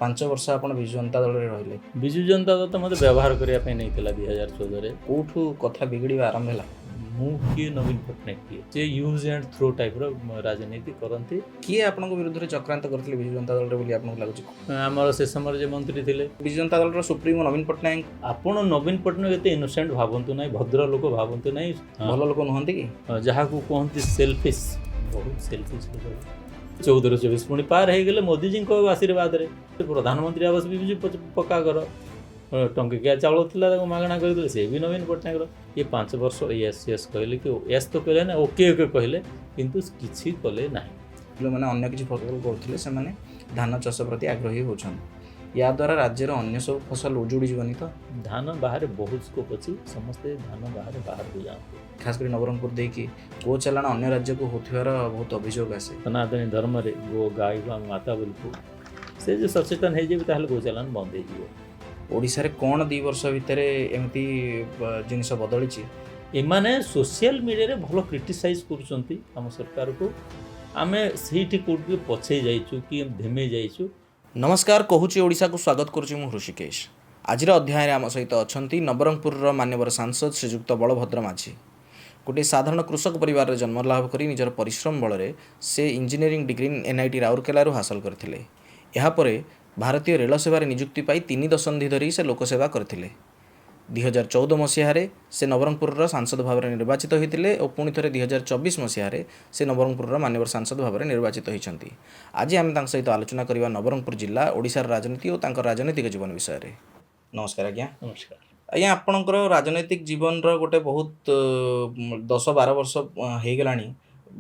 ପାଞ୍ଚ ବର୍ଷ ଆପଣ ବିଜୁ ଜନତା ଦଳରେ ରହିଲେ। ବିଜୁ ଜନତା ଦଳ ତ ମୋତେ ବ୍ୟବହାର କରିବା ପାଇଁ ନେଇଥିଲା 2014ରେ। କୋଉଠୁ କଥା ବିଗିଡ଼ିବା ଆରମ୍ଭ ହେଲା? ମୁଁ କିଏ ନବୀନ ପଟ୍ଟନାୟକ କିଏ, ସେ ୟୁଜ୍ ଆଣ୍ଡ ଥ୍ରୋ ଟାଇପ୍ର ରାଜନୀତି କରନ୍ତି। କିଏ ଆପଣଙ୍କ ବିରୁଦ୍ଧରେ ଚକ୍ରାନ୍ତ କରିଥିଲେ ବିଜୁ ଜନତା ଦଳରେ ବୋଲି ଆପଣଙ୍କୁ ଲାଗୁଛି? ଆମର ସେ ସମୟରେ ଯେ ମନ୍ତ୍ରୀ ଥିଲେ ବିଜୁ ଜନତା ଦଳର ସୁପ୍ରିମୋ ନବୀନ ପଟ୍ଟନାୟକ ଆପଣ ନବୀନ ପଟ୍ଟନାୟକ ଏତେ ଇନୋସେଣ୍ଟ ଭାବନ୍ତୁ ନାହିଁ, ଭଦ୍ର ଲୋକ ଭାବନ୍ତୁ ନାହିଁ। ଭଲ ଲୋକ ନୁହନ୍ତି କି? ଯାହାକୁ କୁହନ୍ତି ସେଲଫିସ୍, ବହୁତ ସେଲଫିସ୍ ଲୋକ। 14-24 ପୁଣି ପାର ହେଇଗଲେ ମୋଦିଜୀଙ୍କ ଆଶୀର୍ବାଦରେ ପ୍ରଧାନମନ୍ତ୍ରୀ ଆବାସ ବି ବିଜୁ ପକ୍କା ଘର, ଟଙ୍କିକିଆ ଚାଉଳ ଥିଲା ତାକୁ ମାଗଣା କରିଦେଲେ, ସେ ବି ନବୀନ ପଟ୍ଟନାୟକର। ଇଏ 5 ବର୍ଷ ୟେସ୍ କହିଲେ କି ୟେସ୍ ତ କହିଲେ ନା, ଓକେ କହିଲେ, କିନ୍ତୁ କିଛି କଲେ ନାହିଁ। ଯେଉଁମାନେ ଅନ୍ୟ କିଛି ଫସଲ କରୁଥିଲେ ସେମାନେ ଧାନ ଚାଷ ପ୍ରତି ଆଗ୍ରହୀ ହେଉଛନ୍ତି। ୟାଦ୍ୱାରା ରାଜ୍ୟର ଅନ୍ୟ ସବୁ ଫସଲ ଉଜୁଡ଼ି ଯିବନି ତ? ଧାନ ବାହାରେ ବହୁତ ସ୍କୋପ୍ ଅଛି, ସମସ୍ତେ ଧାନ ବାହାରକୁ ଯାଆନ୍ତି। ଖାସ୍ କରି ନବରଙ୍ଗପୁର ଦେଇକି ଗୋ ଚାଲାଣ ଅନ୍ୟ ରାଜ୍ୟକୁ ହେଉଥିବାର ବହୁତ ଅଭିଯୋଗ ଆସେ। ସନାତନୀ ଧର୍ମରେ ଗୋ ଗାଈ ବା ମାତା ବୋଲିକୁ ସେ ଯେଉଁ ସଚେତନ ହେଇଯିବେ ତାହେଲେ ଗୋ ଚାଲାଣ ବନ୍ଦ ହେଇଯିବ। ଓଡ଼ିଶାରେ କ'ଣ 2 ବର୍ଷ ଭିତରେ ଏମିତି ଜିନିଷ ବଦଳିଛି? ଏମାନେ ସୋସିଆଲ ମିଡ଼ିଆରେ ଭଲ କ୍ରିଟିସାଇଜ୍ କରୁଛନ୍ତି ଆମ ସରକାରକୁ। ଆମେ ସେଇଠି କେଉଁଠି ପଛେଇ ଯାଇଛୁ କି ଧେମେଇ ଯାଇଛୁ। ନମସ୍କାର, କହୁଛି ଓଡ଼ିଶାକୁ ସ୍ୱାଗତ କରୁଛି ମୁଁ ହୃଷିକେଶ। ଆଜିର ଅଧ୍ୟାୟରେ ଆମ ସହିତ ଅଛନ୍ତି ନବରଙ୍ଗପୁରର ମାନ୍ୟବର ସାଂସଦ ଶ୍ରୀଯୁକ୍ତ ବଳଭଦ୍ର ମାଝୀ। ଗୋଟିଏ ସାଧାରଣ କୃଷକ ପରିବାରରେ ଜନ୍ମଲାଭ କରି ନିଜର ପରିଶ୍ରମ ବଳରେ ସେ ଇଞ୍ଜିନିୟରିଂ ଡିଗ୍ରୀ NIT ରାଉରକେଲାରୁ ହାସଲ କରିଥିଲେ। ଏହାପରେ ଭାରତୀୟ ରେଳ ସେବାରେ ନିଯୁକ୍ତି ପାଇ 3 ଦଶନ୍ଧି ଧରି ସେ ଲୋକସେବା କରିଥିଲେ। 2014 ମସିହାରେ ସେ ନବରଙ୍ଗପୁରର ସାଂସଦ ଭାବରେ ନିର୍ବାଚିତ ହୋଇଥିଲେ ଓ ପୁଣି ଥରେ 2024 ମସିହାରେ ସେ ନବରଙ୍ଗପୁରର ମାନ୍ୟବର ସାଂସଦ ଭାବରେ ନିର୍ବାଚିତ ହୋଇଛନ୍ତି। ଆଜି ଆମେ ତାଙ୍କ ସହିତ ଆଲୋଚନା କରିବା ନବରଙ୍ଗପୁର ଜିଲ୍ଲା, ଓଡ଼ିଶାର ରାଜନୀତି ଓ ତାଙ୍କ ରାଜନୈତିକ ଜୀବନ ବିଷୟରେ। ନମସ୍କାର ଆଜ୍ଞା। ନମସ୍କାର ଆଜ୍ଞା, ଆପଣଙ୍କର ରାଜନୈତିକ ଜୀବନର ଗୋଟେ ବହୁତ 10-12 ବର୍ଷ ହେଇଗଲାଣି।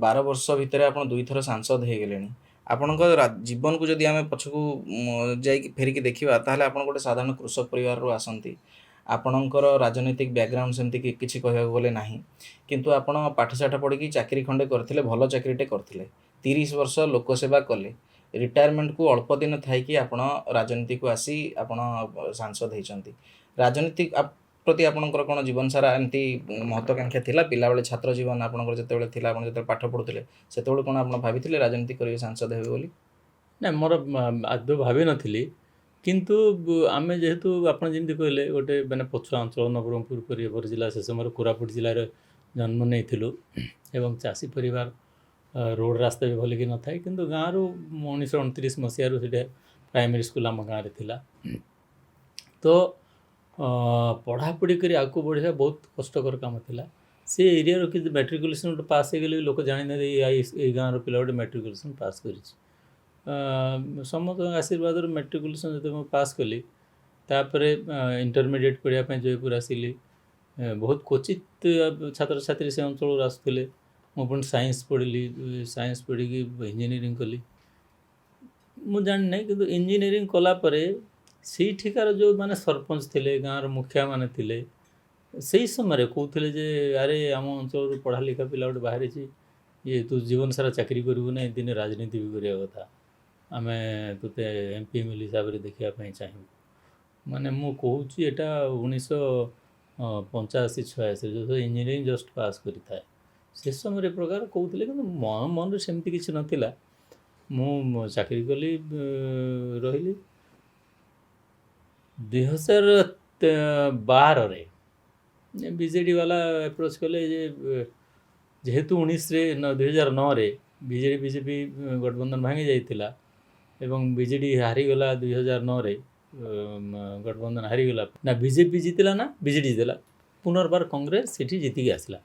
12 ବର୍ଷ ଭିତରେ ଆପଣ 2 ଥର ସାଂସଦ ହେଇଗଲେଣି। ଆପଣଙ୍କ ଜୀବନକୁ ଯଦି ଆମେ ପଛକୁ ଯାଇକି ଫେରିକି ଦେଖିବା, ତାହେଲେ ଆପଣ ଗୋଟେ ସାଧାରଣ କୃଷକ ପରିବାରରୁ ଆସନ୍ତି। ଆପଣଙ୍କର ରାଜନୈତିକ ବ୍ୟାକଗ୍ରାଉଣ୍ଡ ସେମିତି କିଛି କହିବାକୁ ଗଲେ ନାହିଁ, କିନ୍ତୁ ଆପଣ ପାଠଶାଠ ପଢ଼ିକି ଚାକିରି ଖଣ୍ଡେ କରିଥିଲେ, ଭଲ ଚାକିରିଟେ କରିଥିଲେ, 30 ବର୍ଷ ଲୋକସେବା କଲେ, ରିଟାୟାରମେଣ୍ଟକୁ ଅଳ୍ପ ଦିନ ଥାଇକି ଆପଣ ରାଜନୀତିକୁ ଆସି ଆପଣ ସାଂସଦ ହେଇଛନ୍ତି। ରାଜନୀତି ପ୍ରତି ଆପଣଙ୍କର କ'ଣ ଜୀବନ ସାରା ଏମିତି ମହତ୍ୱାକାଂକ୍ଷା ଥିଲା? ପିଲାବେଳେ ଛାତ୍ର ଜୀବନ ଆପଣଙ୍କର ଯେତେବେଳେ ଥିଲା, ଆପଣ ଯେତେବେଳେ ପାଠ ପଢ଼ୁଥିଲେ, ସେତେବେଳେ କ'ଣ ଆପଣ ଭାବିଥିଲେ ରାଜନୀତି କରିବେ, ସାଂସଦ ହେବେ ବୋଲି? ନା, ମୋର ଆଦୌ ଭାବିନଥିଲି। କିନ୍ତୁ ଆମେ ଯେହେତୁ ଆପଣ ଯେମିତି କହିଲେ ଗୋଟେ ମାନେ ପଛୁଆ ଅଞ୍ଚଳ ନବରଙ୍ଗପୁର ପରିବାର ଜିଲ୍ଲା, ସେ ସମୟରେ କୋରାପୁଟ ଜିଲ୍ଲାରେ ଜନ୍ମ ନେଇଥିଲୁ ଏବଂ ଚାଷୀ ପରିବାର। ରୋଡ଼ ରାସ୍ତା ବି ଭଲକି ନଥାଏ, କିନ୍ତୁ ଗାଁରୁ 1929 ମସିହାରୁ ସେଇଟା ପ୍ରାଇମେରୀ ସ୍କୁଲ ଆମ ଗାଁରେ ଥିଲା। ତ ପଢ଼ାପଢ଼ି କରି ଆଗକୁ ବଢ଼ିବା ବହୁତ କଷ୍ଟକର କାମ ଥିଲା। ସେ ଏରିଆରୁ କିଛି ମାଟ୍ରିକୁଲେସନ୍ ଗୋଟେ ପାସ୍ ହେଇଗଲେ ବି ଲୋକ ଜାଣିନାହାନ୍ତି ଏଇ ଗାଁର ପିଲା ଗୋଟେ ମାଟ୍ରିକୁଲେସନ୍ ପାସ୍ କରିଛି। ସମସ୍ତଙ୍କ ଆଶୀର୍ବାଦରୁ ମାଟ୍ରିକୁଲେସନ୍ ଯେତେବେଳେ ମୁଁ ପାସ୍ କଲି, ତାପରେ ଇଣ୍ଟରମିଡ଼ିଏଟ୍ ପଢ଼ିବା ପାଇଁ ଜୟପୁର ଆସିଲି। ବହୁତ କ୍ୱଚିତ ଛାତ୍ରଛାତ୍ରୀ ସେ ଅଞ୍ଚଳରୁ ଆସୁଥିଲେ। ମୁଁ ପୁଣି ସାଇନ୍ସ ପଢ଼ିଲି, ସାଇନ୍ସ ପଢ଼ିକି ଇଞ୍ଜିନିୟରିଂ କଲି। ମୁଁ ଜାଣିନାହିଁ, କିନ୍ତୁ ଇଞ୍ଜିନିୟରିଂ କଲା ପରେ ସେଇଠିକାର ଯେଉଁମାନେ ସରପଞ୍ଚ ଥିଲେ, ଗାଁର ମୁଖିଆମାନେ ଥିଲେ, ସେଇ ସମୟରେ କହୁଥିଲେ ଯେ ଆରେ ଆମ ଅଞ୍ଚଳରୁ ପଢ଼ା ଲେଖା ପିଲା ଗୋଟେ ବାହାରିଛି, ଇଏ ତୁ ଜୀବନ ସାରା ଚାକିରି କରିବୁ ନାହିଁ, ଦିନେ ରାଜନୀତି ବି କରିବା କଥା, ଆମେ ତୋତେ MP ହିସାବରେ ଦେଖିବା ପାଇଁ ଚାହିଁବୁ। ମାନେ ମୁଁ କହୁଛି ଏଇଟା 1985-86 ଯେତେବେଳେ ଇଞ୍ଜିନିୟରିଂ ଜଷ୍ଟ ପାସ୍ କରିଥାଏ, ସେ ସମୟରେ ଏ ପ୍ରକାର କହୁଥିଲେ। କିନ୍ତୁ ମୋ ମନରେ ସେମିତି କିଛି ନଥିଲା। ମୁଁ ଚାକିରି କଲି, ରହିଲି। 2012ରେ BJD ବାଲା ଆପ୍ରୋଚ୍ କଲେ ଯେ ଯେହେତୁ 2009ରେ BJD BJP ଗଠବନ୍ଧନ ଭାଙ୍ଗି ଯାଇଥିଲା ଏବଂ BJD ହାରିଗଲା 2009ରେ, ଗଠବନ୍ଧନ ହାରିଗଲା ନା, BJP ଜିତିଲା ନା BJD ଜିତିଲା, ପୁନର୍ବାର କଂଗ୍ରେସ ସେଠି ଜିତିକି ଆସିଲା।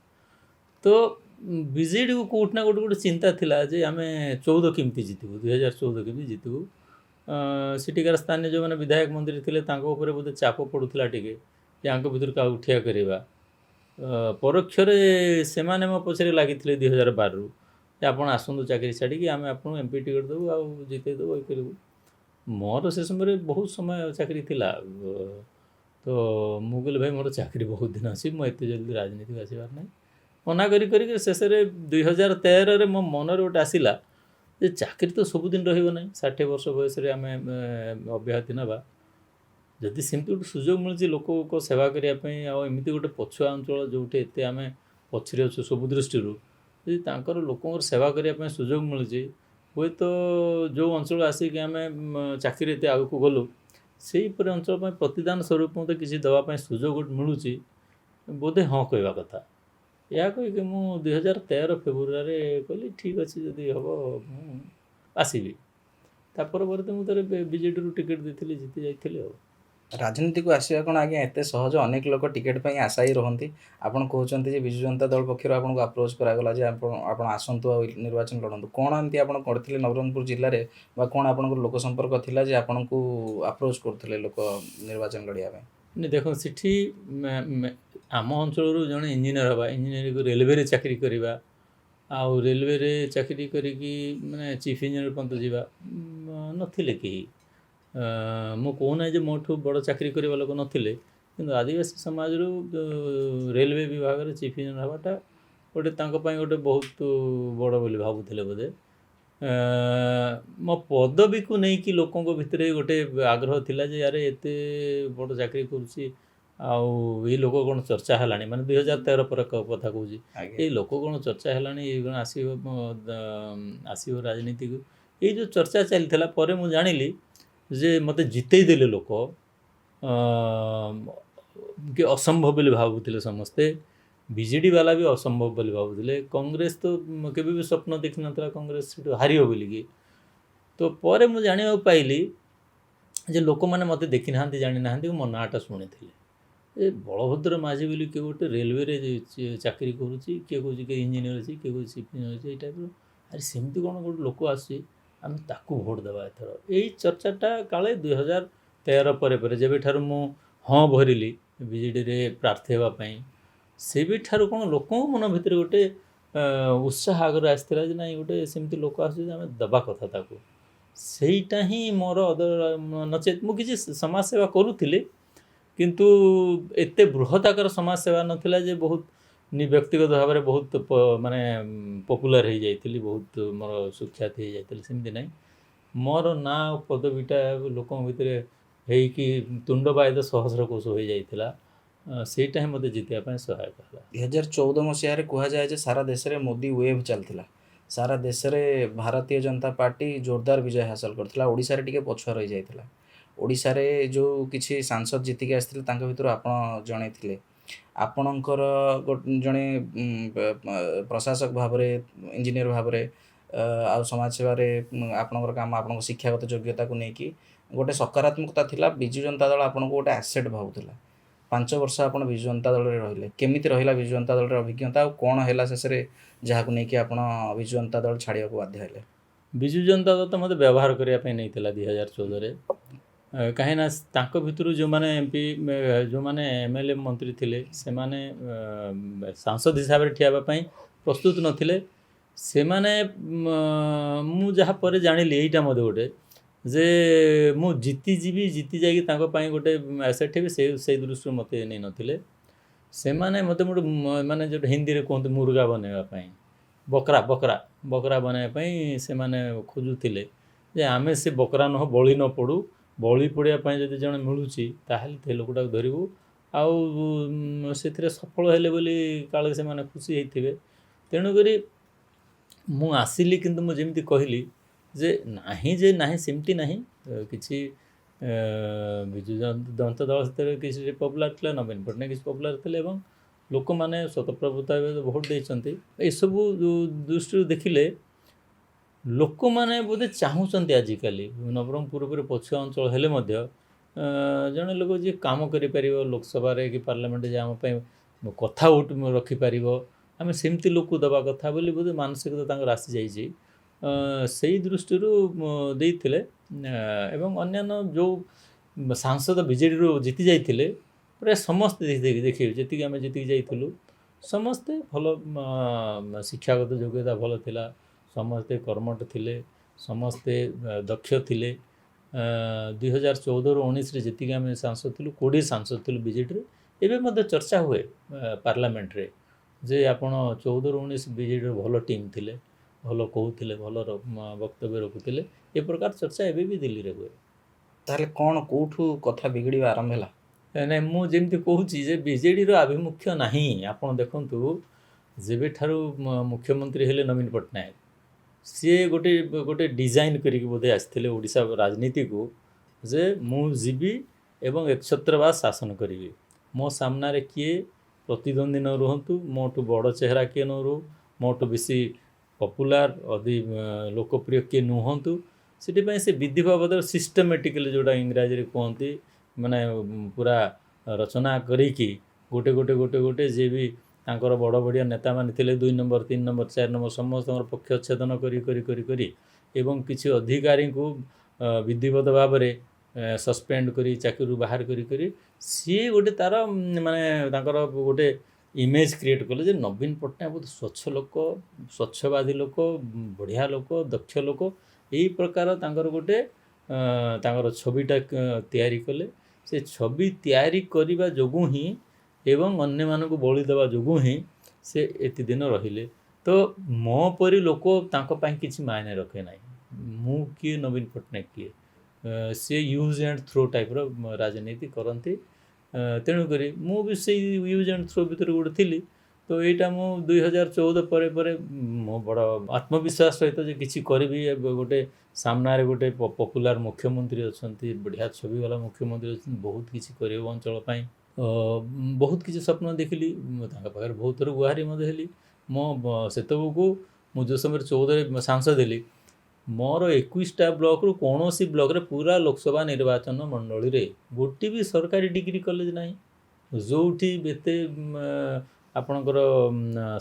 ତ BJDକୁ କେଉଁଠି ନା ଗୋଟେ ଚିନ୍ତା ଥିଲା ଯେ ଆମେ 14 କେମିତି ଜିତିବୁ, 2014 କେମିତି ଜିତିବୁ। ସେଠିକାର ସ୍ଥାନୀୟ ଯେଉଁମାନେ ବିଧାୟକ ମନ୍ତ୍ରୀ ଥିଲେ ତାଙ୍କ ଉପରେ ବୋଧେ ଚାପ ପଡ଼ୁଥିଲା ଟିକେ, ଯେ ଆଙ୍କ ଭିତରୁ କାହାକୁ ଠିଆ କରିବା। ପରୋକ୍ଷରେ ସେମାନେ ମୋ ପଛରେ ଲାଗିଥିଲେ 2012ରୁ, ଯେ ଆପଣ ଆସନ୍ତୁ ଚାକିରି ଛାଡ଼ିକି, ଆମେ ଆପଣଙ୍କୁ MP ଟିକେଟ୍ ଦେବୁ ଆଉ ଜିତେଇ ଦେବୁ, ଏଇ କରିବୁ। ମୋର ସେ ସମୟରେ ବହୁତ ସମୟ ଚାକିରି ଥିଲା। ତ ମୁଁ କହିଲି ଭାଇ ମୋର ଚାକିରି ବହୁତ ଦିନ ଅଛି, ମୁଁ ଏତେ ଜଲ୍ଦି ରାଜନୀତିକୁ ଆସିବାର ନାହିଁ। ମନା କରିକି ଶେଷରେ 2013ରେ ମୋ ମନରେ ଗୋଟେ ଆସିଲା ଯେ ଚାକିରି ତ ସବୁଦିନ ରହିବ ନାହିଁ, 60 ବର୍ଷ ବୟସରେ ଆମେ ଅବ୍ୟାହତି ନେବା। ଯଦି ସେମିତି ଗୋଟେ ସୁଯୋଗ ମିଳୁଛି ଲୋକଙ୍କ ସେବା କରିବା ପାଇଁ, ଆଉ ଏମିତି ଗୋଟେ ପଛୁଆ ଅଞ୍ଚଳ ଯେଉଁଠି ଏତେ ଆମେ ପଛରେ ଅଛୁ ସବୁ ଦୃଷ୍ଟିରୁ, ଯଦି ତାଙ୍କର ଲୋକଙ୍କର ସେବା କରିବା ପାଇଁ ସୁଯୋଗ ମିଳୁଛି, ହୁଏତ ଯେଉଁ ଅଞ୍ଚଳ ଆସିକି ଆମେ ଚାକିରି ଏତେ ଆଗକୁ ଗଲୁ ସେଇପରି ଅଞ୍ଚଳ ପାଇଁ ପ୍ରତିଦାନ ସ୍ୱରୂପ ମୋତେ କିଛି ଦେବା ପାଇଁ ସୁଯୋଗ ମିଳୁଛି, ବୋଧେ ହଁ କହିବା କଥା। ଏହା କହିକି ମୁଁ 2013 ଫେବୃଆରୀରେ କହିଲି ଠିକ୍ ଅଛି, ଯଦି ହେବ ମୁଁ ଆସିବି। ତା ପରବର୍ତ୍ତୀ ମୁଁ ଥରେ ବିଜେଡ଼ିରୁ ଟିକେଟ୍ ଦେଇଥିଲି, ଜିତି ଯାଇଥିଲି ଆଉ। ରାଜନୀତିକୁ ଆସିବା କ'ଣ ଆଜ୍ଞା ଏତେ ସହଜ? ଅନେକ ଲୋକ ଟିକେଟ୍ ପାଇଁ ଆଶାୟୀ ରହନ୍ତି। ଆପଣ କହୁଛନ୍ତି ଯେ ବିଜୁ ଜନତା ଦଳ ପକ୍ଷରୁ ଆପଣଙ୍କୁ ଆପ୍ରୋଚ୍ କରାଗଲା ଯେ ଆପଣ ଆସନ୍ତୁ ଆଉ ନିର୍ବାଚନ ଲଢ଼ନ୍ତୁ। କ'ଣ ଏମିତି ଆପଣ କରିଥିଲେ ନବରଙ୍ଗପୁର ଜିଲ୍ଲାରେ, ବା କ'ଣ ଆପଣଙ୍କର ଲୋକ ସମ୍ପର୍କ ଥିଲା ଯେ ଆପଣଙ୍କୁ ଆପ୍ରୋଚ୍ କରୁଥିଲେ ଲୋକ ନିର୍ବାଚନ ଲଢ଼ିବା ପାଇଁ? ଦେଖନ୍ତୁ ସେଠି ଆମ ଅଞ୍ଚଳରୁ ଜଣେ ଇଞ୍ଜିନିୟର ହେବା, ଇଞ୍ଜିନିୟରିଂ ରେଲୱେରେ ଚାକିରି କରିବା, ଆଉ ରେଲୱେରେ ଚାକିରି କରିକି ମାନେ ଚିଫ୍ ଇଞ୍ଜିନିୟର ପର୍ଯ୍ୟନ୍ତ ଯିବା ନଥିଲେ କେହି। ମୁଁ କହୁନାହିଁ ଯେ ମୋଠୁ ବଡ଼ ଚାକିରି କରିବା ଲୋକ ନଥିଲେ, କିନ୍ତୁ ଆଦିବାସୀ ସମାଜରୁ ରେଲୱେ ବିଭାଗରେ ଚିଫ୍ ଇଞ୍ଜିନିୟର ହେବାଟା ଗୋଟେ ତାଙ୍କ ପାଇଁ ଗୋଟେ ବହୁତ ବଡ଼ ବୋଲି ଭାବୁଥିଲେ ବୋଧେ। ମୋ ପଦବୀକୁ ନେଇକି ଲୋକଙ୍କ ଭିତରେ ଗୋଟେ ଆଗ୍ରହ ଥିଲା ଯେ ଆରେ ଏତେ ବଡ଼ ଚାକିରି କରୁଛି, ଆଉ ଏଇ ଲୋକ କ'ଣ ଚର୍ଚ୍ଚା ହେଲାଣି, ମାନେ 2013 ପରେ କଥା କହୁଛି, ଏଇ ଲୋକ କ'ଣ ଚର୍ଚ୍ଚା ହେଲାଣି, ଏଇ କ'ଣ ଆସିବ ରାଜନୀତିକୁ, ଏଇ ଯେଉଁ ଚର୍ଚ୍ଚା ଚାଲିଥିଲା। ପରେ ମୁଁ ଜାଣିଲି ଯେ ମୋତେ ଜିତେଇ ଦେଲେ ଲୋକ, କି ଅସମ୍ଭବ ବୋଲି ଭାବୁଥିଲେ ସମସ୍ତେ। ବିଜେଡ଼ି ବାଲା ବି ଅସମ୍ଭବ ବୋଲି ଭାବୁଥିଲେ। କଂଗ୍ରେସ ତ କେବେ ବି ସ୍ୱପ୍ନ ଦେଖିନଥିଲା କଂଗ୍ରେସ ସେଠୁ ହାରିବ ବୋଲିକି। ତ ପରେ ମୁଁ ଜାଣିବାକୁ ପାଇଲି ଯେ ଲୋକମାନେ ମୋତେ ଦେଖିନାହାନ୍ତି, ଜାଣିନାହାନ୍ତି, ମୋ ନାଁଟା ଶୁଣିଥିଲେ। ଏ ବଳଭଦ୍ର ମାଝୀ ବୋଲି କିଏ ଗୋଟେ ରେଲୱେରେ ଚାକିରି କରୁଛି, କିଏ କହୁଛି କିଏ ଇଞ୍ଜିନିୟର ଅଛି, କିଏ କହୁଛି ଚିଫ୍ ଇଞ୍ଜିନିୟର ଅଛି, ଏଇ ଟାଇପ୍ର। ଆରେ ସେମିତି କ'ଣ ଗୋଟେ ଲୋକ ଆସୁଛି, ଆମେ ତାକୁ ଭୋଟ୍ ଦେବା ଏଥର। ଏଇ ଚର୍ଚ୍ଚାଟା କାଳେ 2013 ପରେ ଯେବେଠାରୁ ମୁଁ ହଁ ଭରିଲି ବିଜେଡ଼ିରେ ପ୍ରାର୍ଥୀ ହେବା ପାଇଁ, ସେବେଠାରୁ କ'ଣ ଲୋକଙ୍କ ମନ ଭିତରେ ଗୋଟେ ଉତ୍ସାହ ଆଗରେ ଆସିଥିଲା ଯେ ନାଇଁ ଗୋଟେ ସେମିତି ଲୋକ ଆସୁଛି ଯେ ଆମେ ଦେବା କଥା ତାକୁ। ସେଇଟା ହିଁ ମୋର ନଚେତ୍ ମୁଁ କିଛି ସମାଜସେବା କରୁଥିଲି, କିନ୍ତୁ ଏତେ ବୃହତ୍ ଆକାର ସମାଜସେବା ନଥିଲା ଯେ ବହୁତ ବ୍ୟକ୍ତିଗତ ଭାବରେ ବହୁତ ମାନେ ପପୁଲାର ହେଇଯାଇଥିଲି, ବହୁତ ମୋର ସୁଖ୍ୟାତ ହେଇଯାଇଥିଲି, ସେମିତି ନାହିଁ। ମୋର ନାଁ ଆଉ ପଦବୀଟା ଲୋକଙ୍କ ଭିତରେ ହେଇକି ତୁଣ୍ଡବାଇଦ ସହସ୍ର କୋଶ ହୋଇଯାଇଥିଲା। ସେଇଟା ହିଁ ମୋତେ ଜିତିବା ପାଇଁ ସହାୟକ ହେଲା। 2014 ମସିହାରେ କୁହାଯାଏ ଯେ ସାରା ଦେଶରେ ମୋଦି ୱେଭ୍ ଚାଲିଥିଲା। ସାରା ଦେଶରେ ଭାରତୀୟ ଜନତା ପାର୍ଟି ଜୋରଦାର ବିଜୟ ହାସଲ କରିଥିଲା। ଓଡ଼ିଶାରେ ଟିକେ ପଛୁଆ ରହିଯାଇଥିଲା। ଓଡ଼ିଶାରେ ଯେଉଁ କିଛି ସାଂସଦ ଜିତିକି ଆସିଥିଲେ ତାଙ୍କ ଭିତରୁ ଆପଣ ଜଣେ ଥିଲେ। ଆପଣଙ୍କର ଜଣେ ପ୍ରଶାସକ ଭାବରେ, ଇଞ୍ଜିନିୟର ଭାବରେ, ଆଉ ସମାଜ ସେବାରେ ଆପଣଙ୍କର କାମ, ଆପଣଙ୍କ ଶିକ୍ଷାଗତ ଯୋଗ୍ୟତାକୁ ନେଇକି ଗୋଟେ ସକାରାତ୍ମକତା ଥିଲା। ବିଜୁ ଜନତା ଦଳ ଆପଣଙ୍କୁ ଗୋଟେ ଆସେଟ୍ ଭାବୁଥିଲା। 5 ବର୍ଷ ଆପଣ ବିଜୁ ଜନତା ଦଳରେ ରହିଲେ। କେମିତି ରହିଲା ବିଜୁ ଜନତା ଦଳର ଅଭିଜ୍ଞତା, ଆଉ କ'ଣ ହେଲା ଶେଷରେ ଯାହାକୁ ନେଇକି ଆପଣ ବିଜୁ ଜନତା ଦଳ ଛାଡ଼ିବାକୁ ବାଧ୍ୟ ହେଲେ? ବିଜୁ ଜନତା ଦଳ ତ ମୋତେ ବ୍ୟବହାର କରିବା ପାଇଁ ନେଇଥିଲା 2014ରେ। କାହିଁକିନା ତାଙ୍କ ଭିତରୁ ଯେଉଁମାନେ ଏମ୍ପି, ଯେଉଁମାନେ MLA ମନ୍ତ୍ରୀ ଥିଲେ, ସେମାନେ ସାଂସଦ ହିସାବରେ ଠିଆ ହେବା ପାଇଁ ପ୍ରସ୍ତୁତ ନଥିଲେ। ସେମାନେ ମୁଁ ଯାହା ପରେ ଜାଣିଲି ଏଇଟା ମଧ୍ୟ ଗୋଟେ ଯେ ମୁଁ ଜିତିଯିବି, ଜିତି ଯାଇକି ତାଙ୍କ ପାଇଁ ଗୋଟେ ଆସେଟ୍ ହେବି, ସେଇ ଦୃଷ୍ଟିରୁ ମୋତେ ନେଇନଥିଲେ। ସେମାନେ ମୋତେ ଗୋଟେ ମାନେ ଯେଉଁଟା ହିନ୍ଦୀରେ କୁହନ୍ତି ମୁର୍ଗା ବନେଇବା ପାଇଁ, ବକରା ବନେଇବା ପାଇଁ ସେମାନେ ଖୋଜୁଥିଲେ ଯେ ଆମେ ସେ ବକରା ବଳି ନ ପଡ଼ୁ, ବଳି ପଡ଼ିବା ପାଇଁ ଯଦି ଜଣେ ମିଳୁଛି ତାହେଲେ ସେ ଲୋକଟାକୁ ଧରିବୁ, ଆଉ ସେଥିରେ ସଫଳ ହେଲେ ବୋଲି କାଳେ ସେମାନେ ଖୁସି ହେଇଥିବେ। ତେଣୁକରି ମୁଁ ଆସିଲି, କିନ୍ତୁ ମୁଁ ଯେମିତି କହିଲି ଯେ ନାହିଁ ସେମିତି ନାହିଁ। କିଛି ବିଜୁ ଜନତା ଦଳ ସେଥିରେ କିଛି ପପୁଲାର ଥିଲା, ନବୀନ ପଟ୍ଟନାୟକ କିଛି ପପୁଲାର ଥିଲେ, ଏବଂ ଲୋକମାନେ ସ୍ୱତଃପ୍ରବୃତ୍ତ ଭାବେ ଭୋଟ୍ ଦେଇଛନ୍ତି। ଏସବୁ ଦୃଷ୍ଟିରୁ ଦେଖିଲେ ଲୋକମାନେ ବୋଧେ ଚାହୁଁଛନ୍ତି ଆଜିକାଲି ନବରଙ୍ଗପୁର ଉପରେ ପଛୁଆ ଅଞ୍ଚଳ ହେଲେ ମଧ୍ୟ ଜଣେ ଲୋକ ଯିଏ କାମ କରିପାରିବ ଲୋକସଭାରେ କି ପାର୍ଲାମେଣ୍ଟରେ, ଯେ ଆମ ପାଇଁ କଥା ରଖିପାରିବ, ଆମେ ସେମିତି ଲୋକକୁ ଦେବା କଥା ବୋଲି ବୋଧେ ମାନସିକତା ତାଙ୍କର ଆସିଯାଇଛି। ସେଇ ଦୃଷ୍ଟିରୁ ଦେଇଥିଲେ। ଏବଂ ଅନ୍ୟାନ୍ୟ ଯେଉଁ ସାଂସଦ ବିଜେଡ଼ିରୁ ଜିତି ଯାଇଥିଲେ, ପ୍ରାୟ ସମସ୍ତେ ଦେଖିବେ ଯେତିକି ଆମେ ଜିତିକି ଯାଇଥିଲୁ, ସମସ୍ତେ ଭଲ ଶିକ୍ଷାଗତ ଯୋଗ୍ୟତା ଭଲ ଥିଲା, ସମସ୍ତେ କର୍ମଠ ଥିଲେ, ସମସ୍ତେ ଦକ୍ଷ ଥିଲେ। 2014ରୁ 19ରେ ଯେତିକି ଆମେ ସାଂସଦ ଥିଲୁ, 20 ସାଂସଦ ଥିଲୁ ବିଜେଡ଼ିରେ। ଏବେ ମଧ୍ୟ ଚର୍ଚ୍ଚା ହୁଏ ପାର୍ଲାମେଣ୍ଟରେ ଯେ ଆପଣ 14ରୁ 19 ବିଜେଡ଼ିର ଭଲ ଟିମ୍ ଥିଲେ, ଭଲ କହୁଥିଲେ, ଭଲ ବକ୍ତବ୍ୟ ରଖୁଥିଲେ। ଏ ପ୍ରକାର ଚର୍ଚ୍ଚା ଏବେ ବି ଦିଲ୍ଲୀରେ ହୁଏ। ତାହେଲେ କ'ଣ କେଉଁଠୁ କଥା ବିଗିଡ଼ିବା ଆରମ୍ଭ ହେଲା? ନାଇଁ, ମୁଁ ଯେମିତି କହୁଛି ଯେ ବିଜେଡ଼ିର ଆଭିମୁଖ୍ୟ ନାହିଁ। ଆପଣ ଦେଖନ୍ତୁ, ଯେବେଠାରୁ ମୁଖ୍ୟମନ୍ତ୍ରୀ ହେଲେ ନବୀନ ପଟ୍ଟନାୟକ, ସିଏ ଗୋଟେ ଗୋଟେ ଡିଜାଇନ୍ କରିକି ବୋଧେ ଆସିଥିଲେ ଓଡ଼ିଶା ରାଜନୀତିକୁ ଯେ ମୁଁ ଯିବି ଏବଂ ଏକଛତ୍ରବାଦ ଶାସନ କରିବି। ମୋ ସାମ୍ନାରେ କିଏ ପ୍ରତିଦ୍ୱନ୍ଦ୍ୱୀ ନ ରୁହନ୍ତୁ, ମୋଠୁ ବଡ଼ ଚେହେରା କିଏ ନ ରହୁ, ମୋଠୁ ବେଶୀ ପପୁଲାର ଲୋକପ୍ରିୟ କିଏ ନୁହନ୍ତୁ। ସେଥିପାଇଁ ସେ ବିଧି ବାବଦରେ ସିଷ୍ଟମେଟିକାଲି ଯେଉଁଟା ଇଂରାଜୀରେ କୁହନ୍ତି ମାନେ ପୁରା ରଚନା କରିକି ଗୋଟେ ଯିଏ ବି ତାଙ୍କର ବଡ଼ ବଡ଼ିଆ ନେତାମାନେ ଥିଲେ 2 ନମ୍ବର 3 ନମ୍ବର 4 ନମ୍ବର ସମସ୍ତଙ୍କର ପକ୍ଷଚ୍ଛେଦନ କରି ଏବଂ କିଛି ଅଧିକାରୀଙ୍କୁ ବିଧିବଦ୍ଧ ଭାବରେ ସସ୍ପେଣ୍ଡ କରି ଚାକିରିରୁ ବାହାର କରି ସିଏ ଗୋଟେ ତା'ର ମାନେ ତାଙ୍କର ଗୋଟେ ଇମେଜ୍ କ୍ରିଏଟ୍ କଲେ ଯେ ନବୀନ ପଟ୍ଟନାୟକ ବହୁତ ସ୍ୱଚ୍ଛ ଲୋକ, ସ୍ୱଚ୍ଛବାଦୀ ଲୋକ, ବଢ଼ିଆ ଲୋକ, ଦକ୍ଷ ଲୋକ, ଏଇ ପ୍ରକାର ତାଙ୍କର ଗୋଟେ ତାଙ୍କର ଛବିଟା ତିଆରି କଲେ। ସେ ଛବି ତିଆରି କରିବା ଯୋଗୁଁ ହିଁ ଏବଂ ଅନ୍ୟମାନଙ୍କୁ ବଳି ଦେବା ଯୋଗୁଁ ହିଁ ସେ ଏତେ ଦିନ ରହିଲେ। ତ ମୋ ପରି ଲୋକ ତାଙ୍କ ପାଇଁ କିଛି ମାୟନେ ରଖେ ନାହିଁ। ମୁଁ କିଏ, ନବୀନ ପଟ୍ଟନାୟକ କିଏ, ସେ ୟୁଜ୍ ଆଣ୍ଡ ଥ୍ରୋ ଟାଇପ୍ର ରାଜନୀତି କରନ୍ତି। ତେଣୁକରି ମୁଁ ବି ସେଇ ୟୁଜ୍ ଆଣ୍ଡ ଥ୍ରୋ ଭିତରେ ଗୋଟେ ଥିଲି। ତ ଏଇଟା ମୁଁ 2014 ପରେ ମୋ ବଡ଼ ଆତ୍ମବିଶ୍ୱାସ ସହିତ ଯେ କିଛି କରିବି। ଗୋଟେ ସାମ୍ନାରେ ଗୋଟେ ପପୁଲାର ମୁଖ୍ୟମନ୍ତ୍ରୀ ଅଛନ୍ତି, ବଢ଼ିଆ ଛବିବାଲା ମୁଖ୍ୟମନ୍ତ୍ରୀ ଅଛନ୍ତି, ବହୁତ କିଛି କରିବ ଅଞ୍ଚଳ ପାଇଁ। ବହୁତ କିଛି ସ୍ୱପ୍ନ ଦେଖିଲି, ତାଙ୍କ ପାଖରେ ବହୁତ ଥର ଗୁହାରି ମଧ୍ୟ ହେଲି। ମୋ ସେତେବେଳକୁ ମୁଁ ଯେଉଁ ସମୟରେ 14ରେ ସାଂସଦ ହେଲି, ମୋର 21ଟା ବ୍ଲକରୁ କୌଣସି ବ୍ଲକରେ ପୁରା ଲୋକସଭା ନିର୍ବାଚନ ମଣ୍ଡଳୀରେ ଗୋଟିଏ ବି ସରକାରୀ ଡିଗ୍ରୀ କଲେଜ ନାହିଁ। ଯେଉଁଠି ଏତେ ଆପଣଙ୍କର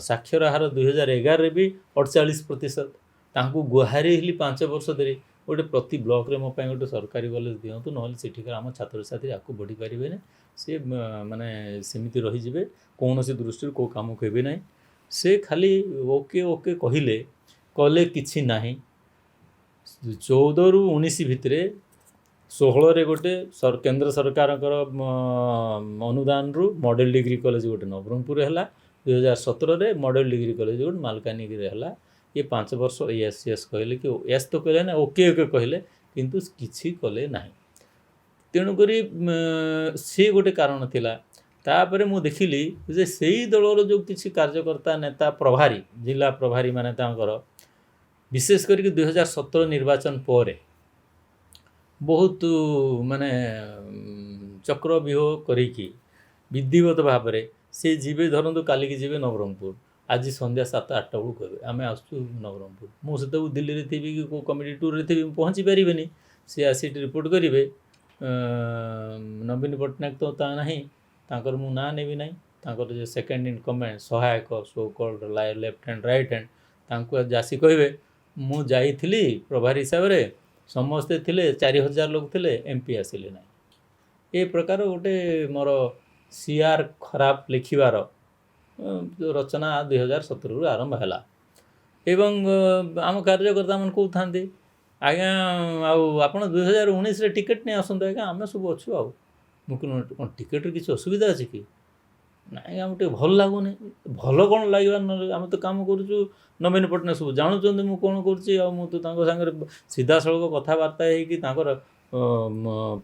ସାକ୍ଷର ହାର 2011ରେ ବି 48%। ତାଙ୍କୁ ଗୁହାରି ହେଲି 5 ବର୍ଷ ଧରି ଗୋଟେ ପ୍ରତି ବ୍ଲକରେ ମୋ ପାଇଁ ଗୋଟେ ସରକାରୀ କଲେଜ ଦିଅନ୍ତୁ, ନହେଲେ ସେଠିକାର ଆମ ଛାତ୍ରଛାତ୍ରୀ ଆଗକୁ ବଢ଼ିପାରିବେନି, ସେ ମାନେ ସେମିତି ରହିଯିବେ, କୌଣସି ଦୃଷ୍ଟିରୁ କେଉଁ କାମକୁ ହେବେ ନାହିଁ। ସେ ଖାଲି ଓକେ କହିଲେ, କଲେ କିଛି ନାହିଁ। 14ରୁ 19 ଭିତରେ 16ରେ ଗୋଟେ କେନ୍ଦ୍ର ସରକାରଙ୍କର ଅନୁଦାନରୁ ମଡ଼େଲ ଡିଗ୍ରୀ କଲେଜ ଗୋଟେ ନବରଙ୍ଗପୁରରେ ହେଲା। 2017ରେ ମଡ଼େଲ ଡିଗ୍ରୀ କଲେଜ ଗୋଟେ ମାଲକାନଗିରିରେ ହେଲା। ଇଏ 5 ବର୍ଷ ଏସ୍ କହିଲେ କି ଏସ୍ ତ କହିଲେ ନା, ଓକେ କହିଲେ, କିନ୍ତୁ କିଛି କଲେ ନାହିଁ। ତେଣୁକରି ସେ ଗୋଟେ କାରଣ ଥିଲା। ତାପରେ ମୁଁ ଦେଖିଲି ଯେ ସେଇ ଦଳର ଯେଉଁ କିଛି କାର୍ଯ୍ୟକର୍ତ୍ତା, ନେତା, ପ୍ରଭାରୀ, ଜିଲ୍ଲା ପ୍ରଭାରୀ ମାନେ ତାଙ୍କର ବିଶେଷ କରିକି 2017 ନିର୍ବାଚନ ପରେ ବହୁତ ମାନେ ଚକ୍ରବ୍ୟୁହ କରିକି ବିଧିବଦ୍ଧ ଭାବରେ ସେ ଯିବେ, ଧରନ୍ତୁ କାଲିକି ଯିବେ ନବରଙ୍ଗପୁର, ଆଜି ସନ୍ଧ୍ୟା 7-8ଟା ବେଳକୁ କହିବେ ଆମେ ଆସୁଛୁ ନବରଙ୍ଗପୁର। ମୁଁ ସେତେବେଳକୁ ଦିଲ୍ଲୀରେ ଥିବି କି କେଉଁ କମିଟି ଟୁର୍ରେ ଥିବି, ମୁଁ ପହଞ୍ଚି ପାରିବିନି। ସେ ଆସି ରିପୋର୍ଟ କରିବେ, ନବୀନ ପଟ୍ଟନାୟକ ତ ତା ନାହିଁ, ତାଙ୍କର ମୁଁ ନାଁ ନେବି ନାହିଁ, ତାଙ୍କର ଯେ ସେକେଣ୍ଡ ଇନ୍ କମାଣ୍ଡ ସହାୟକ so called left hand right hand, ତାଙ୍କୁ ଆସି କହିବେ ମୁଁ ଯାଇଥିଲି ପ୍ରଭାରୀ ହିସାବରେ, ସମସ୍ତେ ଥିଲେ, 4000 ଲୋକ ଥିଲେ, MP ଆସିଲେ ନାହିଁ। ଏ ପ୍ରକାର ଗୋଟେ ମୋର CR ଖରାପ ଲେଖିବାର ରଚନା 2017ରୁ ଆରମ୍ଭ ହେଲା। ଏବଂ ଆମ କାର୍ଯ୍ୟକର୍ତ୍ତାମାନେ କହୁଥାନ୍ତି, ଆଜ୍ଞା ଆଉ ଆପଣ 2019ରେ ଟିକେଟ୍ ନେଇ ଆସନ୍ତୁ ଆଜ୍ଞା, ଆମେ ସବୁ ଅଛୁ। ଆଉ ମୁଁ କହିଲି କ'ଣ ଟିକେଟ୍ରେ କିଛି ଅସୁବିଧା ଅଛି କି? ନାଇଁ ଆମକୁ ଟିକେ ଭଲ ଲାଗୁନି। ଭଲ କ'ଣ ଲାଗିବା, ଆମେ ତ କାମ କରୁଛୁ, ନବୀନ ପଟ୍ଟନାୟକ ସବୁ ଜାଣୁଛନ୍ତି ମୁଁ କ'ଣ କରୁଛି, ଆଉ ମୁଁ ତ ତାଙ୍କ ସାଙ୍ଗରେ ସିଧାସଳଖ କଥାବାର୍ତ୍ତା ହେଇକି ତାଙ୍କର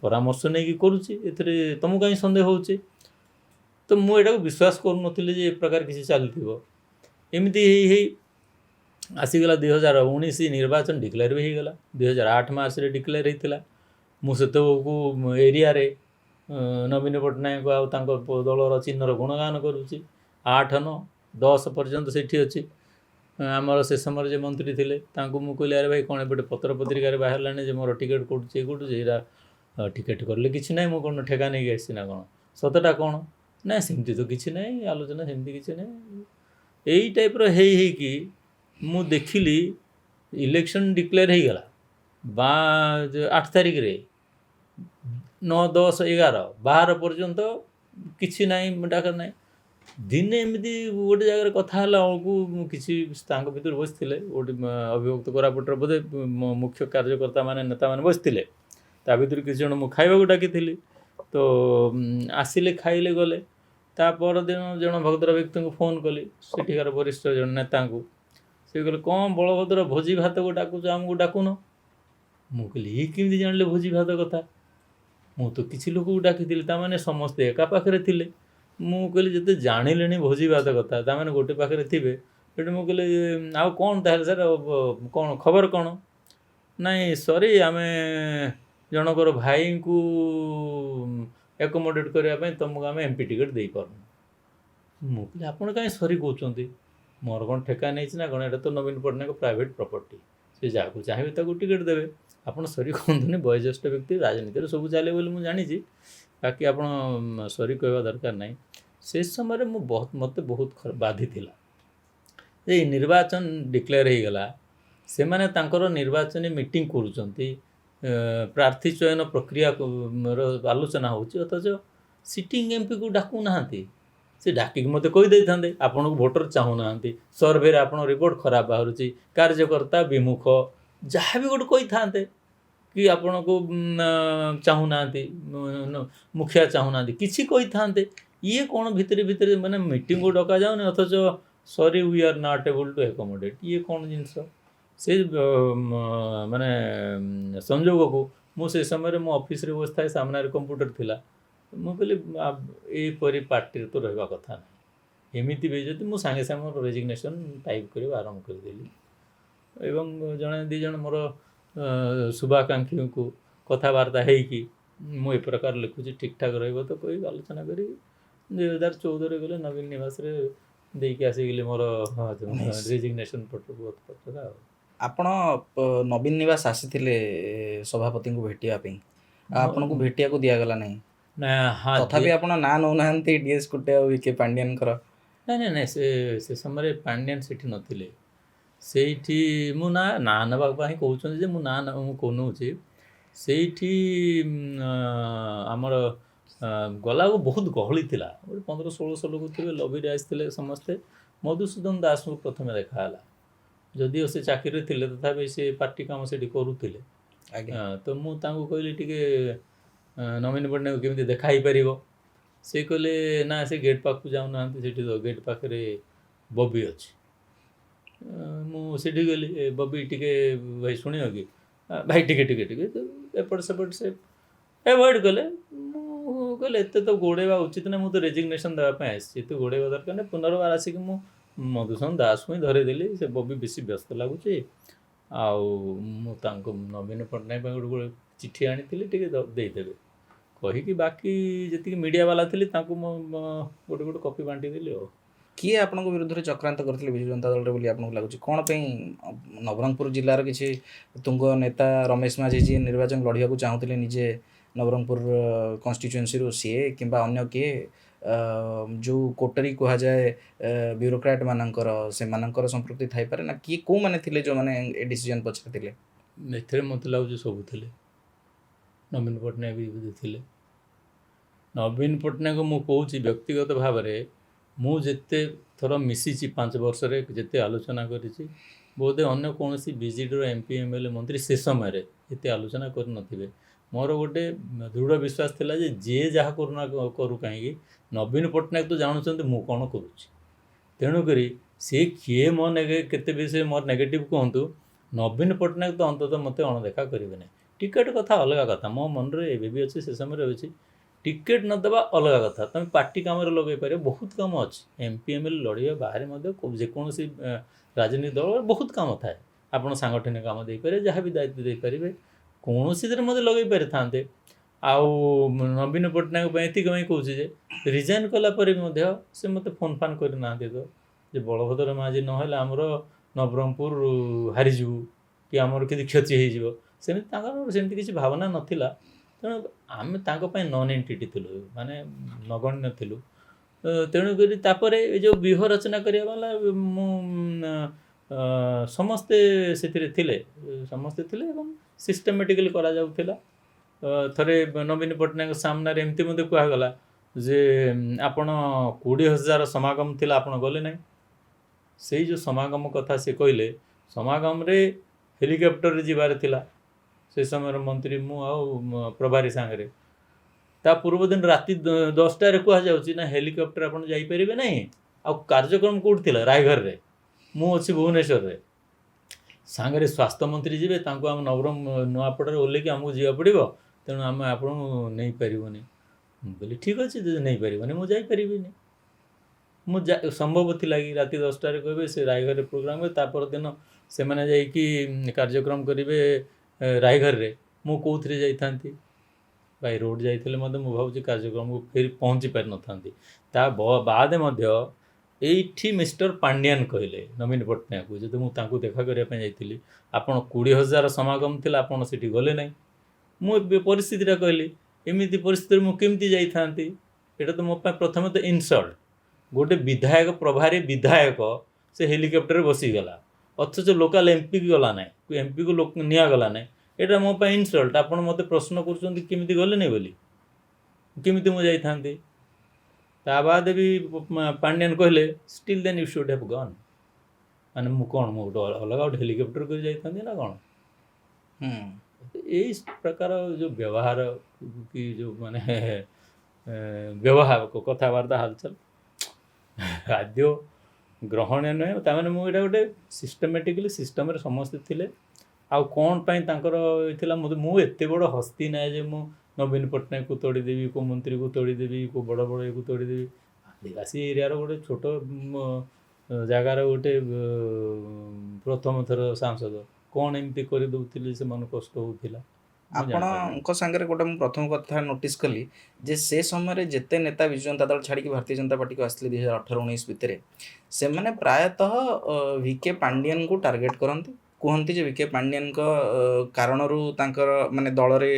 ପରାମର୍ଶ ନେଇକି କରୁଛି, ଏଥିରେ ତୁମକୁ କାହିଁ ସନ୍ଦେହ ହେଉଛି? ତ ମୁଁ ଏଟାକୁ ବିଶ୍ୱାସ କରୁନଥିଲି ଯେ ଏ ପ୍ରକାର କିଛି ଚାଲିଥିବ। ଏମିତି ହେଇ ଆସିଗଲା 2019 ନିର୍ବାଚନ ଡିକ୍ଲେୟାର ବି ହେଇଗଲା। 2008 ମାର୍ଚ୍ଚରେ ଡିକ୍ଲେୟାର ହେଇଥିଲା। ମୁଁ ସେତେବେଳକୁ ଏରିଆରେ ନବୀନ ପଟ୍ଟନାୟକ ଆଉ ତାଙ୍କ ଦଳର ଚିହ୍ନର ଗୁଣଗାନ କରୁଛି। 8, 9, 10 ପର୍ଯ୍ୟନ୍ତ ସେଠି ଅଛି। ଆମର ସେ ସମୟରେ ଯେ ମନ୍ତ୍ରୀ ଥିଲେ ତାଙ୍କୁ ମୁଁ କହିଲି, ଆରେ ଭାଇ କ'ଣ ଏପଟେ ପତ୍ର ପତ୍ରିକାରେ ବାହାରିଲାଣି ଯେ ମୋର ଟିକେଟ୍ କରୁଛି, ଏଇଟା ଟିକେଟ୍ କରିଲେ କିଛି ନାହିଁ, ମୁଁ କ'ଣ ଠେକା ନେଇକି ଆସିଛି ନା କ'ଣ? ସତଟା କ'ଣ? ନାଇଁ ସେମିତି ତ କିଛି ନାହିଁ, ଆଲୋଚନା ସେମିତି କିଛି ନାହିଁ। ଏଇ ଟାଇପ୍ର ହେଇକି ମୁଁ ଦେଖିଲି ଇଲେକ୍ସନ୍ ଡିକ୍ଲେୟାର ହେଇଗଲା 8 ତାରିଖରେ, 9, 10, 11, 12 ପର୍ଯ୍ୟନ୍ତ କିଛି ନାହିଁ, ଡାକର ନାହିଁ। ଦିନେ ଏମିତି ଗୋଟେ ଜାଗାରେ କଥା ହେଲା ବେଳକୁ କିଛି ତାଙ୍କ ଭିତରୁ ବସିଥିଲେ, ଗୋଟେ ଅଭିଭୁକ୍ତ କୋରାପୁଟର ବୋଧେ ମୁଖ୍ୟ କାର୍ଯ୍ୟକର୍ତ୍ତା ମାନେ, ନେତାମାନେ ବସିଥିଲେ। ତା ଭିତରୁ କିଛି ଜଣ ମୁଁ ଖାଇବାକୁ ଡାକିଥିଲି, ତ ଆସିଲେ, ଖାଇଲେ, ଗଲେ। ତା ପରଦିନ ଜଣେ ଭଦ୍ର ବ୍ୟକ୍ତିଙ୍କୁ ଫୋନ୍ କଲି, ସେଠିକାର ବରିଷ୍ଠ ଜଣେ ନେତାଙ୍କୁ। ସେ କହିଲେ କ'ଣ ବଳଭଦ୍ର ଭୋଜି ଭାତକୁ ଡାକୁଛ, ଆମକୁ ଡାକୁନ? ମୁଁ କହିଲି ଇଏ କେମିତି ଜାଣିଲେ ଭୋଜି ଭାତ କଥା? ମୁଁ ତ କିଛି ଲୋକକୁ ଡାକିଥିଲି, ତାମାନେ ସମସ୍ତେ ଏକା ପାଖରେ ଥିଲେ। ମୁଁ କହିଲି ଯେତେ ଜାଣିଲେଣି ଭୋଜି ଭାତ କଥା, ତାମାନେ ଗୋଟେ ପାଖରେ ଥିବେ, ସେଠୁ ମୁଁ କହିଲି ଆଉ କ'ଣ ତାହେଲେ ସାର୍ କ'ଣ ଖବର କ'ଣ? ନାଇଁ ସରି ଆମେ ଜଣଙ୍କର ଭାଇଙ୍କୁ ଆକୋମୋଡେଟ୍ କରିବା ପାଇଁ ତୁମକୁ ଆମେ ଏମ୍ପି ଟିକେଟ୍ ଦେଇପାରୁନୁ। ମୁଁ କହିଲି ଆପଣ କାହିଁ ସରି କହୁଛନ୍ତି? ମୋର କ'ଣ ଠେକା ନେଇଛି ନା କ'ଣ? ଏଇଟା ତ ନବୀନ ପଟ୍ଟନାୟକ ପ୍ରାଇଭେଟ୍ ପ୍ରପର୍ଟି, ସେ ଯାହାକୁ ଚାହିଁବେ ତାକୁ ଟିକେଟ୍ ଦେବେ। ଆପଣ ସରି କୁହନ୍ତୁନି, ବୟୋଜ୍ୟେଷ୍ଠ ବ୍ୟକ୍ତି, ରାଜନୀତିରେ ସବୁ ଚାଲେ ବୋଲି ମୁଁ ଜାଣିଛି, ବାକି ଆପଣ ସରି କହିବା ଦରକାର ନାହିଁ। ସେ ସମୟରେ ମୋତେ ବହୁତ ବାଧିଥିଲା ଯେ ଏଇ ନିର୍ବାଚନ ଡିକ୍ଲେୟାର ହେଇଗଲା, ସେମାନେ ତାଙ୍କର ନିର୍ବାଚନୀ ମିଟିଂ କରୁଛନ୍ତି, ପ୍ରାର୍ଥୀ ଚୟନ ପ୍ରକ୍ରିୟାର ଆଲୋଚନା ହେଉଛି, ଅଥଚ ସିଟିଂ ଏମ୍ପିକୁ ଡାକୁନାହାନ୍ତି। ସେ ଡାକିକି ମୋତେ କହିଦେଇଥାନ୍ତେ ଆପଣଙ୍କୁ ଭୋଟର ଚାହୁଁନାହାନ୍ତି, ସର୍ଭେରେ ଆପଣ ରିପୋର୍ଟ ଖରାପ ବାହାରୁଛି, କାର୍ଯ୍ୟକର୍ତ୍ତା ବିମୁଖ, ଯାହା ବି ଗୋଟେ କହିଥାନ୍ତେ କି ଆପଣଙ୍କୁ ଚାହୁଁନାହାନ୍ତି, ମୁଖିଆ ଚାହୁଁନାହାନ୍ତି, କିଛି କହିଥାନ୍ତେ। ଇଏ କ'ଣ ଭିତରେ ଭିତରେ ମାନେ ମିଟିଂକୁ ଡକାଯାଉନି, ଅଥଚ sorry we are not able to accommodate. ଇଏ କ'ଣ ଜିନିଷ? ସେ ମାନେ ସଂଯୋଗକୁ ମୁଁ ସେ ସମୟରେ ମୋ ଅଫିସରେ ବସିଥାଏ, ସାମ୍ନାରେ କମ୍ପ୍ୟୁଟର ଥିଲା। ମୁଁ କହିଲି ଏହିପରି ପାର୍ଟିରେ ତ ରହିବା କଥା ନାହିଁ। ଏମିତି ବି ଯଦି ମୁଁ ସାଙ୍ଗେ ସାଙ୍ଗେ ମୋର ରେଜିଗ୍ନେସନ୍ ଟାଇପ୍ କରିବା ଆରମ୍ଭ କରିଦେଲି। ଏବଂ ଜଣେ ଦୁଇ ଜଣ ମୋର ଶୁଭାକାଂକ୍ଷୀଙ୍କୁ କଥାବାର୍ତ୍ତା ହେଇକି ମୁଁ ଏ ପ୍ରକାର ଲେଖୁଛି, ଠିକ୍ଠାକ୍ ରହିବ ତ କହିବି, ଆଲୋଚନା କରିବି। 2014ରେ ଗଲେ ନବୀନ ନିବାସରେ ଦେଇକି ଆସିଗଲି ମୋର ରେଜିଗ୍ନେସନ୍ ପତ୍ରଟା। ଆଉ ଆପଣ ନବୀନ ନିବାସ ଆସିଥିଲେ ସଭାପତିଙ୍କୁ ଭେଟିବା ପାଇଁ, ଆଉ ଆପଣଙ୍କୁ ଭେଟିବାକୁ ଦିଆଗଲା ନାହିଁ। ନା ହଁ, ତଥାପି ଆପଣ ନାଁ ନେଉନାହାନ୍ତି ଡିଏସ୍ କୁଟେ ଆଉ ଭିକେ ପାଣ୍ଡିଆନଙ୍କର। ନାଇଁ ସେ ସମୟରେ ପାଣ୍ଡିଆନ ସେଠି ନଥିଲେ। ସେଇଠି ମୁଁ ନାଁ ନେବା ପାଇଁ କହୁଛନ୍ତି ଯେ ମୁଁ କହୁନଉଛି। ସେଇଠି ଆମର ଗଲାକୁ ବହୁତ ଗହଳି ଥିଲା, ଗୋଟେ 1500-1600 ଲୋକ ଥିବେ। ଲବିରେ ଆସିଥିଲେ ସମସ୍ତେ। ମଧୁସୂଦନ ଦାସଙ୍କୁ ପ୍ରଥମେ ଦେଖା ହେଲା, ଯଦିଓ ସେ ଚାକିରିରେ ଥିଲେ ତଥାପି ସେ ପାର୍ଟି କାମ ସେଠି କରୁଥିଲେ। ତ ମୁଁ ତାଙ୍କୁ କହିଲି ଟିକେ ନବୀନ ପଟ୍ଟନାୟକ କେମିତି ଦେଖା ହେଇପାରିବ? ସେ କହିଲେ ନା, ସେ ଗେଟ୍ ପାଖକୁ ଯାଉନାହାନ୍ତି, ସେଠି ତ ଗେଟ୍ ପାଖରେ ବବି ଅଛି। ମୁଁ ସେଠି ଗଲି, ବବି ଟିକେ ଭାଇ ଶୁଣିବ କି? ଭାଇ ଟିକେ ଏପଟ ସେପଟ ସେ ଏଭଏଡ଼ କଲେ। ମୁଁ କହିଲି ଏତେ ତ ଗୋଡ଼େଇବା ଉଚିତ ନା, ମୁଁ ତ ରେଜିଗ୍ନେସନ୍ ଦେବା ପାଇଁ ଆସିଛି, ଏତେ ଗୋଡ଼େଇବା ଦରକାର ନାହିଁ। ପୁନର୍ବାର ଆସିକି ମୁଁ ମଧୁସୂଦନ ଦାସକୁ ହିଁ ଧରେଇଦେଲି। ସେ ବବି ବେଶୀ ବ୍ୟସ୍ତ ଲାଗୁଛି, ଆଉ ମୁଁ ତାଙ୍କୁ ନବୀନ ପଟ୍ଟନାୟକ ପାଇଁ ଗୋଟେ ଚିଠି ଆଣିଥିଲି, ଟିକେ ଦେଇଦେବେ କହିକି, ବାକି ଯେତିକି ମିଡ଼ିଆ ବାଲା ଥିଲେ ତାଙ୍କୁ ମୁଁ ଗୋଟେ କପି ବାଣ୍ଟିଦେଲି। ଆଉ କିଏ ଆପଣଙ୍କ ବିରୁଦ୍ଧରେ ଚକ୍ରାନ୍ତ କରିଥିଲେ ବିଜୁ ଜନତା ଦଳରେ ବୋଲି ଆପଣଙ୍କୁ ଲାଗୁଛି? କ'ଣ ପାଇଁ ନବରଙ୍ଗପୁର ଜିଲ୍ଲାର କିଛି ତୁଙ୍ଗ ନେତା ରମେଶ ମାଝୀ ଯିଏ ନିର୍ବାଚନ ଲଢ଼ିବାକୁ ଚାହୁଁଥିଲେ ନିଜେ ନବରଙ୍ଗପୁର କନଷ୍ଟିଚ୍ୟୁଏନ୍ସିରୁ, ସିଏ କିମ୍ବା ଅନ୍ୟ କିଏ ଯେଉଁ କୋଟରୀ କୁହାଯାଏ ବ୍ୟୁରୋକ୍ରାଟ୍ ମାନଙ୍କର, ସେମାନଙ୍କର ସମ୍ପୃକ୍ତି ଥାଇପାରେ ନା? କିଏ କେଉଁମାନେ ଥିଲେ ଯେଉଁମାନେ ଏ ଡିସିଜନ୍ ପଛରେ ଥିଲେ? ଏଥିରେ ମୋତେ ଲାଗୁଛି ସବୁ ଥିଲେ। ନବୀନ ପଟ୍ଟନାୟକ ବି ଥିଲେ। ନବୀନ ପଟ୍ଟନାୟକ ମୁଁ କହୁଛି ବ୍ୟକ୍ତିଗତ ଭାବରେ, ମୁଁ ଯେତେ ଥର ମିଶିଛି 5 ବର୍ଷରେ, ଯେତେ ଆଲୋଚନା କରିଛି, ବୋଧେ ଅନ୍ୟ କୌଣସି ବିଜେଡ଼ିର MP MLA ମନ୍ତ୍ରୀ ସେ ସମୟରେ ଏତେ ଆଲୋଚନା କରିନଥିବେ। ମୋର ଗୋଟେ ଦୃଢ଼ ବିଶ୍ୱାସ ଥିଲା ଯେ ଯିଏ ଯାହା କରୁ କାହିଁକି, ନବୀନ ପଟ୍ଟନାୟକ ତ ଜାଣୁଛନ୍ତି ମୁଁ କ'ଣ କରୁଛି। ତେଣୁକରି ସେ କିଏ କେତେ ବି ସେ ମୋର ନେଗେଟିଭ୍ କୁହନ୍ତୁ, ନବୀନ ପଟ୍ଟନାୟକ ତ ଅନ୍ତତଃ ମୋତେ ଅଣଦେଖା କରିବେ ନାହିଁ। ଟିକେଟ୍ କଥା ଅଲଗା କଥା, ମୋ ମନରେ ଏବେ ବି ଅଛି, ସେ ସମୟରେ ଅଛି। ଟିକେଟ୍ ନ ଦେବା ଅଲଗା କଥା, ତୁମେ ପାର୍ଟି କାମରେ ଲଗାଇ ପାରିବ, ବହୁତ କାମ ଅଛି। MP MLA ଲଢ଼ିବା ବାହାରେ ମଧ୍ୟ ଯେକୌଣସି ରାଜନୀତି ଦଳର ବହୁତ କାମ ଥାଏ। ଆପଣ ସାଙ୍ଗଠନିକ କାମ ଦେଇପାରିବେ, ଯାହା ବି ଦାୟିତ୍ୱ ଦେଇପାରିବେ, କୌଣସିଥିରେ ମଧ୍ୟ ଲଗାଇ ପାରିଥାନ୍ତେ। ଆଉ ନବୀନ ପଟ୍ଟନାୟକ ପାଇଁ ଏତିକି ପାଇଁ କହୁଛି ଯେ ରିଜାଇନ୍ କଲା ପରେ ବି ମଧ୍ୟ ସେ ମୋତେ ଫୋନ୍ କରିନାହାନ୍ତି ତ, ଯେ ବଳଭଦ୍ର ମାଝୀ ନହେଲେ ଆମର ନବରଙ୍ଗପୁର ହାରିଯିବୁ କି ଆମର କିଛି କ୍ଷତି ହେଇଯିବ, ସେମିତି କିଛି ଭାବନା ନଥିଲା। ତେଣୁ ଆମେ ତାଙ୍କ ପାଇଁ ନନ୍ ଏଣ୍ଟିଟି ଥିଲୁ, ମାନେ ନଗଣ୍ୟ ଥିଲୁ। ତେଣୁକରି ତାପରେ ଏ ଯେଉଁ ବ୍ୟୁହ ରଚନା କରିବା ବାଲା ସମସ୍ତେ ସେଥିରେ ଥିଲେ, ଏବଂ ସିଷ୍ଟମେଟିକାଲି କରାଯାଉଥିଲା। ଥରେ ନବୀନ ପଟ୍ଟନାୟକ ସାମ୍ନାରେ ଏମିତି ମଧ୍ୟ କୁହାଗଲା ଯେ ଆପଣ 20,000 ସମାଗମ ଥିଲା, ଆପଣ ଗଲେ ନାହିଁ। ସେଇ ଯେଉଁ ସମାଗମ କଥା ସେ କହିଲେ, ସମାଗମରେ ହେଲିକପ୍ଟରରେ ଯିବାର ଥିଲା। ସେ ସମୟରେ ମନ୍ତ୍ରୀ ମୁଁ ଆଉ ପ୍ରଭାରୀ ସାଙ୍ଗରେ। ତା ପୂର୍ବଦିନ ରାତି 10ଟାରେ କୁହାଯାଉଛି ନା ହେଲିକପ୍ଟର ଆପଣ ଯାଇପାରିବେ ନାହିଁ। ଆଉ କାର୍ଯ୍ୟକ୍ରମ କେଉଁଠି ଥିଲା? ରାୟଘରରେ। ମୁଁ ଅଛି ଭୁବନେଶ୍ୱରରେ। ସାଙ୍ଗରେ ସ୍ୱାସ୍ଥ୍ୟମନ୍ତ୍ରୀ ଯିବେ, ତାଙ୍କୁ ଆମେ ନୂଆପଡ଼ାରେ ଓହ୍ଲେଇକି ଆମକୁ ଯିବାକୁ ପଡ଼ିବ, ତେଣୁ ଆମେ ଆପଣଙ୍କୁ ନେଇପାରିବୁନି। ମୁଁ କହିଲି ଠିକ୍ ଅଛି, ଯଦି ନେଇପାରିବନି ମୁଁ ଯାଇପାରିବିନି। ମୁଁ ସମ୍ଭବ ଥିଲା କି ରାତି 10টাରେ କହିବେ ସେ ରାୟଗଡ଼ରେ ପ୍ରୋଗ୍ରାମ୍ ହୁଏ, ତା ପରଦିନ ସେମାନେ ଯାଇକି କାର୍ଯ୍ୟକ୍ରମ କରିବେ ରାୟଗଡ଼ରେ, ମୁଁ କେଉଁଥିରେ ଯାଇଥାନ୍ତି? ବାଇ ରୋଡ଼ ଯାଇଥିଲେ ମଧ୍ୟ ମୁଁ ଭାବୁଛି କାର୍ଯ୍ୟକ୍ରମକୁ ଫେରି ପହଞ୍ଚି ପାରିନଥାନ୍ତି। ତା ବାଦେ ମଧ୍ୟ ଏଇଠି ମିଷ୍ଟର ପାଣ୍ଡିଆନ କହିଲେ ନବୀନ ପଟ୍ଟନାୟକକୁ, ଯଦି ମୁଁ ତାଙ୍କୁ ଦେଖା କରିବା ପାଇଁ ଯାଇଥିଲି, ଆପଣ 20,000 ସମାଗମ ଥିଲା, ଆପଣ ସେଠି ଗଲେ ନାହିଁ। ମୁଁ ଏବେ ପରିସ୍ଥିତିଟା କହିଲି, ଏମିତି ପରିସ୍ଥିତିରେ ମୁଁ କେମିତି ଯାଇଥାନ୍ତି? ଏଇଟା ତ ମୋ ପାଇଁ ପ୍ରଥମେ ତ ଇନସଲ୍ଟ। ଗୋଟେ ବିଧାୟକ, ପ୍ରଭାରୀ ବିଧାୟକ ସେ ହେଲିକପ୍ଟରରେ ବସିଗଲା, ଅଥଚ ଲୋକାଲ ଏମ୍ପିକି ଗଲା ନାହିଁ, ଏମ୍ପିକୁ ନିଆଗଲା ନାହିଁ। ଏଇଟା ମୋ ପାଇଁ ଇନସଲ୍ଟ। ଆପଣ ମୋତେ ପ୍ରଶ୍ନ କରୁଛନ୍ତି କେମିତି ଗଲେନି ବୋଲି, କେମିତି ମୁଁ ଯାଇଥାନ୍ତି? ତା ବାଦ ବି ପାଣ୍ଡିଆନ କହିଲେ still then you should have gone. ମାନେ ମୁଁ କ'ଣ, ମୁଁ ଗୋଟେ ଅଲଗା ଗୋଟେ ହେଲିକପ୍ଟର କରି ଯାଇଥାନ୍ତି ନା କ'ଣ? ଏଇ ପ୍ରକାର ଯେଉଁ ବ୍ୟବହାର କି ଯେଉଁ ମାନେ ବ୍ୟବହାର କଥାବାର୍ତ୍ତା ହାଲଚାଲ ଖାଦ୍ୟ ଗ୍ରହଣୀୟ ନୁହେଁ। ତାମାନେ ମୁଁ ଏଇଟା ଗୋଟେ ସିଷ୍ଟମେଟିକଲି ସିଷ୍ଟମରେ ସମସ୍ତେ ଥିଲେ। ଆଉ କ'ଣ ପାଇଁ ତାଙ୍କର ଥିଲା, ମୁଁ ଏତେ ବଡ଼ ହସ୍ତି ନାହିଁ ଯେ ମୁଁ ନବୀନ ପଟ୍ଟନାୟକକୁ ତୋଡ଼ିଦେବି, କେଉଁ ମନ୍ତ୍ରୀକୁ ତୋଡ଼ିଦେବି, କେଉଁ ବଡ଼ ବଡ଼ ଇଏକୁ ତୋଡ଼ିଦେବି। ଆଦିବାସୀ ଏରିଆର ଗୋଟେ ଛୋଟ ଜାଗାର ଗୋଟେ ପ୍ରଥମ ଥର ସାଂସଦ କ'ଣ ଏମିତି କରିଦେଉଥିଲେ, ସେମାନଙ୍କୁ କଷ୍ଟ ହେଉଥିଲା। ଆପଣଙ୍କ ସାଙ୍ଗରେ ଗୋଟେ ମୁଁ ପ୍ରଥମ କଥା ନୋଟିସ୍ କଲି ଯେ ସେ ସମୟରେ ଯେତେ ନେତା ବିଜୁ ଜନତା ଦଳ ଛାଡ଼ିକି ଭାରତୀୟ ଜନତା ପାର୍ଟିକୁ ଆସିଥିଲେ 2018-19 ଭିତରେ, ସେମାନେ ପ୍ରାୟତଃ ଭିକେ ପାଣ୍ଡିଆନକୁ ଟାର୍ଗେଟ୍ କରନ୍ତି, କୁହନ୍ତି ଯେ ଭିକେ ପାଣ୍ଡିଆନଙ୍କ କାରଣରୁ ତାଙ୍କର ମାନେ ଦଳରେ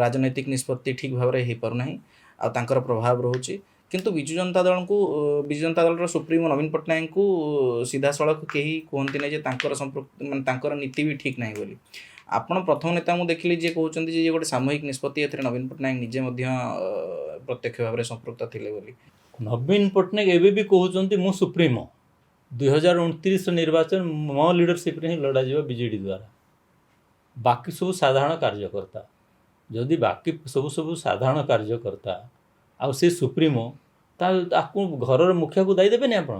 ରାଜନୈତିକ ନିଷ୍ପତ୍ତି ଠିକ୍ ଭାବରେ ହେଇପାରୁନାହିଁ ଆଉ ତାଙ୍କର ପ୍ରଭାବ ରହୁଛି। କିନ୍ତୁ ବିଜୁ ଜନତା ଦଳର ସୁପ୍ରିମୋ ନବୀନ ପଟ୍ଟନାୟକଙ୍କୁ ସିଧାସଳଖ କେହି କୁହନ୍ତି ନାହିଁ ଯେ ତାଙ୍କର ମାନେ ତାଙ୍କର ନୀତି ବି ଠିକ୍ ନାହିଁ ବୋଲି। ଆପଣ ପ୍ରଥମ ନେତା ମୁଁ ଦେଖିଲି ଯିଏ କହୁଛନ୍ତି ଯେ ଗୋଟେ ସାମୂହିକ ନିଷ୍ପତ୍ତି, ଏଥିରେ ନବୀନ ପଟ୍ଟନାୟକ ନିଜେ ମଧ୍ୟ ପ୍ରତ୍ୟକ୍ଷ ଭାବରେ ସମ୍ପୃକ୍ତ ଥିଲେ ବୋଲି। ନବୀନ ପଟ୍ଟନାୟକ ଏବେ ବି କହୁଛନ୍ତି ମୁଁ ସୁପ୍ରିମୋ। 2029 ନିର୍ବାଚନ ମୋ ଲିଡରସିପ୍ରେ ହିଁ ଲଢ଼ାଯିବ ବିଜେଡ଼ି ଦ୍ୱାରା। ବାକି ସବୁ ସାଧାରଣ କାର୍ଯ୍ୟକର୍ତ୍ତା, ଯଦି ବାକି ସବୁ ସାଧାରଣ କାର୍ଯ୍ୟକର୍ତ୍ତା ଆଉ ସେ ସୁପ୍ରିମୋ, ତାକୁ ଘରର ମୁଖିଆକୁ ଦାୟୀ ଦେବେନି ଆପଣ?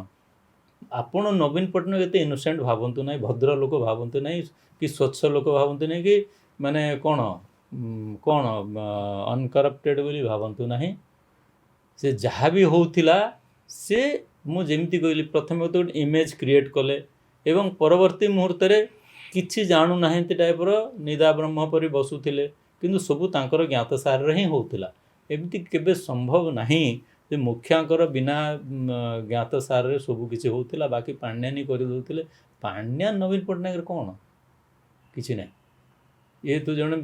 ଆପଣ ନବୀନ ପଟ୍ଟନାୟକ ଏତେ ଇନୋସେଣ୍ଟ ଭାବନ୍ତୁ ନାହିଁ, ଭଦ୍ର ଲୋକ ଭାବନ୍ତୁ ନାହିଁ, କି ସ୍ୱଚ୍ଛ ଲୋକ ଭାବନ୍ତୁ ନାହିଁ, କି ମାନେ କ'ଣ ଅନକରପ୍ଟେଡ଼ ବୋଲି ଭାବନ୍ତୁ ନାହିଁ। ସେ ଯାହା ବି ହେଉଥିଲା, ସେ ମୁଁ ଯେମିତି କହିଲି ପ୍ରଥମେ ତ ଗୋଟେ ଇମେଜ୍ କ୍ରିଏଟ୍ କଲେ ଏବଂ ପରବର୍ତ୍ତୀ ମୁହୂର୍ତ୍ତରେ କିଛି ଜାଣୁନାହାନ୍ତି ଟାଇପ୍ର ନିଦା ବ୍ରହ୍ମ ପରି ବସୁଥିଲେ, କିନ୍ତୁ ସବୁ ତାଙ୍କର ଜ୍ଞାତସାରରେ ହିଁ ହେଉଥିଲା। ଏମିତି କେବେ ସମ୍ଭବ ନାହିଁ ଯେ ମୁଖିଆଙ୍କର ବିନା ଜ୍ଞାତସାରରେ ସବୁ କିଛି ହେଉଥିଲା, ବାକି ପାଣ୍ଡିଆନ କରିଦେଉଥିଲେ। ପାଣ୍ଡିଆନ ନବୀନ ପଟ୍ଟନାୟକର କ'ଣ କିଛି ନାହିଁ। ଇଏ ତ ଜଣେ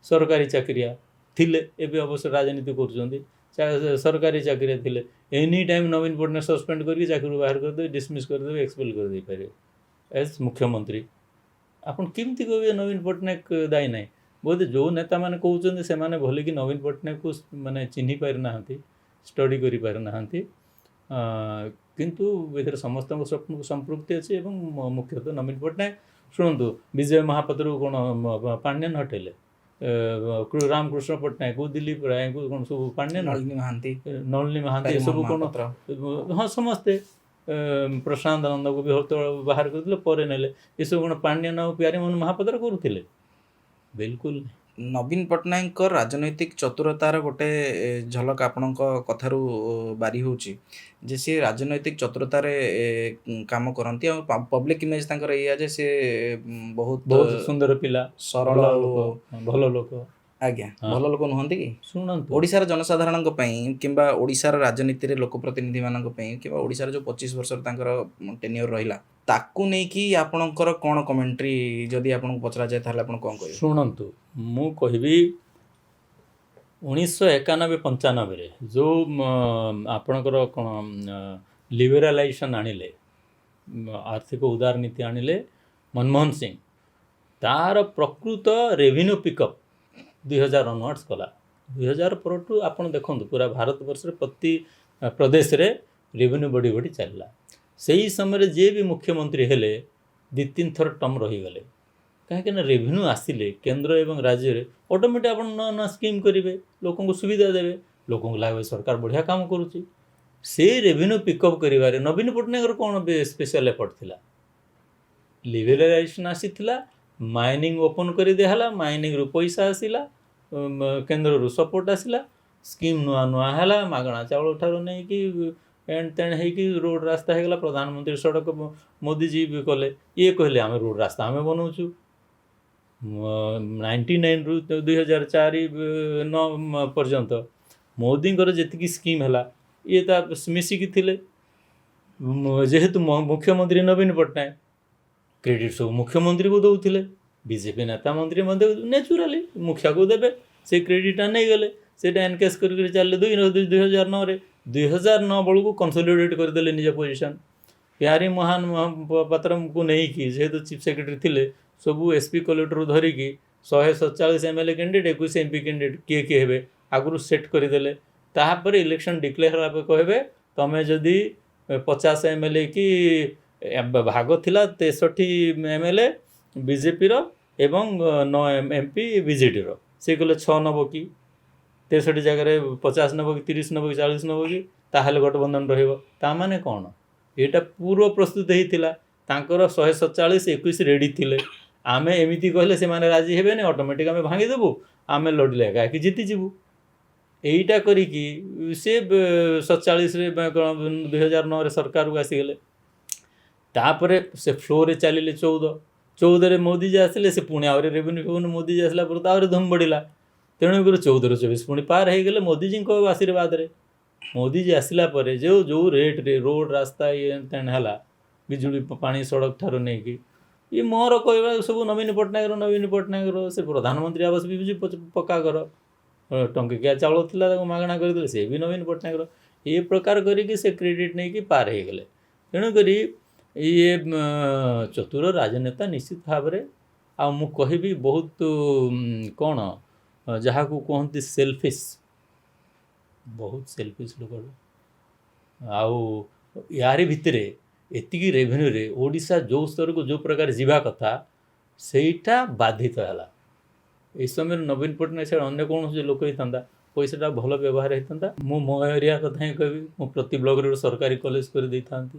ସରକାରୀ ଚାକିରିଆ ଥିଲେ, ଏବେ ଅବଶ୍ୟ ରାଜନୀତି କରୁଛନ୍ତି। ସରକାରୀ ଚାକିରିଆ ଥିଲେ, ଏନି ଟାଇମ୍ ନବୀନ ପଟ୍ଟନାୟକ ସସ୍ପେଣ୍ଡ କରିକି ଚାକିରିରୁ ବାହାର କରିଦେବେ, ଡିସମିସ୍ କରିଦେବେ, ଏକ୍ସପେଲ୍ କରିଦେଇପାରିବେ ଏଜ୍ ମୁଖ୍ୟମନ୍ତ୍ରୀ। ଆପଣ କେମିତି କହିବେ ନବୀନ ପଟ୍ଟନାୟକ ଦାୟୀ ନାହିଁ? ବୋଧେ ଯେଉଁ ନେତାମାନେ କହୁଛନ୍ତି ସେମାନେ ଭଲିକି ନବୀନ ପଟ୍ଟନାୟକକୁ ମାନେ ଚିହ୍ନି ପାରିନାହାନ୍ତି, ଷ୍ଟଡି କରିପାରିନାହାନ୍ତି। କିନ୍ତୁ ଏଥିରେ ସମସ୍ତଙ୍କ ସମ୍ପୃକ୍ତି ଅଛି ଏବଂ ମୁଖ୍ୟତଃ ନବୀନ ପଟ୍ଟନାୟକ। ଶୁଣନ୍ତୁ, ବିଜୟ ମହାପାତ୍ରକୁ କ'ଣ ପାଣ୍ଡିଆନ ହଟେଇଲେ? ରାମକୃଷ୍ଣ ପଟ୍ଟନାୟକକୁ, ଦିଲ୍ଲୀପ ରାୟଙ୍କୁ କ'ଣ ସବୁ ପାଣ୍ଡିଆନ? ନଳିନୀ ମହାନ୍ତି ଏସବୁ କ'ଣ? ହଁ, ସମସ୍ତେ। ପ୍ରଶାନ୍ତ ନନ୍ଦକୁ ବି ବାହାର କରିଥିଲେ, ପରେ ନେଲେ। ଏସବୁ କ'ଣ ପାଣ୍ଡିଆନ ଆଉ ପ୍ୟାରୀମୋହନ ମହାପାତ୍ର କରୁଥିଲେ? ବିଲକୁଲ ନାହିଁ। ନବୀନ ପଟ୍ଟନାୟକଙ୍କ ରାଜନୈତିକ ଚତୁରତାର ଗୋଟେ ଝଲକ ଆପଣଙ୍କ କଥାରୁ ବାରି ହେଉଛି ଯେ ସେ ରାଜନୈତିକ ଚତୁରତାରେ କାମ କରନ୍ତି ଆଉ ପବ୍ଲିକ ଇମେଜ୍ ତାଙ୍କର ଏଇଆ ଯେ ସେ ବହୁତ ସୁନ୍ଦର ପିଲା, ସରଳ ଭଲ ଲୋକ। ଆଜ୍ଞା, ଭଲ ଲୋକ ନୁହନ୍ତି କି? ଶୁଣନ୍ତୁ, ଓଡ଼ିଶାର ଜନସାଧାରଣଙ୍କ ପାଇଁ କିମ୍ବା ଓଡ଼ିଶାର ରାଜନୀତିରେ ଲୋକପ୍ରତିନିଧିମାନଙ୍କ ପାଇଁ କିମ୍ବା ଓଡ଼ିଶାର ଯେଉଁ 25 ବର୍ଷର ତାଙ୍କର ଟେନ୍ୟୁର ରହିଲା, ତାକୁ ନେଇକି ଆପଣଙ୍କର କ'ଣ କମେଣ୍ଟ୍ରି ଯଦି ଆପଣଙ୍କୁ ପଚରାଯାଏ ତାହେଲେ ଆପଣ କ'ଣ କହିବେ? ଶୁଣନ୍ତୁ, ମୁଁ କହିବି 1991-95ରେ ଯେଉଁ ଆପଣଙ୍କର କ'ଣ ଲିବେରାଲାଇଜେସନ୍ ଆଣିଲେ, ଆର୍ଥିକ ଉଦାରନୀତି ଆଣିଲେ ମନମୋହନ ସିଂ, ତାର ପ୍ରକୃତ ରେଭିନ୍ୟୁ ପିକଅପ୍ 2000 ଅନୱାର୍ଡ଼ସ୍ କଲା। 2000 ପରଠୁ ଆପଣ ଦେଖନ୍ତୁ ପୁରା ଭାରତବର୍ଷରେ ପ୍ରତି ପ୍ରଦେଶରେ ରେଭିନ୍ୟୁ ବଢ଼ି ବଢ଼ି ଚାଲିଲା। ସେହି ସମୟରେ ଯିଏ ବି ମୁଖ୍ୟମନ୍ତ୍ରୀ ହେଲେ 2-3 ଥର ଟର୍ମ ରହିଗଲେ। କାହିଁକିନା ରେଭିନ୍ୟୁ ଆସିଲେ କେନ୍ଦ୍ର ଏବଂ ରାଜ୍ୟରେ ଅଟୋମେଟିକ୍ ଆପଣ ନୂଆ ନୂଆ ସ୍କିମ୍ କରିବେ, ଲୋକଙ୍କୁ ସୁବିଧା ଦେବେ, ଲୋକଙ୍କୁ ଲାଗିବ ସରକାର ବଢ଼ିଆ କାମ କରୁଛି। ସେଇ ରେଭିନ୍ୟୁ ପିକଅପ୍ କରିବାରେ ନବୀନ ପଟ୍ଟନାୟକର କ'ଣ ସ୍ପେଶାଲ୍ ଏଫର୍ଟ ଥିଲା? ଲିବେରାଲାଇଜେସନ୍ ଆସିଥିଲା, ମାଇନିଂ ଓପନ୍ କରିଦିଆହେଲା, ମାଇନିଂରୁ ପଇସା ଆସିଲା, କେନ୍ଦ୍ରରୁ ସପୋର୍ଟ ଆସିଲା, ସ୍କିମ୍ ନୂଆ ନୂଆ ହେଲା, ମାଗଣା ଚାଉଳ ଠାରୁ ନେଇକି एंड तेण ହେଇକି ରୋଡ଼ ରାସ୍ତା ହେଇଗଲା ପ୍ରଧାନମନ୍ତ୍ରୀ ସଡ଼କ ମୋଦିଜୀ ବି କଲେ ଇଏ କହିଲେ ଆମେ ରୋଡ଼ ରାସ୍ତା ଆମେ ବନଉଛୁ 99ରୁ 2004 ପର୍ଯ୍ୟନ୍ତ ମୋଦିଙ୍କର ଯେତିକି ସ୍କିମ୍ ହେଲା ଇଏ ତା ମିଶିକି ଥିଲେ ଯେହେତୁ ମୁଖ୍ୟମନ୍ତ୍ରୀ ନବୀନ ପଟ୍ଟନାୟକ କ୍ରେଡ଼ିଟ୍ ସବୁ ମୁଖ୍ୟମନ୍ତ୍ରୀକୁ ଦେଉଥିଲେ ବିଜେପି ନେତା ମନ୍ତ୍ରୀ ମଧ୍ୟ ନ୍ୟାଚୁରାଲି ମୁଖିଆକୁ ଦେବେ ସେ କ୍ରେଡ଼ିଟ୍ଟା ନେଇଗଲେ ସେଇଟା ଏନକେସ୍ କରିକି ଚାଲିଲେ 2009ରେ 2009 ବେଳକୁ କନସୋଲିଡେଟ୍ କରିଦେଲେ ନିଜ ପୋଜିସନ୍ ପ୍ୟାରୀ ମହାନ ମହାପାତ୍ରଙ୍କୁ ନେଇକି ଯେହେତୁ ଚିଫ୍ ସେକ୍ରେଟାରୀ ଥିଲେ ସବୁ ଏସ୍ପି କଲେକ୍ଟରରୁ ଧରିକି 147 MLA କ୍ୟାଣ୍ଡିଡେଟ୍ 21 MP କ୍ୟାଣ୍ଡିଡେଟ୍ କିଏ ହେବେ ଆଗରୁ ସେଟ୍ କରିଦେଲେ ତାପରେ ଇଲେକ୍ସନ୍ ଡିକ୍ଲେୟାର ହେଲା ପରେ କହିବେ ତମେ ଯଦି 50 MLA କି ଭାଗ ଥିଲା 63 MLA ବିଜେପିର ଏବଂ 9 MP ବିଜେଡ଼ିର ସେ କହିଲେ 6 ନେବ କି 63 ଜାଗାରେ 50 ନେବ କି 30 ନେବ କି 40 ନେବ କି ତାହେଲେ ଗଠବନ୍ଧନ ରହିବ ତାମାନେ କ'ଣ ଏଇଟା ପୂର୍ବ ପ୍ରସ୍ତୁତ ହେଇଥିଲା ତାଙ୍କର 147 21 ରେଡ଼ି ଥିଲେ ଆମେ ଏମିତି କହିଲେ ସେମାନେ ରାଜି ହେବେନି ଅଟୋମେଟିକ୍ ଆମେ ଭାଙ୍ଗିଦେବୁ ଆମେ ଲଢ଼ିଲେ ଏକାକି ଜିତିଯିବୁ এইটা କରିକି ସେ 47ରେ 2009ରେ ସରକାରକୁ ଆସିଗଲେ ତାପରେ ସେ ଫ୍ଲୋରେ ଚାଲିଲେ 14ରେ ମୋଦିଜୀ ଆସିଲେ ସେ ପୁଣି ଆହୁରି ରେଭିନ୍ୟୁ ମୋଦିଜୀ ଆସିଲା ପରେ ଆହୁରି ଧୁମ୍ ବଢ଼ିଲା ତେଣୁକରି 14ରୁ 24 ପୁଣି ପାର ହେଇଗଲେ ମୋଦିଜୀଙ୍କ ଆଶୀର୍ବାଦରେ ମୋଦିଜୀ ଆସିଲା ପରେ ଯେଉଁ ରେଟ୍ରେ ରୋଡ଼ ରାସ୍ତା ଇଏ ତେଣେ ହେଲା ବିଜୁଳି ପାଣି ସଡ଼କ ଠାରୁ ନେଇକି ଇଏ ମୋର କହିବା ସବୁ ନବୀନ ପଟ୍ଟନାୟକର ସେ ପ୍ରଧାନମନ୍ତ୍ରୀ ଆବାସ ବି ପକ୍କା ଘର ଟଙ୍କିକିଆ ଚାଉଳ ଥିଲା ତାକୁ ମାଗଣା କରିଦେଲେ ସେ ବି ନବୀନ ପଟ୍ଟନାୟକର ଏ ପ୍ରକାର କରିକି ସେ କ୍ରେଡ଼ିଟ୍ ନେଇକି ପାର ହେଇଗଲେ ତେଣୁକରି ଇଏ ଚତୁର ରାଜନେତା ନିଶ୍ଚିତ ଭାବରେ ଆଉ ମୁଁ କହିବି ବହୁତ କ'ଣ ଯାହାକୁ କୁହନ୍ତି ସେଲଫିସ୍ ବହୁତ ସେଲଫିସ୍ ଲୋକ ଆଉ ୟାରି ଭିତରେ ଏତିକି ରେଭିନ୍ୟୁରେ ଓଡ଼ିଶା ଯେଉଁ ସ୍ତରକୁ ଯେଉଁ ପ୍ରକାର ଯିବା କଥା ସେଇଟା ବାଧିତ ହେଲା এই ସମୟରେ ନବୀନ ପଟ୍ଟନାୟକ ଛଡ଼ା ଅନ୍ୟ କୌଣସି ଲୋକ ହେଇଥାନ୍ତା ପଇସାଟା ଭଲ ବ୍ୟବହାର ହେଇଥାନ୍ତା ମୁଁ ମୋ ଏରିଆ କଥା ହିଁ କହିବି ମୁଁ ପ୍ରତି ବ୍ଲକରେ ଗୋଟେ ସରକାରୀ କଲେଜ କରିଦେଇଥାନ୍ତି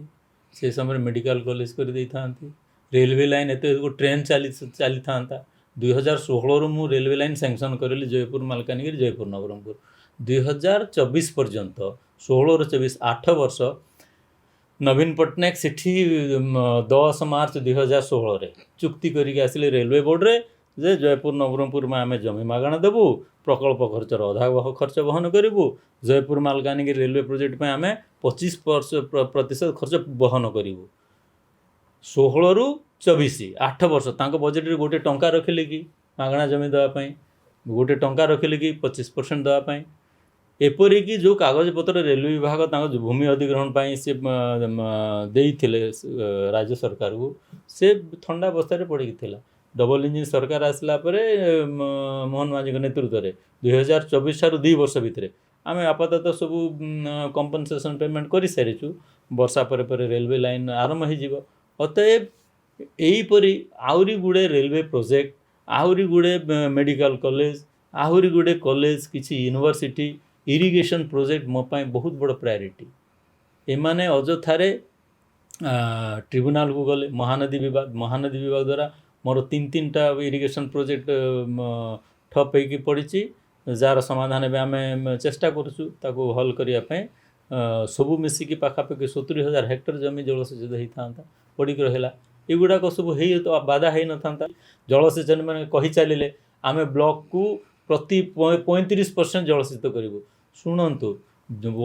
ସେ ସମୟରେ ମେଡ଼ିକାଲ କଲେଜ କରିଦେଇଥାନ୍ତି ରେଲୱେ ଲାଇନ୍ ଏତେ ଟ୍ରେନ୍ ଚାଲିଥାନ୍ତା 2016ରୁ ମୁଁ ରେଲୱେ ଲାଇନ୍ ସାଙ୍ଗସନ୍ କରିଲି ଜୟପୁର ମାଲକାନଗିରି ଜୟପୁର ନବରଙ୍ଗପୁର 2024 ପର୍ଯ୍ୟନ୍ତ 16ରୁ 24 8 ବର୍ଷ ନବୀନ ପଟ୍ଟନାୟକ ସେଠି 10 ମାର୍ଚ୍ଚ 2016ରେ ଚୁକ୍ତି କରିକି ଆସିଲେ ରେଲୱେ ବୋର୍ଡ଼ରେ ଯେ ଜୟପୁର ନବରଙ୍ଗପୁର ଆମେ ଜମି ମାଗଣା ଦେବୁ ପ୍ରକଳ୍ପ ଖର୍ଚ୍ଚର ଅଧା ଖର୍ଚ୍ଚ ବହନ କରିବୁ ଜୟପୁର ମାଲକାନଗିରି ରେଲୱେ ପ୍ରୋଜେକ୍ଟ ପାଇଁ ଆମେ 25% ଖର୍ଚ୍ଚ ବହନ କରିବୁ 16ରୁ 24 8 ବର୍ଷ ତାଙ୍କ ବଜେଟରେ ଗୋଟେ ଟଙ୍କା ରଖିଲେ କି ମାଗଣା ଜମି ଦେବା ପାଇଁ ଗୋଟେ ଟଙ୍କା ରଖିଲେ କି 25% ଦେବା ପାଇଁ ଏପରିକି ଯେଉଁ କାଗଜପତ୍ର ରେଲୱେ ବିଭାଗ ତାଙ୍କ ଭୂମି ଅଧିଗ୍ରହଣ ପାଇଁ ସେ ଦେଇଥିଲେ ରାଜ୍ୟ ସରକାରକୁ ସେ ଥଣ୍ଡା ଅବସ୍ଥାରେ ପଡ଼ିକି ଥିଲା ଡବଲ ଇଞ୍ଜିନ୍ ସରକାର ଆସିଲା ପରେ ମୋହନ ମାଝୀଙ୍କ ନେତୃତ୍ୱରେ 2024 ଠାରୁ 2 ବର୍ଷ ଭିତରେ ଆମେ ଆପାତତଃ ସବୁ କମ୍ପନସେସନ୍ ପେମେଣ୍ଟ କରିସାରିଛୁ ବର୍ଷା ପରେ ପରେ ରେଲୱେ ଲାଇନ୍ ଆରମ୍ଭ ହେଇଯିବ ଅତଏବ ଏହିପରି ଆହୁରି ଗୁଡ଼େ ରେଲୱେ ପ୍ରୋଜେକ୍ଟ ଆହୁରି ଗୁଡ଼େ ମେଡ଼ିକାଲ କଲେଜ ଆହୁରି ଗୁଡ଼େ କଲେଜ କିଛି ୟୁନିଭର୍ସିଟି ଇରିଗେସନ୍ ପ୍ରୋଜେକ୍ଟ ମୋ ପାଇଁ ବହୁତ ବଡ଼ ପ୍ରାୟୋରିଟି ଏମାନେ ଅଯଥାରେ ଟ୍ରିବ୍ୟୁନାଲକୁ ଗଲେ ମହାନଦୀ ବିବାଦ ଦ୍ୱାରା ମୋର 3ଟା ଇରିଗେସନ୍ ପ୍ରୋଜେକ୍ଟ ଠପ୍ ହେଇକି ପଡ଼ିଛି ଯାହାର ସମାଧାନ ଏବେ ଆମେ ଚେଷ୍ଟା କରୁଛୁ ତାକୁ ହଲ୍ କରିବା ପାଇଁ ସବୁ ମିଶିକି ପାଖାପାଖି 70,000 ହେକ୍ଟର ଜମି ଜଳସେଚିତ ହେଇଥାନ୍ତା ପଡ଼ିକି ରହିଲା ଏଗୁଡ଼ାକ ସବୁ ବାଧା ହେଇନଥାନ୍ତା ଜଳସେଚନ ମାନେ କହି ଚାଲିଲେ ଆମେ ବ୍ଲକକୁ ପ୍ରତି 35% ଜଳସେଚିତ କରିବୁ ଶୁଣନ୍ତୁ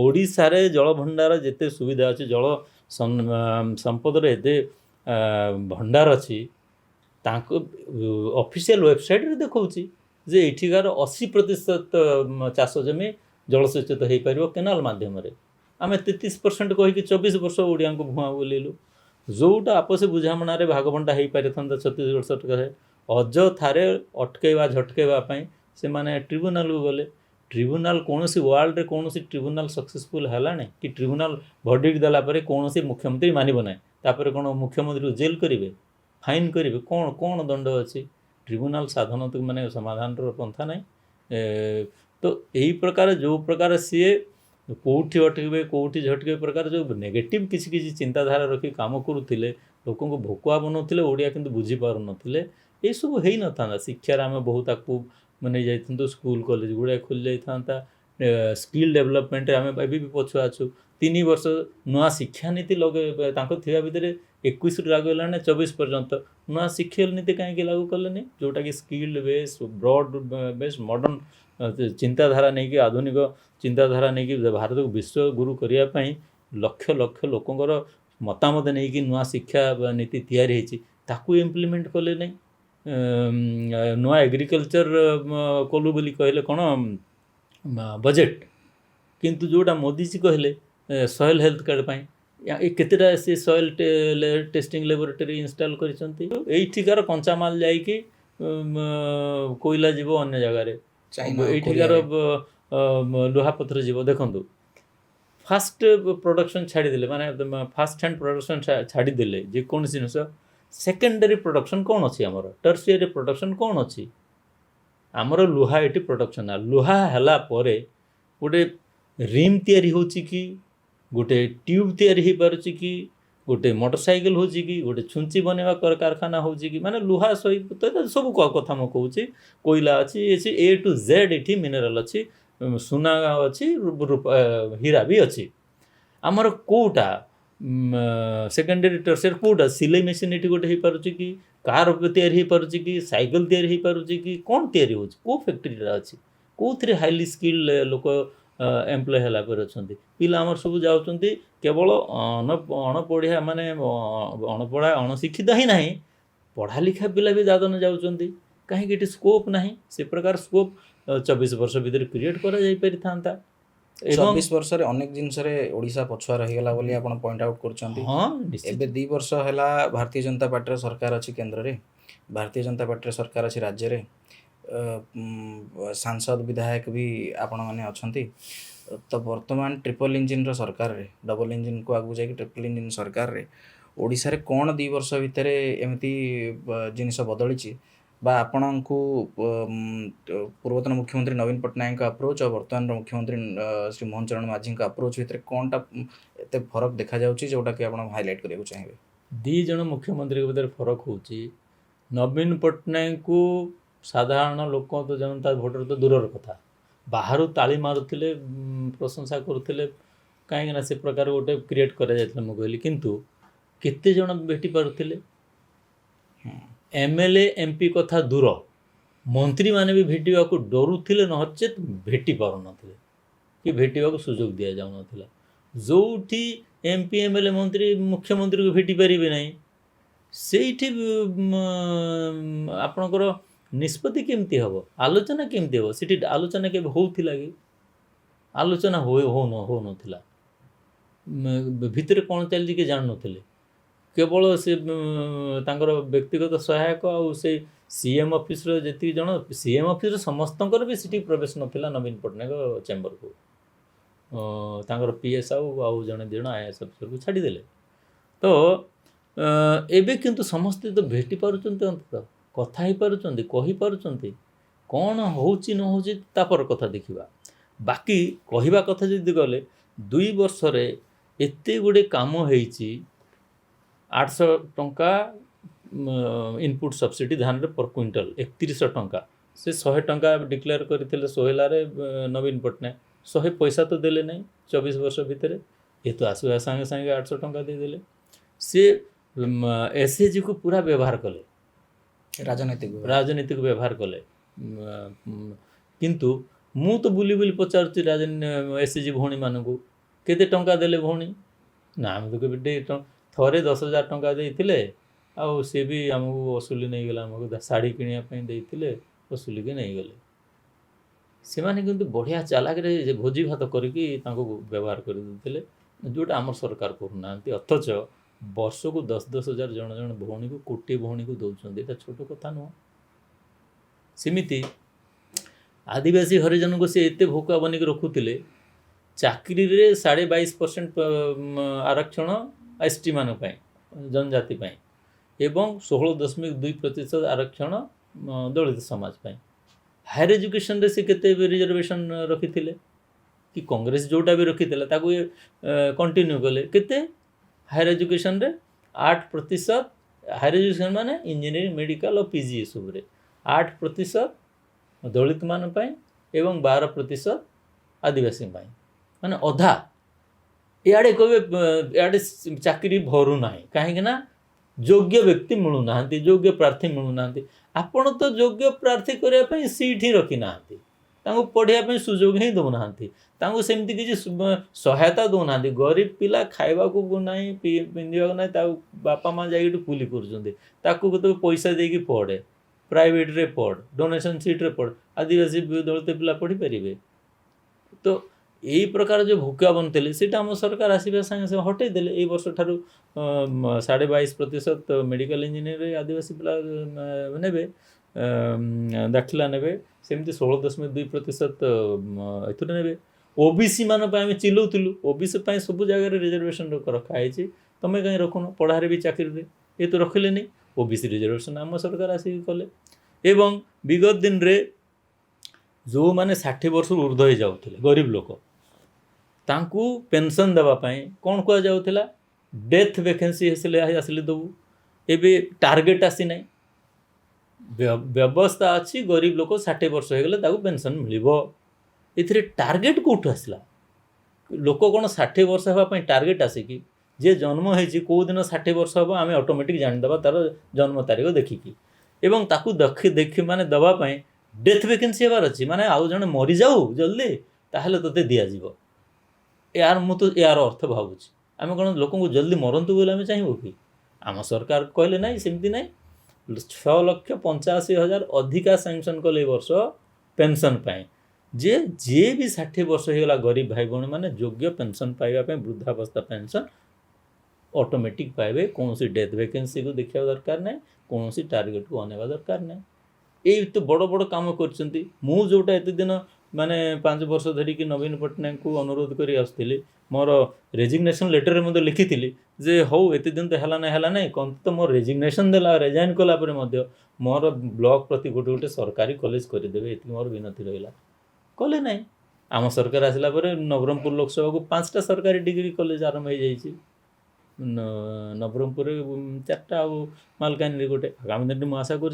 ଓଡ଼ିଶାରେ ଜଳଭଣ୍ଡାର ଯେତେ ସୁବିଧା ଅଛି ଜଳ ସମ୍ପଦର ଏତେ ଭଣ୍ଡାର ଅଛି ତାଙ୍କ ଅଫିସିଆଲ ୱେବସାଇଟ୍ରେ ଦେଖାଉଛି ଯେ ଏଠିକାର 80% ଚାଷ ଜମି ଜଳସେଚିତ ହେଇପାରିବ କେନାଲ ମାଧ୍ୟମରେ ଆମେ 33% କହିକି 24 ବର୍ଷ ଓଡ଼ିଆଙ୍କୁ ଭୁଆଁ ବୁଲିଲୁ ଯେଉଁଟା ଆପୋଷ ବୁଝାମଣାରେ ଭାଗବଣ୍ଟା ହେଇପାରିଥାନ୍ତା 36 ଟଙ୍କାରେ ଅଯଥାରେ ଅଟକେଇବା ଝଟକେଇବା ପାଇଁ ସେମାନେ ଟ୍ରିବ୍ୟୁନାଲକୁ ଗଲେ ଟ୍ରିବ୍ୟୁନାଲ କୌଣସି ୱାର୍ଲଡରେ କୌଣସି ଟ୍ରିବ୍ୟୁନାଲ ସକ୍ସେସଫୁଲ୍ ହେଲାଣି କି ଟ୍ରିବ୍ୟୁନାଲ ଭର୍ଡିକ୍ଟ ଦେଲା ପରେ କୌଣସି ମୁଖ୍ୟମନ୍ତ୍ରୀ ମାନିବ ନାହିଁ ତାପରେ କ'ଣ ମୁଖ୍ୟମନ୍ତ୍ରୀକୁ ଜେଲ୍ କରିବେ ଫାଇନ୍ କରିବେ କ'ଣ ଦଣ୍ଡ ଅଛି ଟ୍ରିବ୍ୟୁନାଲ ସାଧନ ମାନେ ସମାଧାନର ପନ୍ଥା ନାହିଁ ତ ଏହି ପ୍ରକାର ଯେଉଁ ପ୍ରକାର ସିଏ କେଉଁଠି ଅଟକିବେ କେଉଁଠି ଝଟକିବେ ପ୍ରକାର ଯେଉଁ ନେଗେଟିଭ୍ କିଛି ଚିନ୍ତାଧାରା ରଖି କାମ କରୁଥିଲେ ଲୋକଙ୍କୁ ଭୋକୁଆ ବନାଉଥିଲେ ଓଡ଼ିଆ କିନ୍ତୁ ବୁଝିପାରୁନଥିଲେ ଏଇସବୁ ହେଇନଥାନ୍ତା ଶିକ୍ଷାରେ ଆମେ ବହୁତ ତାକୁ ନେଇ ଯାଇଥାନ୍ତୁ ସ୍କୁଲ କଲେଜ ଗୁଡ଼ାଏ ଖୋଲି ଯାଇଥାନ୍ତା ସ୍କିଲ୍ ଡେଭଲପମେଣ୍ଟରେ ଆମେ ଏବେ ବି ପଛୁଆ ଅଛୁ। 3 ବର୍ଷ ନୂଆ ଶିକ୍ଷାନୀତି ତାଙ୍କ ଥିବା ଭିତରେ 21ରୁ ଲାଗୁ ହେଲାଣି 24 ପର୍ଯ୍ୟନ୍ତ ନୂଆ ଶିକ୍ଷା ନୀତି କାହିଁକି ଲାଗୁ କଲେନି, ଯେଉଁଟାକି ସ୍କିଲ୍ ବେସ୍ ବ୍ରଡ୍ ବେସ୍ ମଡ଼ର୍ଣ୍ଣ ଚିନ୍ତାଧାରା ନେଇକି, ଆଧୁନିକ ଚିନ୍ତାଧାରା ନେଇକି ଭାରତକୁ ବିଶ୍ୱଗୁରୁ କରିବା ପାଇଁ ଲକ୍ଷ ଲକ୍ଷ ଲୋକଙ୍କର ମତାମତ ନେଇକି ନୂଆ ଶିକ୍ଷା ନୀତି ତିଆରି ହେଇଛି, ତାକୁ ଇମ୍ପ୍ଲିମେଣ୍ଟ କଲେ ନାହିଁ। ନୂଆ ଏଗ୍ରିକଲଚର କଲୁ ବୋଲି କହିଲେ କ'ଣ ବଜେଟ୍, କିନ୍ତୁ ଯେଉଁଟା ମୋଦିଜୀ କହିଲେ ସଏଲ୍ ହେଲ୍ଥ କାର୍ଡ଼ ପାଇଁ କେତେଟା ସେ ସଏଲ୍ ଟେଷ୍ଟିଂ ଲ୍ୟାବୋରେଟୋରୀ ଇନଷ୍ଟଲ୍ କରିଛନ୍ତି। ଏଇଠିକାର କଞ୍ଚାମାଲ ଯାଇକି କୋଇଲା ଯିବ ଅନ୍ୟ ଜାଗାରେ, ଏଇଠିକାର ଲୁହାପଥର ଯିବ। ଦେଖନ୍ତୁ, ଫାଷ୍ଟ ପ୍ରଡକ୍ସନ୍ ଛାଡ଼ିଦେଲେ, ମାନେ ଫାଷ୍ଟ ହ୍ୟାଣ୍ଡ ପ୍ରଡକ୍ସନ୍ ଛାଡ଼ିଦେଲେ ଯେକୌଣସି ଜିନିଷ, ସେକେଣ୍ଡାରୀ ପ୍ରଡକ୍ସନ୍ କ'ଣ ଅଛି ଆମର, ଟର୍ସିଆରୀ ପ୍ରଡକ୍ସନ୍ କ'ଣ ଅଛି ଆମର? ଲୁହା ଏଠି ପ୍ରଡକ୍ସନ୍, ଲୁହା ହେଲା ପରେ ଗୋଟେ ରିମ୍ ତିଆରି ହେଉଛି କି, ଗୋଟେ ଟ୍ୟୁବ୍ ତିଆରି ହେଇପାରୁଛି କି, ଗୋଟେ ମୋଟରସାଇକେଲ ହେଉଛି କି, ଗୋଟେ ଛୁଞ୍ଚି ବନେଇବା କାରଖାନା ହେଉଛି କି, ମାନେ ଲୁହା ସହିତ ସବୁ କଥା ମୁଁ କହୁଛି। କୋଇଲା ଅଛି, ଏ ଟୁ ଜେଡ୍ ଏଠି ମିନେରାଲ୍ ଅଛି, ସୁନା ଅଛି, ହୀରା ବି ଅଛି। ଆମର କେଉଁଟା ସେକେଣ୍ଡାରୀ ଟର୍ସିଆରୀ କେଉଁଟା? ସିଲେଇ ମେସିନ୍ ଏଠି ଗୋଟେ ହେଇପାରୁଛି କି, କାର୍ ତିଆରି ହେଇପାରୁଛି କି, ସାଇକେଲ ତିଆରି ହେଇପାରୁଛି କି, କ'ଣ ତିଆରି ହେଉଛି, କେଉଁ ଫ୍ୟାକ୍ଟ୍ରିଟା ଅଛି, କେଉଁଥିରେ ହାଇଲି ସ୍କିଲ୍ ଲୋକ ଏମ୍ପ୍ଲୟ ହେଲା ପରେ ଅଛନ୍ତି? ପିଲା ଆମର ସବୁ ଯାଉଛନ୍ତି କେବଳ ଅଣପଢ଼ିଆ, ମାନେ ଅଣପଢ଼ା ଅଣଶିକ୍ଷିତ ହିଁ ନାହିଁ, ପଢ଼ା ଲେଖା ପିଲା ବି ଦାଦନ ଯାଉଛନ୍ତି। କାହିଁକି? ଏଠି ସ୍କୋପ୍ ନାହିଁ। ସେ ପ୍ରକାର ସ୍କୋପ୍ 24 ବର୍ଷ ଭିତରେ କ୍ରିଏଟ୍ କରାଯାଇପାରିଥାନ୍ତା। 24 ବର୍ଷରେ ଅନେକ ଜିନିଷରେ ଓଡ଼ିଶା ପଛୁଆ ରହିଗଲା ବୋଲି ଆପଣ ପଏଣ୍ଟ ଆଉଟ୍ କରୁଛନ୍ତି। ହଁ, ଏବେ 2 ବର୍ଷ ହେଲା ଭାରତୀୟ ଜନତା ପାର୍ଟିର ସରକାର ଅଛି କେନ୍ଦ୍ରରେ, ଭାରତୀୟ ଜନତା ପାର୍ଟିର ସରକାର ଅଛି ରାଜ୍ୟରେ, ସାଂସଦ ବିଧାୟକ ବି ଆପଣମାନେ ଅଛନ୍ତି। ତ ବର୍ତ୍ତମାନ ଟ୍ରିପଲ୍ ଇଞ୍ଜିନ୍ର ସରକାରରେ, ଡବଲ୍ ଇଞ୍ଜିନ୍କୁ ଆଗକୁ ଯାଇକି ଟ୍ରିପଲ୍ ଇଞ୍ଜିନ୍ ସରକାରରେ ଓଡ଼ିଶାରେ କ'ଣ 2 ବର୍ଷ ଭିତରେ ଏମିତି ଜିନିଷ ବଦଳିଛି, ବା ଆପଣଙ୍କୁ ପୂର୍ବତନ ମୁଖ୍ୟମନ୍ତ୍ରୀ ନବୀନ ପଟ୍ଟନାୟକଙ୍କ ଆପ୍ରୋଚ୍ ଆଉ ବର୍ତ୍ତମାନର ମୁଖ୍ୟମନ୍ତ୍ରୀ ଶ୍ରୀ ମୋହନ ଚରଣ ମାଝୀଙ୍କ ଆପ୍ରୋଚ୍ ଭିତରେ କ'ଣଟା ଏତେ ଫରକ ଦେଖାଯାଉଛି, ଯେଉଁଟାକି ଆପଣ ହାଇଲାଇଟ୍ କରିବାକୁ ଚାହିଁବେ? 2 ଜଣ ମୁଖ୍ୟମନ୍ତ୍ରୀଙ୍କ ଭିତରେ ଫରକ ହେଉଛି, ନବୀନ ପଟ୍ଟନାୟକଙ୍କୁ ସାଧାରଣ ଲୋକ ତ ଜନତା ଭୋଟର ତ ଦୂରର କଥା, ବାହାରୁ ତାଳି ମାରୁଥିଲେ, ପ୍ରଶଂସା କରୁଥିଲେ, କାହିଁକିନା ସେ ପ୍ରକାର ଗୋଟେ କ୍ରିଏଟ୍ କରାଯାଇଥିଲା ମୁଁ କହିଲି। କିନ୍ତୁ କେତେ ଜଣ ଭେଟି ପାରୁଥିଲେ? MLA MP କଥା ଦୂର, ମନ୍ତ୍ରୀମାନେ ବି ଭେଟିବାକୁ ଡରୁଥିଲେ, ନଚେତ୍ ଭେଟି ପାରୁନଥିଲେ କି ଭେଟିବାକୁ ସୁଯୋଗ ଦିଆଯାଉନଥିଲା। ଯେଉଁଠି MP MLA ମନ୍ତ୍ରୀ ମୁଖ୍ୟମନ୍ତ୍ରୀକୁ ଭେଟି ପାରିବେ ନାହିଁ, ସେଇଠି ଆପଣଙ୍କର ନିଷ୍ପତ୍ତି କେମିତି ହେବ, ଆଲୋଚନା କେମିତି ହେବ? ସେଠି ଆଲୋଚନା କେବେ ହେଉଥିଲା କି? ଆଲୋଚନା ହେଉନଥିଲା। ଭିତରେ କ'ଣ ଚାଲିଛି କି ଜାଣୁନଥିଲେ। କେବଳ ସେ ତାଙ୍କର ବ୍ୟକ୍ତିଗତ ସହାୟକ ଆଉ ସେ CM ଅଫିସର ଯେତିକି ଜଣ, CM ଅଫିସର ସମସ୍ତଙ୍କର ବି ସେଠି ପ୍ରବେଶ ନଥିଲା ନବୀନ ପଟ୍ଟନାୟକ ଚେମ୍ବରକୁ। ତାଙ୍କର PS ଆଉ ଜଣେ IAS ଅଫିସରକୁ ଛାଡ଼ିଦେଲେ। ତ ଏବେ କିନ୍ତୁ ସମସ୍ତେ ତ ଭେଟି ପାରୁଛନ୍ତି, ଅନ୍ତତଃ କଥା ହେଇପାରୁଛନ୍ତି, କହିପାରୁଛନ୍ତି। କ'ଣ ହେଉଛି ନ ହେଉଛି ତାପର କଥା ଦେଖିବା। ବାକି କହିବା କଥା ଯଦି ଗଲେ, 2 ବର୍ଷରେ ଏତେ ଗୁଡ଼ିଏ କାମ ହେଇଛି। 800 ଟଙ୍କା ଇନପୁଟ୍ ସବସିଡ଼ି ଧାନରେ ପର୍ କ୍ୱିଣ୍ଟାଲ, 3100 ଟଙ୍କା। ସେ 100 ଟଙ୍କା ଡିକ୍ଲେୟାର କରିଥିଲେ ସୋହେଲାରେ ନବୀନ ପଟ୍ଟନାୟକ, 100 ପଇସା ତ ଦେଲେ ନାହିଁ 24 ବର୍ଷ ଭିତରେ। ଏ ତ ଆସିବା ସାଙ୍ଗେ ସାଙ୍ଗେ 800 ଟଙ୍କା ଦେଇଦେଲେ। ସେ SAGକୁ ପୁରା ବ୍ୟବହାର କଲେ, ରାଜନୀତିକୁ ବ୍ୟବହାର କଲେ। କିନ୍ତୁ ମୁଁ ତ ବୁଲି ବୁଲି ପଚାରୁଛି SAG ଭଉଣୀମାନଙ୍କୁ, କେତେ ଟଙ୍କା ଦେଲେ ଭଉଣୀ? ନା, ଆମେ ତ କେବେ ଥରେ 10,000 ଟଙ୍କା ଦେଇଥିଲେ, ଆଉ ସେ ବି ଆମକୁ ଅସୁଲି ନେଇଗଲା, ଆମକୁ ଶାଢ଼ୀ କିଣିବା ପାଇଁ ଦେଇଥିଲେ, ଅସୁଲିକି ନେଇଗଲେ। ସେମାନେ କିନ୍ତୁ ବଢ଼ିଆ ଚାଲାକରେ ଭୋଜି ଭାତ କରିକି ତାଙ୍କୁ ବ୍ୟବହାର କରିଦେଉଥିଲେ, ଯେଉଁଟା ଆମର ସରକାର କରୁନାହାନ୍ତି। ଅଥଚ ବର୍ଷକୁ 10,000 ଜଣ ଭଉଣୀକୁ, କୋଟିଏ ଭଉଣୀକୁ ଦେଉଛନ୍ତି। ଏଇଟା ଛୋଟ କଥା ନୁହଁ। ସେମିତି ଆଦିବାସୀ ହରିଜନଙ୍କୁ ସେ ଏତେ ଭୋକା ବନେଇକି ରଖୁଥିଲେ। ଚାକିରିରେ 22.5% ଆରକ୍ଷଣ ST ମାନଙ୍କ ପାଇଁ, ଜନଜାତି ପାଇଁ, ଏବଂ 16.2% ଆରକ୍ଷଣ ଦଳିତ ସମାଜ ପାଇଁ। ହାୟର ଏଜୁକେସନରେ ସେ କେତେ ରିଜର୍ଭେସନ୍ ରଖିଥିଲେ, କି କଂଗ୍ରେସ ଯେଉଁଟା ବି ରଖିଥିଲା ତାକୁ କଣ୍ଟିନ୍ୟୁ କଲେ। କେତେ ହାୟର ଏଜୁକେସନରେ 8%, ହାୟର ଏଜୁକେସନ୍ ମାନେ ଇଞ୍ଜିନିୟରିଂ, ମେଡ଼ିକାଲ ଆଉ PG ଏସବୁରେ 8% ଦଳିତମାନଙ୍କ ପାଇଁ ଏବଂ 12% आदिवासी माने अधा इे कहे इे चाकरी भरू ना कहीं योग्य व्यक्ति मिलूना योग्य प्रार्थी मिलूना आपण तो योग्य प्रार्थी करने सीट ही रखी ना पढ़ाई सुजोग ही दौना सेमती किसी सहायता दौना गरीब पिला खावा को ना पिंधा ना बापा माँ जा कुली कर पैसा देकी पढ़े प्राइवेट रे पढ़ डोनेशन सीट रे पढ़ आदिवासी दलित पिला पढ़ी पारे तो यही प्रकार जो भूका बनते से आम सरकार आसवा सागे सागे हटेदेले ये वर्ष ठार 22.5% मेडिकल इंजीनियर आदिवासी पिला ने दाखिला ने सेमती 16.2% ए ओबीसी मान आम चिल्लुलु ओबीसी सब जगह रिजर्वेशन रखाई तुम कहीं रखुन पढ़ारे भी चाकरी ये तो रखिले नहीं ओबीसी रिजर्वेशन आम सरकार आसिक कले एवं विगत दिन रे जो मैंने 60 वर्ष ऊर्ध्व हो जाते गरीब लोक तांकू पेंशन देवाई कौन कह जाऊला डेथ वैकेंसी आसिले दबू एबे टार्गेट आसी ना व्यवस्था अच्छी गरीब लोक 60 वर्ष हो गले पेंशन मिल ए टार्गेट कौटू आसला लोक कौन 60 वर्ष हाँपाई टार्गेट आसिकी जे जन्म होती कौ दिन 60 वर्ष हम आम ऑटोमेटिक जानीदे तार जन्म तारीख देखिकी एवं ताकू देखी माने दवापाई डेथ वैकेंसी हबार अच्छी माने आउ जने मरी जाऊ जल्दी ताहले तोते दिज्व यार मु तो यार अर्थ भावुँ आम कौन लोक जल्दी मरतु बोले आम चाहबू कि आम सरकार कहले ना सेमती ना 6,85,000 अधिका सैंक्शन कले वर्ष पेंशन पाए जे भी 60 वर्ष होगा गरीब भाई भौणी मैंने योग्य पेंशन पाइबा वृद्धावस्था पेंशन ऑटोमेटिक पाइबे कौन सी डेथ वैकेंसी को देखा दरकार ना कौन सी टार्गेट को अनेवा दरकार ना ये तो बड़ बड़ काम कर जोटा एत दिन माने 5 वर्ष धरिकी नवीन पट्टनायक को अनुरोध करी आसुली मोर रेजिग्नेशन लेटर में लिखी जे हौ एत दिन तो है ना कौन तो मोर रेजिग्नेशन देला रिजाइन कलापर मोर ब्लॉक प्रति गोटे गोटे सरकारी कॉलेज करदेवे ये मोर विनती रहा कले ना आम सरकार आसला नवरंगपुर लोकसभा को 5टा सरकारी डिग्री कॉलेज आरंभ हो जाइए नवरंगपुर 4टा मालकानगि गोटे आगामी दिन मुझे आशा कर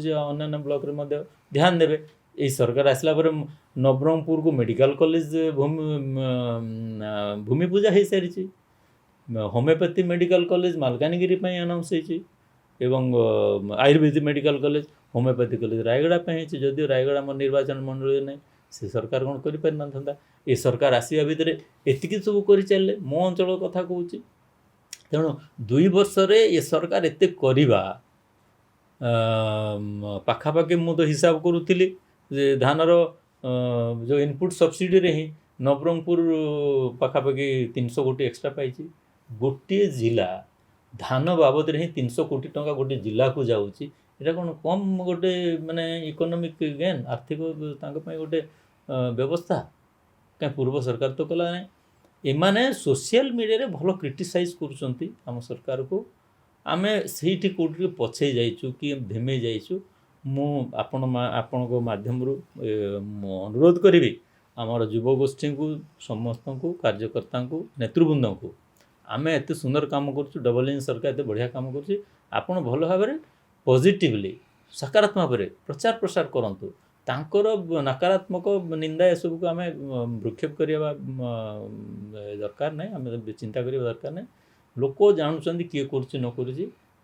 ब्लॉक रे ध्यान देवे ये सरकार आसला नवरंगपुर को मेडिकल कॉलेज भूमि पूजा हो सारी homeopathy medical college Malkangiri announce एवं ayurvedic medical college homeopathy college Rayagada जदिव रायगड़ा मोर निर्वाचन मंडल ना से सरकार कौन कर ये सरकार आसवा भितर एति सब कर चलिए मो अंचल कथा कहूँ तेणु 2 वर्ष रे ये सरकार एत करवा पाखापाखि मु तो हिसाब करूली धानर जो इनपुट सब्सिडी रे ही नवरंगपुर पाखापाखि 300 कोटी एक्सट्रा पाई गोटे जिला धान बाबद ही 300 कोटी टंका गोटे जिला को जाऊँगी यहाँ कौन कम गोटे माने इकोनॉमिक गेन आर्थिक गोटे व्यवस्था क्या पूर्व सरकार तो कला ना एमाने सोशल मीडिया रे भल क्रिटिसाइज करुँच आम सरकार को आमे से कौटी पछे जाइचु कि धेमे जाइचु मु आपण माध्यम अनुरोध करी आमर युवगोष्ठी को समस्त को कार्यकर्ता को नेतृवृंद को आमे एत सुंदर काम करुँ डबल इंजन सरकार एत बढ़िया काम करुँच आपण भल भाव पॉजिटिवली सकारात्मक भाव प्रचार प्रसार करंतु तांकर नकारात्मक निंदा एसबू को आम भ्रूक्षेप करवा दरकार ना आम चिंता करवा दरकार ना लोक जानुंट किए कर न कर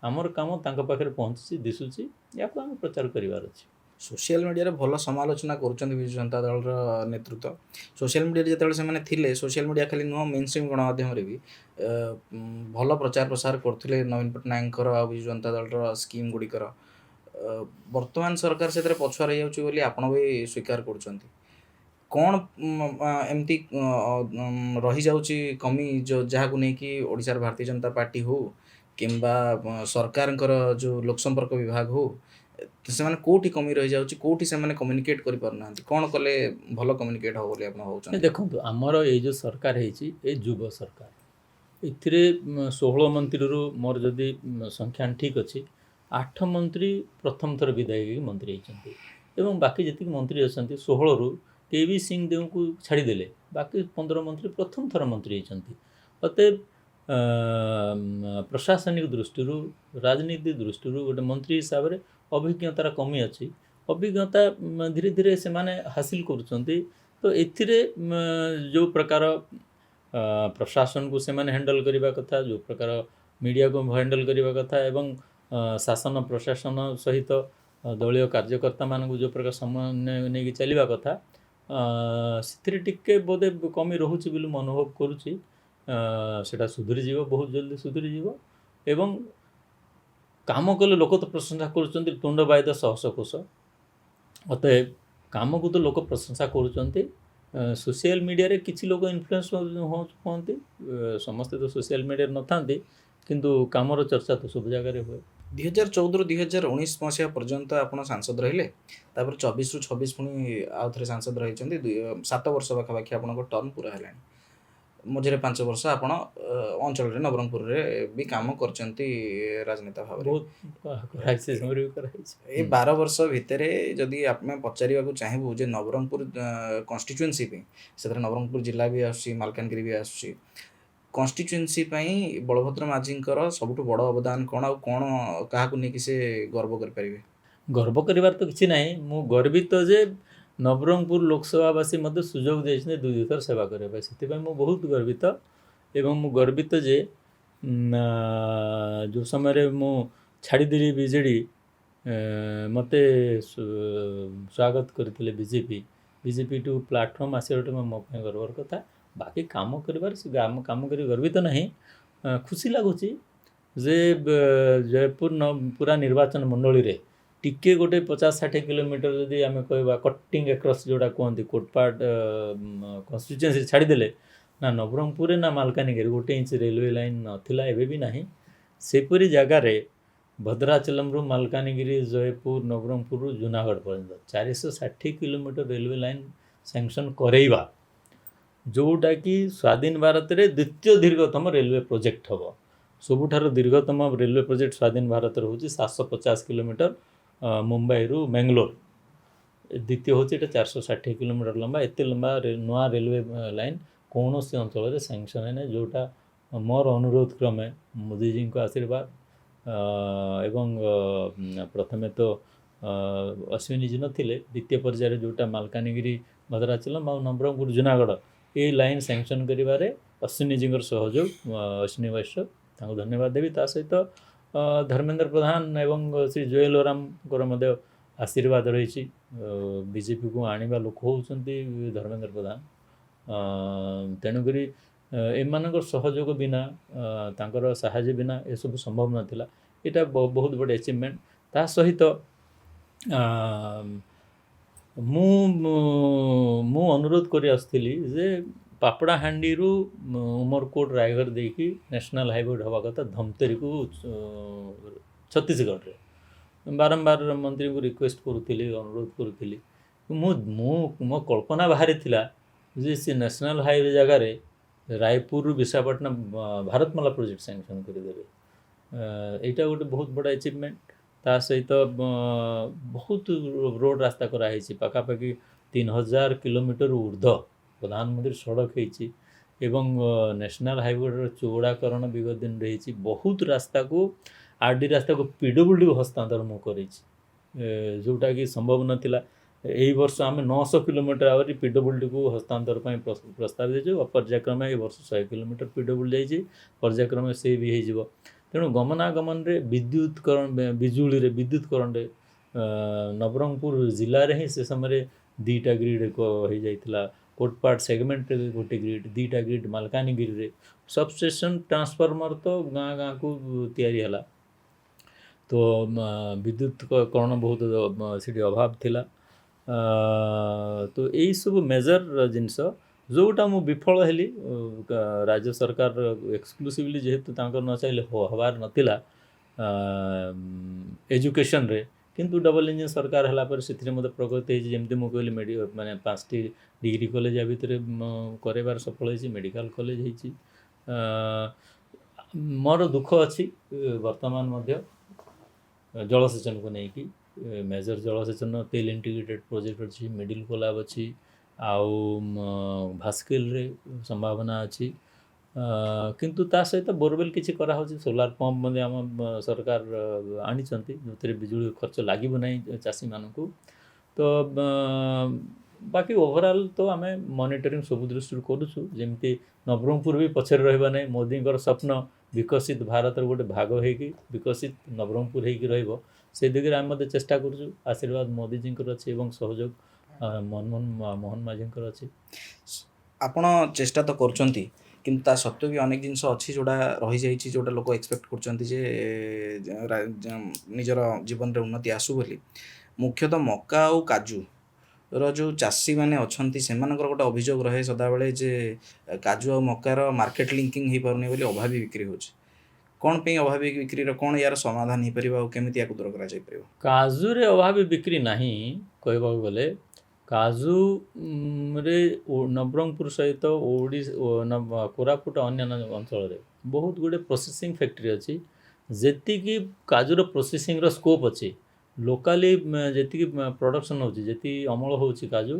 आमर काम तांका पाखे पहुँची दिशुची या आम प्रचार करार अच्छी सोशल मीडिया भल समालोचना कर विजु जनता दल नेतृत्व सोशल मीडिया जो थे सोशल मीडिया खाली नुह मेन स्ट्रीम गणमाध्यम भी भल प्रचार प्रसार करते नवीन पट्टनायक विजु जनता दल स्कीम गुड़िकर वर्तमान सरकार से पछुआ रही जाऊँगी आपण भी स्वीकार कर कौन एमती रही जाऊँगी कमी जो जहाँ को लेकिन ओडिशार भारतीय जनता पार्टी हो किंबा सरकार जो लोकसंपर्क विभाग हो से कौटी कमी रही जाऊँगी कौटी से कम्युनिकेट कर पारना कौन कले भल कम्युनिकेट हो बोली आपन होउछन देखो आमर ये जो सरकार है युव सरकार ए 16 मंत्री मोर जदि संख्या ठीक अच्छी 8 मंत्री प्रथम थर विधायक मंत्री होती बाकी जी मंत्री अच्छा 16 रु केवी सिंह देव को छाड़देले बाकी 15 मंत्री प्रथम थर मंत्री होती अतएव प्रशासनिक दृष्टि राजनीति दृष्टि गोटे मंत्री हिसाब से अभिज्ञतार कमी अच्छी अभिज्ञता धीरे धीरे से माने हासिल करुँच तो एथिरे जो प्रकार प्रशासन को से हैंडल करने कथा, जो प्रकार मीडिया को हैंडल करने कथा एवं शासन प्रशासन सहित दलीय कार्यकर्ता मान जो प्रकार समन्वय नहीं चलवा कथा से टिके बोधे कमी रोचे बोली मैं अनुभव करुँची। सेटा सुधरी जीव, बहुत जल्दी सुधरी जीव एवं काम कले लोक तो प्रशंसा करुँच तुंड बायद सहस कोश। अतएव काम को तो लोक प्रशंसा करुँच। सोशल मीडिया रे किसी लोग इन्फ्लुएंस होती, समस्ते तो सोशल मीडिया न था किंतु कामर चर्चा तो सब जगह हुए। 2014 ରୁ 2019 मसीहा पर्यंत आप सांसद रहिले, तापर 24 ରୁ 26 पुणी आउ थे सांसद रही 7 वर्ष पाखापाखि आप टर्म पूरा है, मझे 5 वर्ष आप अंचल नवरंगपुर भी कम कर राजनेता भाव ये 12 वर्ष भितर जदि आप पचार चाहबू जे नवरंगपुर कन्स्टिट्युएंसी से नवरंगपुर जिला भी आसूँ, मालकानगिरी भी आसूँ, कन्स्टिट्युएंसी बलभद्र माझी सबुठ बड़ अवदान कौन आउ कौन क्या नहीं से गर्व करें? गर्व कर तो किसी ना, मु गर्वित जे नवरंगपुर लोकसभावासी मत सुजोग दे 2 थर सेवा करने से बहुत गर्वित। एवं मु गर्वित जे जो समय मु छाड़देली बीजेडी मते स्वागत करते बीजेपी टू प्लाटफर्म आसवाटे मो गर्वर कथा। बाकी काम काम कर गर्वित ना, खुशी लगुच जे जयपुर पूरा निर्वाचन मंडली रे टिके गोटे 50-60 किलोमीटर जदि आम कह कटिंग एक्रॉस जोड़ा कहते कोटपाड कन्स्टिट्युएंसी छाड़देले ना नवरंगपुर ना मालकानगिरी 1 इंच रेलवे लाइन नाला एवं भी ना। सेपरी जगार भद्राचलम रु मालकानगिरी, जयपुर, नवरंगपुर जूनागढ़ पर्यंत 460 किलोमीटर रेलवे लाइन सैंक्शन करेवा, जोटा कि स्वाधीन भारत रे द्वितीय दीर्घतम रेलवे प्रोजेक्ट हम। सबुठार दीर्घतम रेलवे प्रोजेक्ट स्वाधीन भारत हूँ 750 किलोमीटर मुंबई रु मैंगलोर, द्वितीय हूँ 460 किलोमीटर लंबा। एत लंबा नुआ रेलवे लाइन कौन सी अंचल सैंक्शन है, जोटा मोर अनुरोध क्रमे मोदीजी को आशीर्वाद एवं प्रथमे तो अश्विनी जी नथिले, द्वितीय पर्यायर जोटा मालकानगिरी, भद्राचलम और नवरंगपुर, जूनागढ़ ये लाइन सैंक्शन करिबारे अश्विनी जी सहयोग, अश्विनी वैश्य धन्यवाद देवी। ता सहित धर्मेंद्र प्रधान एवं श्री जुएल ओराम को आशीर्वाद रही। बीजेपी को आनिबा लोक होउछंती धर्मेंद्र प्रधान, तेणुक एम सहयोग बिना तांकर साहाय्य बिना ये सब संभव नाथिला। एटा बहुत बड़े अचिवमेंट। ता सहित मु अनुरोध कर आसली जे पापड़ाहांडी रु उमरकोट रायगढ़ देखी नेशनल हाईवे हवा कथा धमतेरी को छत्तीसगढ़ रे बारंबार मंत्री को रिक्वेस्ट करुली, अनुरोध करुली। मो कल्पना बाहरी थिला जे से नेशनल हाईवे जगार रायपुर विशाखापट्टनम भारतमाला प्रोजेक्ट सैंक्शन करदेवे। यहाँ गोटे बहुत बड़ा अचिवमेंट। ता सहित बहुत रोड रास्ता कराई, पाखापाखि 3000 किलोमीटर ऊर्ध प्रधानमंत्री सड़क होती एवं नेशनल हाईवे चौड़ाकरण विगत दिन रही। बहुत रास्ता को आरडी रास्ता को पीडब्ल्यूडी को हस्तांतर मुझे जोटा कि संभव नाला। यही वर्ष आम 900 किलोमीटर आवरी पीडब्ल्यूडी को हस्तांतर प्रस्ताव दे, पर्यायक्रम ये वर्ष 100 किलोमीटर पीडब्ल्यूडी जाइए, पर्यायक्रम से भी हो। तेणु गमनागमन रे विद्युतकरण बिजुली रे विद्युतकरण रे नवरंगपुर जिले में ही से समय 2टा ग्रिड हो जाइथिला। कोटपाड सेगमेंट रे गोटे ग्रिड, 2टा ग्रिड मालकानगिरी रे सबस्टेशन ट्रांसफॉर्मर तो गाँ गाँ को तैयारी हला। तो विद्युतकरण बहुत से अभाव थिला। तो यही सब मेजर जिनस जोटा मु विफल हेली। राज्य सरकार एक्सक्लूसिवली जेहेतु न चाहिए हबार नथिला एजुकेशन रे, किंतु डबल इंजन सरकार हला पर से मत प्रगति जमती मुझे कहली माने 5टी डिग्री कॉलेज या भितर करार सफल होती, मेडिकल कॉलेज होती। मोर दुख अच्छी वर्तमान मध्य जलसेचन को लेकिन मेजर जलसेचन तेल इंटीग्रेटेड प्रोजेक्ट अच्छी, मिडिल कोलाब अच्छी, आउ भास्किल रे संभावना अच्छी। किंतु ता सहित बोरवेल किसी कराऊँ, सोलार पंप आम सरकार आनी जो बिजुली खर्च लगे ना चाषी मानू। तो ବାକି ଓଭରାଲ୍ ତ ଆମେ ମନିଟରିଂ ସବୁ ଦୃଷ୍ଟିରୁ କରୁଛୁ, ଯେମିତି ନବରଙ୍ଗପୁର ବି ପଛରେ ରହିବା ନାହିଁ। ମୋଦିଙ୍କର ସ୍ୱପ୍ନ ବିକଶିତ ଭାରତର ଗୋଟେ ଭାଗ ହେଇକି ବିକଶିତ ନବରଙ୍ଗପୁର ହେଇକି ରହିବ, ସେ ଦିଗରେ ଆମେ ମଧ୍ୟ ଚେଷ୍ଟା କରୁଛୁ। ଆଶୀର୍ବାଦ ମୋଦିଜୀଙ୍କର ଅଛି ଏବଂ ସହଯୋଗ ମୋହନ ମାଝୀଙ୍କର ଅଛି। ଆପଣ ଚେଷ୍ଟା ତ କରୁଛନ୍ତି, କିନ୍ତୁ ତା ସତ୍ତ୍ୱେ ବି ଅନେକ ଜିନିଷ ଅଛି ଯେଉଁଟା ରହିଯାଇଛି, ଯେଉଁଟା ଲୋକ ଏକ୍ସପେକ୍ଟ କରୁଛନ୍ତି ଯେ ନିଜର ଜୀବନରେ ଉନ୍ନତି ଆସୁ ବୋଲି। ମୁଖ୍ୟତଃ ମକା ଆଉ କାଜୁର ଯେଉଁ ଚାଷୀମାନେ ଅଛନ୍ତି ସେମାନଙ୍କର ଗୋଟେ ଅଭିଯୋଗ ରହେ ସଦାବେଳେ ଯେ କାଜୁ ଆଉ ମକାର ମାର୍କେଟ ଲିଙ୍କିଂ ହେଇପାରୁନି ବୋଲି ଅଭାବୀ ବିକ୍ରି ହେଉଛି। କ'ଣ ପାଇଁ ଅଭାବୀ ବିକ୍ରିର କ'ଣ ୟାର ସମାଧାନ ହେଇପାରିବ ଆଉ କେମିତି ୟାକୁ ଦୂର କରାଯାଇପାରିବ? କାଜୁରେ ଅଭାବୀ ବିକ୍ରି ନାହିଁ କହିବାକୁ ଗଲେ। କାଜୁ ରେ ନବରଙ୍ଗପୁର ସହିତ କୋରାପୁଟ ଅନ୍ୟାନ୍ୟ ଅଞ୍ଚଳରେ ବହୁତ ଗୁଡ଼ିଏ ପ୍ରୋସେସିଂ ଫ୍ୟାକ୍ଟ୍ରି ଅଛି। ଯେତିକି କାଜୁର ପ୍ରୋସେସିଂର ସ୍କୋପ୍ ଅଛି, ଲୋକାଲି ଯେତିକି ପ୍ରଡକ୍ସନ୍ ହେଉଛି, ଯେତିକି ଅମଳ ହେଉଛି କାଜୁ,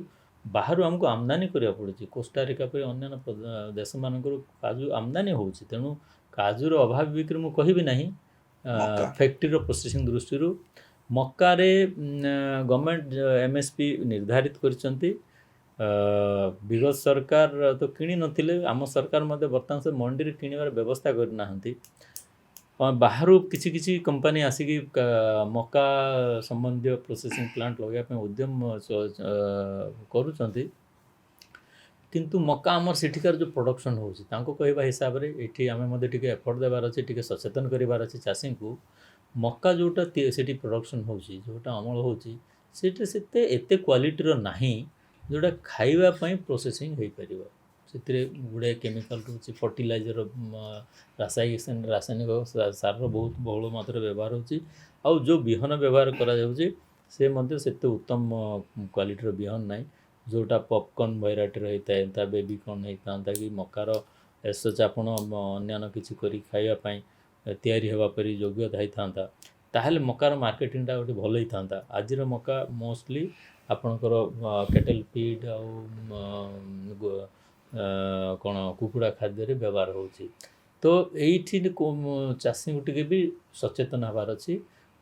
ବାହାରୁ ଆମକୁ ଆମଦାନୀ କରିବାକୁ ପଡ଼ୁଛି। କୋଷ୍ଟାରିକା ପରି ଅନ୍ୟାନ୍ୟ ଦେଶମାନଙ୍କରୁ କାଜୁ ଆମଦାନୀ ହେଉଛି। ତେଣୁ କାଜୁର ଅଭାବ ବିକ୍ରି ମୁଁ କହିବି ନାହିଁ ମକା ଫ୍ୟାକ୍ଟ୍ରିର ପ୍ରୋସେସିଂ ଦୃଷ୍ଟିରୁ। ମକାରେ ଗଭର୍ଣ୍ଣମେଣ୍ଟ MSP ନିର୍ଦ୍ଧାରିତ କରିଛନ୍ତି। ବିଗତ ସରକାର ତ କିଣି ନଥିଲେ, ଆମ ସରକାର ମଧ୍ୟ ବର୍ତ୍ତମାନ ସେ ମଣ୍ଡିରେ କିଣିବାର ବ୍ୟବସ୍ଥା କରିନାହାନ୍ତି। ବାହାରୁ କିଛି କିଛି କମ୍ପାନୀ ଆସିକି ମକା ସମ୍ବନ୍ଧୀୟ ପ୍ରୋସେସିଂ ପ୍ଲାଣ୍ଟ ଲଗାଇବା ପାଇଁ ଉଦ୍ୟମ କରୁଛନ୍ତି। କିନ୍ତୁ ମକା ଆମର ସେଠିକାର ଯେଉଁ ପ୍ରଡକ୍ସନ୍ ହେଉଛି, ତାଙ୍କୁ କହିବା ହିସାବରେ ଏଠି ଆମେ ମଧ୍ୟ ଟିକେ ଏଫର୍ଟ ଦେବାର ଅଛି, ଟିକେ ସଚେତନ କରିବାର ଅଛି ଚାଷୀଙ୍କୁ। ମକା ଯେଉଁଟା ସେଠି ପ୍ରଡକ୍ସନ୍ ହେଉଛି, ଯେଉଁଟା ଅମଳ ହେଉଛି, ସେଇଟା ଏତେ କ୍ୱାଲିଟିର ନାହିଁ ଯେଉଁଟା ଖାଇବା ପାଇଁ ପ୍ରୋସେସିଂ ହେଇପାରିବ। ସେଥିରେ ଗୁଡ଼ାଏ କେମିକାଲ ରହୁଛି, ଫର୍ଟିଲାଇଜର, ରାସାୟନିକ ସାରର ବହୁତ ବହୁଳ ମାତ୍ରାରେ ବ୍ୟବହାର ହେଉଛି। ଆଉ ଯେଉଁ ବିହନ ବ୍ୟବହାର କରାଯାଉଛି ସେ ମଧ୍ୟ ସେତେ ଉତ୍ତମ କ୍ୱାଲିଟିର ବିହନ ନାହିଁ। ଯେଉଁଟା ପପକର୍ଣ୍ଣ ଭେରାଇଟିର ହେଇଥାଏ, ତା ବେବି କର୍ଣ୍ଣ ହେଇଥାନ୍ତା କି ମକାର ଆପଣ ଅନ୍ୟାନ୍ୟ କିଛି କରି ଖାଇବା ପାଇଁ ତିଆରି ହେବା ପରି ଯୋଗ୍ୟତା ହେଇଥାନ୍ତା, ତାହେଲେ ମକାର ମାର୍କେଟିଂଟା ଗୋଟେ ଭଲ ହେଇଥାନ୍ତା। ଆଜିର ମକା ମୋଷ୍ଟଲି ଆପଣଙ୍କର କେଟେଲ ଫିଡ୍ ଆଉ କ'ଣ କୁକୁଡ଼ା ଖାଦ୍ୟରେ ବ୍ୟବହାର ହେଉଛି। ତ ଏଇଠି ଚାଷୀଙ୍କୁ ଟିକେ ବି ସଚେତନ ହେବାର ଅଛି।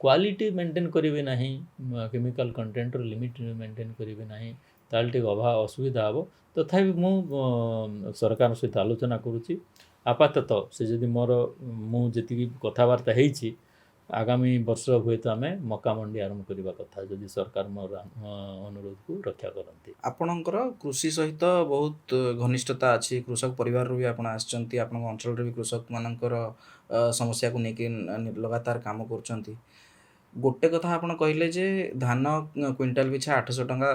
କ୍ୱାଲିଟି ମେଣ୍ଟେନ୍ କରିବେ ନାହିଁ, କେମିକାଲ କଣ୍ଟେଣ୍ଟର ଲିମିଟ୍ ମେଣ୍ଟେନ୍ କରିବେ ନାହିଁ, ତାହେଲେ ଟିକେ ଅସୁବିଧା ହେବ। ତଥାପି ମୁଁ ସରକାରଙ୍କ ସହିତ ଆଲୋଚନା କରୁଛି। ଆପାତତଃ ସେ ଯଦି ମୁଁ ଯେତିକି କଥାବାର୍ତ୍ତା ହେଇଛି, ଆଗାମୀ ବର୍ଷ ହୁଏତ ଆମେ ମକା ମଣ୍ଡି ଆରମ୍ଭ କରିବା କଥା, ଯଦି ସରକାର ମୋର ଅନୁରୋଧକୁ ରକ୍ଷା କରନ୍ତି। ଆପଣଙ୍କର କୃଷି ସହିତ ବହୁତ ଘନିଷ୍ଠତା ଅଛି, କୃଷକ ପରିବାରରୁ ବି ଆପଣ ଆସିଛନ୍ତି, ଆପଣଙ୍କ ଅଞ୍ଚଳରେ ବି କୃଷକମାନଙ୍କର ସମସ୍ୟାକୁ ନେଇକି ଲଗାତାର କାମ କରୁଛନ୍ତି। ଗୋଟେ କଥା ଆପଣ କହିଲେ ଯେ ଧାନ କ୍ୱିଣ୍ଟାଲ ପିଛା 800 ଟଙ୍କା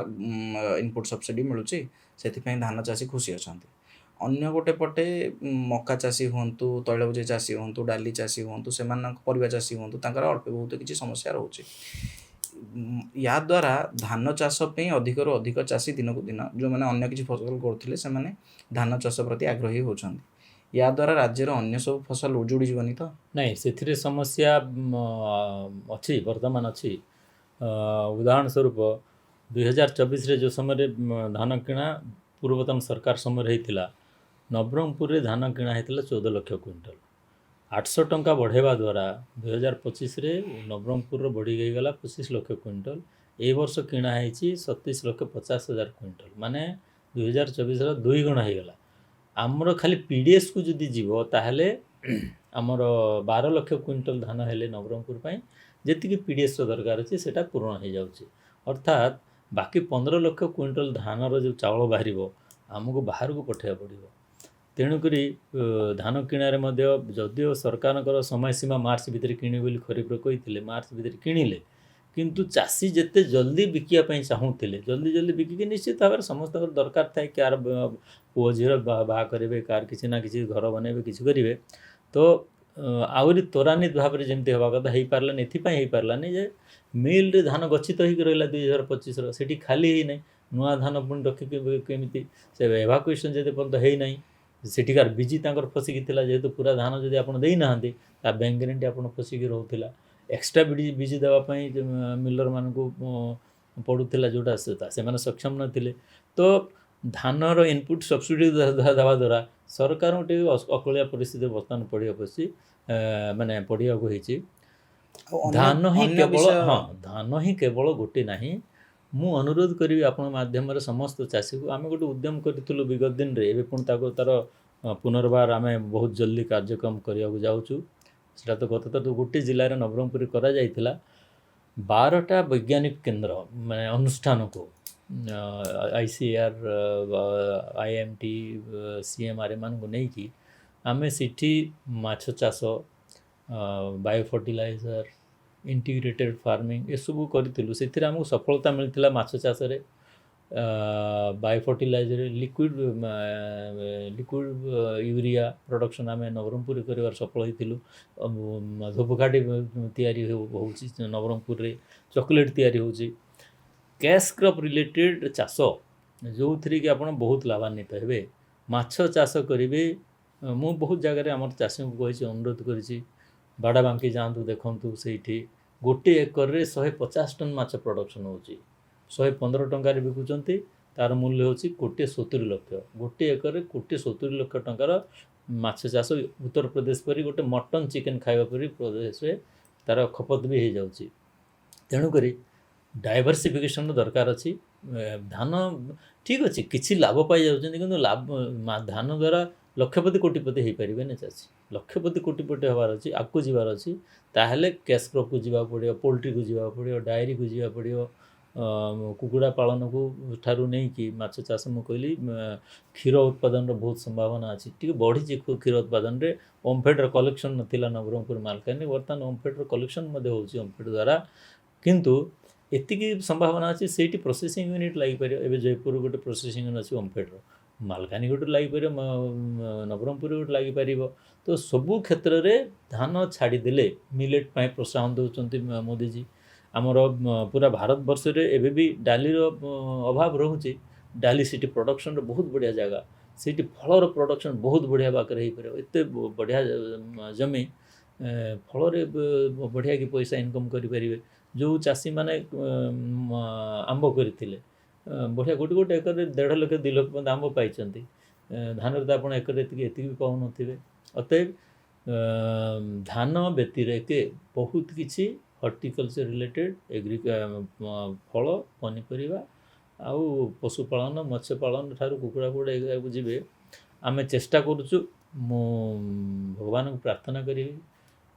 ଇନପୁଟ୍ ସବସିଡ଼ି ମିଳୁଛି, ସେଥିପାଇଁ ଧାନ ଚାଷୀ ଖୁସି ଅଛନ୍ତି। ଅନ୍ୟ ଗୋଟେ ପଟେ ମକା ଚାଷୀ ହୁଅନ୍ତୁ, ତୈଳବୀଜ ଚାଷୀ ହୁଅନ୍ତୁ, ଡାଲି ଚାଷୀ ହୁଅନ୍ତୁ, ସେମାନଙ୍କ ପରିବା ଚାଷୀ ହୁଅନ୍ତୁ, ତାଙ୍କର ଅଳ୍ପ ବହୁତ କିଛି ସମସ୍ୟା ରହୁଛି। ୟା ଦ୍ୱାରା ଧାନ ଚାଷ ପାଇଁ ଅଧିକରୁ ଅଧିକ ଚାଷୀ ଦିନକୁ ଦିନ, ଯେଉଁମାନେ ଅନ୍ୟ କିଛି ଫସଲ କରୁଥିଲେ, ସେମାନେ ଧାନ ଚାଷ ପ୍ରତି ଆଗ୍ରହୀ ହେଉଛନ୍ତି। ୟା ଦ୍ୱାରା ରାଜ୍ୟର ଅନ୍ୟ ସବୁ ଫସଲ ଉଜୁଡ଼ିଯିବନି ତ? ନାଇଁ, ସେଥିରେ ସମସ୍ୟା ଅଛି, ବର୍ତ୍ତମାନ ଅଛି। ଉଦାହରଣ ସ୍ୱରୂପ 2024ରେ ଯେଉଁ ସମୟରେ ଧାନ କିଣା ପୂର୍ବତନ ସରକାର ସମୟରେ ହେଇଥିଲା, ନବରଙ୍ଗପୁରରେ ଧାନ କିଣା ହେଇଥିଲା 14 ଲକ୍ଷ କୁଇଣ୍ଟାଲ। 800 ଟଙ୍କା ବଢ଼ାଇବା ଦ୍ୱାରା 2025ରେ ନବରଙ୍ଗପୁରର ବଢ଼ି ହେଇଗଲା 25 ଲକ୍ଷ କୁଇଣ୍ଟାଲ। ଏ ବର୍ଷ କିଣା ହେଇଛି 37,50,000 କୁଇଣ୍ଟାଲ, ମାନେ 2024ର 2 ଗୁଣ ହେଇଗଲା। ଆମର ଖାଲି PDSକୁ ଯଦି ଯିବ, ତାହେଲେ ଆମର 12 ଲକ୍ଷ କୁଇଣ୍ଟାଲ ଧାନ ହେଲେ ନବରଙ୍ଗପୁର ପାଇଁ ଯେତିକି PDSର ଦରକାର ଅଛି ସେଇଟା ପୂରଣ ହେଇଯାଉଛି। ଅର୍ଥାତ୍ ବାକି 15 ଲକ୍ଷ କୁଇଣ୍ଟାଲ ଧାନର ଯେଉଁ ଚାଉଳ ବାହାରିବ, ଆମକୁ ବାହାରକୁ ପଠାଇବାକୁ ପଡ଼ିବ। ତେଣୁକରି ଧାନ କିଣାରେ ମଧ୍ୟ ଯଦିଓ ସରକାରଙ୍କର ସମୟସୀମା ମାର୍ଚ୍ଚ ଭିତରେ କିଣିବେ ବୋଲି ଖରିଫରେ କହିଥିଲେ, ମାର୍ଚ୍ଚ ଭିତରେ କିଣିଲେ, କିନ୍ତୁ ଚାଷୀ ଯେତେ ଜଲ୍ଦି ବିକିବା ପାଇଁ ଚାହୁଁଥିଲେ, ଜଲ୍ଦି ବିକିକି ନିଶ୍ଚିତ ଭାବରେ ସମସ୍ତଙ୍କର ଦରକାର ଥାଏ, କାହାର ପୁଅ ଝିଅ ବାହା କରିବେ, କାହାର କିଛି ନା କିଛି ଘର ବନେଇବେ, କିଛି କରିବେ। ତ ଆହୁରି ତ୍ୱରାନ୍ୱିତ ଭାବରେ ଯେମିତି ହେବା କଥା ହେଇପାରିଲାନି। ଏଥିପାଇଁ ହେଇପାରିଲାନି ଯେ ମିଲ୍ରେ ଧାନ ଗଚ୍ଛିତ ହେଇକି ରହିଲା 2025ର, ସେଠି ଖାଲି ହେଇନାହିଁ। ନୂଆ ଧାନ ପୁଣି ରଖିକି କେମିତି ସେ ଏଭାକୁଏସନ୍ ଯଦି ପର୍ଯ୍ୟନ୍ତ ହେଇନାହିଁ, ସେଠିକାର ବିଜି ତାଙ୍କର ଫସିକି ଥିଲା। ଯେହେତୁ ପୁରା ଧାନ ଯଦି ଆପଣ ଦେଇନାହାନ୍ତି, ତା ବ୍ୟାଙ୍କ ଗ୍ୟାରେଣ୍ଟି ଆପଣ ଫସିକି ରହୁଥିଲା। ଏକ୍ସଟ୍ରା ବିଜି ଦେବା ପାଇଁ ମିଲରମାନଙ୍କୁ ପଡ଼ୁଥିଲା, ଯେଉଁଟା ସେମାନେ ସକ୍ଷମ ନଥିଲେ। ତ ଧାନର ଇନପୁଟ୍ ସବସିଡ଼ି ଦେବା ଦ୍ୱାରା ସରକାରଙ୍କୁ ଟିକେ ଅକଳିଆ ପରିସ୍ଥିତିରେ ବର୍ତ୍ତମାନ ପଡ଼ିବାକୁ ହେଇଛି। ଧାନ ହିଁ କେବଳ ଗୋଟେ ନାହିଁ, ମୁଁ ଅନୁରୋଧ କରିବି ଆପଣଙ୍କ ମାଧ୍ୟମରେ ସମସ୍ତ ଚାଷୀକୁ ଆମେ ଗୋଟେ ଉଦ୍ୟମ କରିଥିଲୁ ବିଗତ ଦିନରେ ଏବେ ପୁଣି ତାକୁ ତାର ପୁନର୍ବାର ଆମେ ବହୁତ ଜଲ୍ଦି କାର୍ଯ୍ୟକ୍ରମ କରିବାକୁ ଯାଉଛୁ। ସେଟା ତ ଗତ ଥର ଗୋଟେ ଜିଲ୍ଲାରେ ନବରଙ୍ଗପୁରରେ କରାଯାଇଥିଲା 12ଟା ବୈଜ୍ଞାନିକ କେନ୍ଦ୍ର ମାନେ ଅନୁଷ୍ଠାନକୁ ICAR IMT CMR ଏମାନଙ୍କୁ ନେଇକି ଆମେ ସେଠି ମାଛ ଚାଷ ବାୟୋ ଫର୍ଟିଲାଇଜର ଇଣ୍ଟିଗ୍ରେଟେଡ୍ ଫାର୍ମିଂ ଏସବୁ କରିଥିଲୁ। ସେଥିରେ ଆମକୁ ସଫଳତା ମିଳିଥିଲା ମାଛ ଚାଷରେ bio fertiliser liquid urea production ଆମେ ନବରଙ୍ଗପୁରରେ କରିବାର ସଫଳ ହୋଇଥିଲୁ। ଧୂପକାଠି ତିଆରି ହେଉଛି ନବରଙ୍ଗପୁରରେ, ଚକୋଲେଟ୍ ତିଆରି ହେଉଛି। କ୍ୟାଶ୍ କ୍ରପ୍ ରିଲେଟେଡ୍ ଚାଷ ଯେଉଁଥିରେ କି ଆପଣ ବହୁତ ଲାଭାନ୍ୱିତ ହେବେ। ମାଛ ଚାଷ କରିବେ। ମୁଁ ବହୁତ ଜାଗାରେ ଆମର ଚାଷୀଙ୍କୁ କହିଛି, ଅନୁରୋଧ କରିଛି, ବାଡ଼ାବାଙ୍କି ଯାଆନ୍ତୁ, ଦେଖନ୍ତୁ ସେଇଠି ଗୋଟିଏ ଏକରରେ 150 ଟନ୍ ମାଛ ପ୍ରଡକ୍ସନ୍ ହେଉଛି। 115 ଟଙ୍କାରେ ବିକୁଛନ୍ତି, ତାର ମୂଲ୍ୟ ହେଉଛି 1,70,00,000। ଗୋଟିଏ ଏକରରେ 1,70,00,000 ଟଙ୍କାର ମାଛ ଚାଷ ଉତ୍ତରପ୍ରଦେଶ ପରି ଗୋଟେ ମଟନ୍ ଚିକେନ୍ ଖାଇବା ପରି ପ୍ରଦେଶରେ ତାର ଖପତ ବି ହେଇଯାଉଛି। ତେଣୁକରି ଡାଇଭର୍ସିଫିକେସନ୍ର ଦରକାର ଅଛି। ଧାନ ଠିକ୍ ଅଛି, କିଛି ଲାଭ ପାଇଯାଉଛନ୍ତି, କିନ୍ତୁ ଧାନ ଦ୍ୱାରା ଲକ୍ଷପତି କୋଟିପତି ହେଇପାରିବେନି ଚାଷୀ। ଲକ୍ଷପତି କୋଟିପତି ହେବାର ଅଛି, ଆଗକୁ ଯିବାର ଅଛି, ତାହେଲେ କ୍ୟାଶ୍ କ୍ରପ୍କୁ ଯିବାକୁ ପଡ଼ିବ, ପୋଲଟ୍ରିକୁ ଯିବାକୁ ପଡ଼ିବ, ଡାଏରୀକୁ ଯିବାକୁ ପଡ଼ିବ, କୁକୁଡ଼ା ପାଳନକୁ ଠାରୁ ନେଇକି ମାଛ ଚାଷ। ମୁଁ କହିଲି କ୍ଷୀର ଉତ୍ପାଦନର ବହୁତ ସମ୍ଭାବନା ଅଛି, ଟିକେ ବଢ଼ିଛି କ୍ଷୀର ଉତ୍ପାଦନରେ। ଓମଫେଡ୍ର କଲେକ୍ସନ୍ ନଥିଲା ନବରଙ୍ଗପୁର ମାଲକାନଗିରି, ବର୍ତ୍ତମାନ ଓମଫେଡ୍ର କଲେକ୍ସନ୍ ମଧ୍ୟ ହେଉଛି ଓମଫେଡ୍ ଦ୍ୱାରା। କିନ୍ତୁ ଏତିକି ସମ୍ଭାବନା ଅଛି ସେଇଠି ପ୍ରୋସେସିଂ ୟୁନିଟ୍ ଲାଗିପାରିବ। ଏବେ ଜୟପୁର ଗୋଟେ ପ୍ରୋସେସିଂ ୟୁନିଟ୍ ଅଛି ଓମଫେଡ୍ର, ମାଲକାନଗିରି ଗୋଟେ ଲାଗିପାରିବ, ନବରଙ୍ଗପୁର ଗୋଟେ ଲାଗିପାରିବ। ତ ସବୁ କ୍ଷେତ୍ରରେ ଧାନ ଛାଡ଼ିଦେଲେ ମିଲେଟ୍ ପାଇଁ ପ୍ରୋତ୍ସାହନ ଦେଉଛନ୍ତି ମୋଦିଜୀ। ଆମର ପୁରା ଭାରତବର୍ଷରେ ଏବେ ବି ଡାଲିର ଅଭାବ ରହୁଛି। ଡାଲି ସେଠି ପ୍ରଡକ୍ସନ୍ର ବହୁତ ବଢ଼ିଆ ଜାଗା, ସେଇଠି ଫଳର ପ୍ରଡକ୍ସନ୍ ବହୁତ ବଢ଼ିଆ ବାକରେ ହେଇପାରିବ। ଏତେ ବଢ଼ିଆ ଜମି, ଫଳରେ ବଢ଼ିଆ କି ପଇସା ଇନକମ୍ କରିପାରିବେ। ଯେଉଁ ଚାଷୀମାନେ ଆମ୍ବ କରିଥିଲେ, ବଢ଼ିଆ ଗୋଟେ ଏକରରେ 1.5 ଲକ୍ଷ 2 ଲକ୍ଷ ପର୍ଯ୍ୟନ୍ତ ଆମ୍ବ ପାଇଛନ୍ତି। ଧାନରେ ତ ଆପଣ ଏକରେ ଏତିକି ବି ପାଉନଥିବେ। ଅତଏବ ଧାନ ବ୍ୟତିରେକେ ବହୁତ କିଛି ହର୍ଟିକଲଚର ରିଲେଟେଡ୍ ଫଳ, ପନିପରିବା ଆଉ ପଶୁପାଳନ, ମତ୍ସ୍ୟପାଳନ ଠାରୁ କୁକୁଡ଼ା ଏଗୁଡ଼ାକୁ ଯିବେ। ଆମେ ଚେଷ୍ଟା କରୁଛୁ। ମୁଁ ଭଗବାନଙ୍କୁ ପ୍ରାର୍ଥନା କରିବି